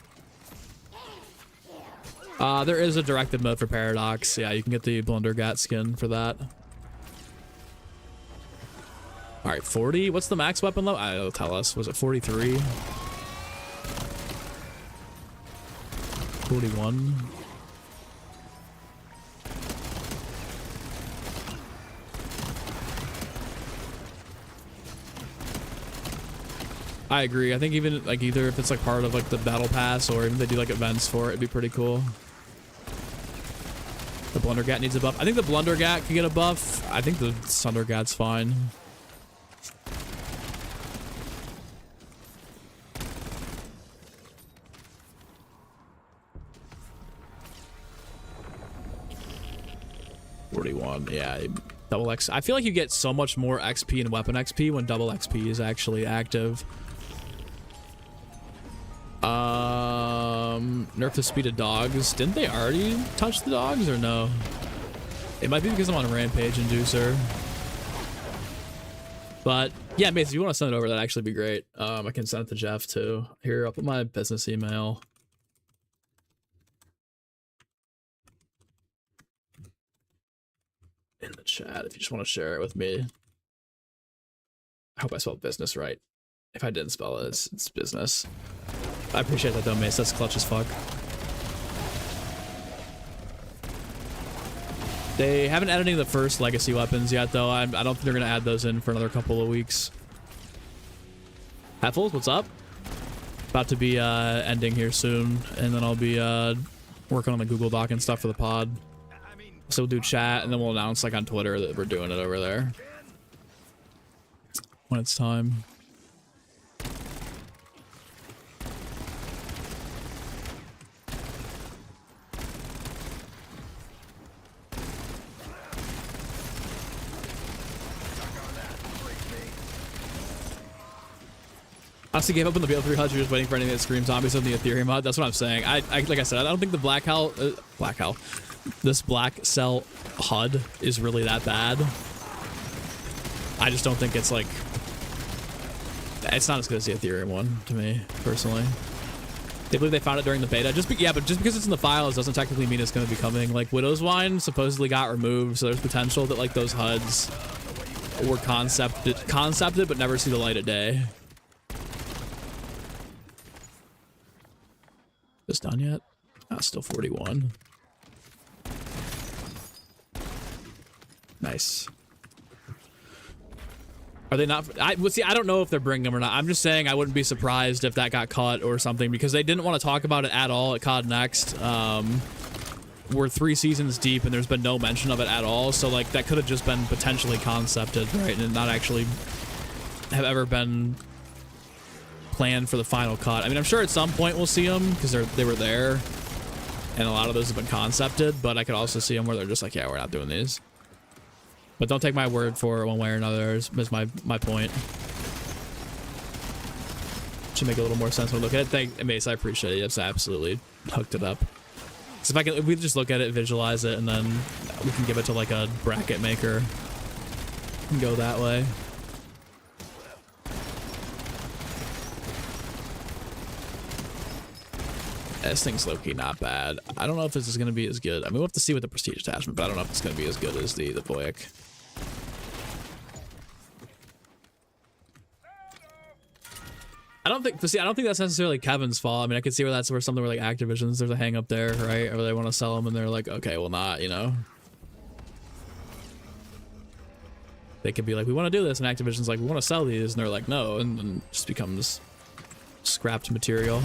There is a directed mode for Paradox. Yeah, you can get the Blundergat skin for that. All right, 40. What's the max weapon level? It'll tell us. Was it 43? 41. I agree. I think even like either if it's like part of like the battle pass or even they do like events for it, it'd be pretty cool. The Blundergat needs a buff. I think the Blundergat can get a buff. I think the Sundergat's fine. 41. Yeah, double X. I feel like you get so much more XP and weapon XP when double XP is actually active. Nerf the speed of dogs. Didn't they already touch the dogs or no? It might be because I'm on Rampage Inducer. But yeah, mate, if you want to send it over, that'd actually be great. I can send it to Jeff too. Here, I'll put my business email. In the chat if you just want to share it with me. I hope I spelled business right. If I didn't spell it, it's business. I appreciate that though, Mace. That's clutch as fuck. They haven't added any of the first legacy weapons yet, though. I don't think they're going to add those in for another couple of weeks. Hatfuls, what's up? About to be ending here soon, and then I'll be working on the Google Doc and stuff for the pod. So we'll do chat, and then we'll announce like on Twitter that we're doing it over there when it's time. Honestly, gave up on the BL3 HUD. You're just waiting for anything that screams zombies of the Ethereum HUD. That's what I'm saying. Like I said, I don't think the this black cell HUD is really that bad. I just don't think it's like, it's not as good as the Ethereum one to me personally. They believe they found it during the beta. But just because it's in the files doesn't technically mean it's going to be coming. Like Widow's Wine supposedly got removed, so there's potential that like those HUDs were concepted but never see the light of day. This done yet? Still 41. Nice. Are they not? I don't know if they're bringing them or not. I'm just saying I wouldn't be surprised if that got cut or something because they didn't want to talk about it at all at COD Next. We're 3 seasons deep and there's been no mention of it at all. So like that could have just been potentially concepted, right? And not actually have ever been planned for the final cut. I mean, I'm sure at some point we'll see them because they were there and a lot of those have been concepted, but I could also see them where they're just like, yeah, we're not doing these. But don't take my word for it one way or another is my point. Should make a little more sense when I look at it. Thank Mace, I appreciate it. Yes, I absolutely hooked it up. So if we just look at it, visualize it, and then we can give it to like a bracket maker and go that way. This thing's low-key not bad. I don't know if this is going to be as good. I mean, we'll have to see with the prestige attachment, but I don't know if it's going to be as good as the Voyek. I don't think that's necessarily Kevin's fault. I mean, I could see where that's where something where like Activision's, there's a hang up there, right? Or they want to sell them and they're like, okay, well not, you know? They could be like, we want to do this, and Activision's like, we want to sell these, and they're like, no, and then it just becomes scrapped material.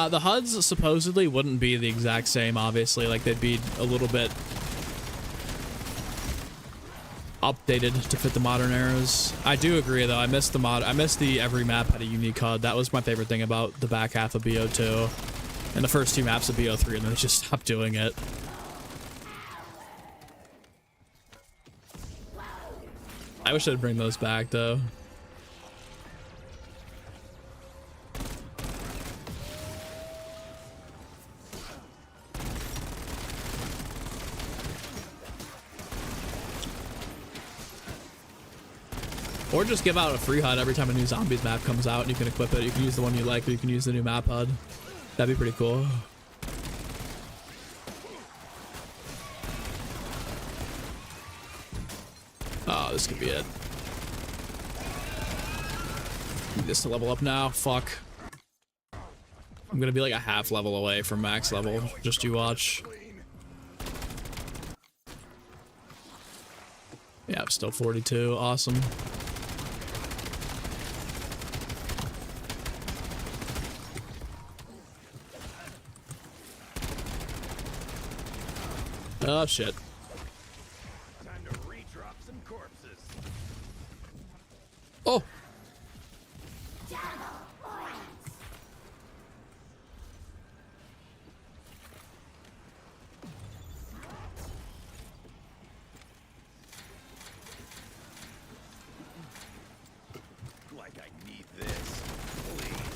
The HUDs supposedly wouldn't be the exact same, obviously. Like, they'd be a little bit updated to fit the modern eras. I do agree, though. I missed the every map had a unique HUD. That was my favorite thing about the back half of BO2. And the first 2 maps of BO3, and then they just stopped doing it. I wish I'd bring those back, though. Or just give out a free HUD every time a new zombies map comes out and you can equip it. You can use the one you like, or you can use the new map HUD. That'd be pretty cool. Oh, this could be it. Need this to level up now. Fuck. I'm gonna be like a half level away from max level. Just you watch. Yeah, I'm still 42. Awesome. Oh, shit. Time to re-drop some corpses. Oh. Like I need this. Please.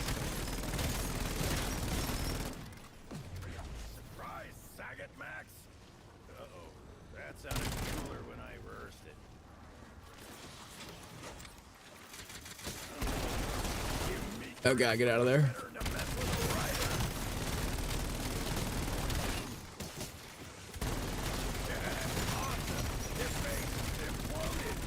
Surprise, Saget Max. Uh-oh. That sounded cooler when I rehearsed it. Give me Oh, God, get out of there. better to mess with a rider. Yeah, awesome. This thing imploded.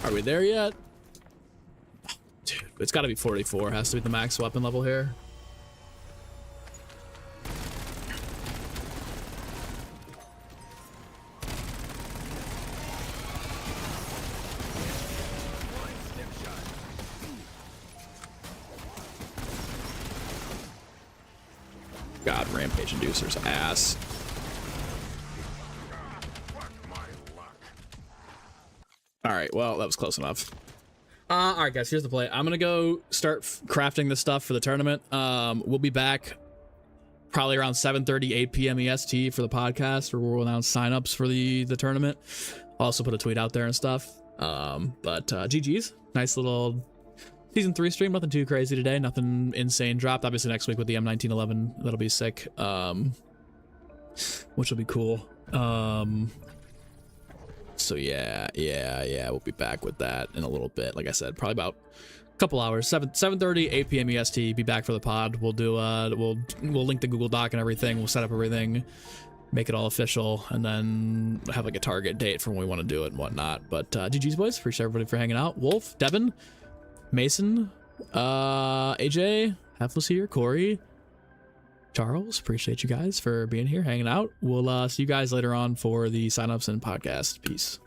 Are we there yet? Dude, it's got to be 44. Has to be the max weapon level here. God, Rampage Inducer's ass. Fuck my luck. All right, well, that was close enough. All right, guys, here's the play. I'm going to go start crafting the stuff for the tournament. We'll be back probably around 7:30, 8 p.m. EST for the podcast, where we'll announce signups for the tournament. I'll also put a tweet out there and stuff. But GG's. Nice little Season 3 stream. Nothing too crazy today. Nothing insane dropped. Obviously, next week with the M1911, that'll be sick. Which will be cool. So yeah, we'll be back with that in a little bit. Like I said, probably about a couple hours. 7:30, 8 p.m. EST. Be back for the pod. We'll do we'll link the Google Doc and everything. We'll set up everything, make it all official, and then have like a target date for when we want to do it and whatnot. But GG's boys, appreciate everybody for hanging out. Wolf, Devin, Mason, AJ, Hefless here, Corey, Charles, appreciate you guys for being here, hanging out. We'll see you guys later on for the signups and podcast. Peace.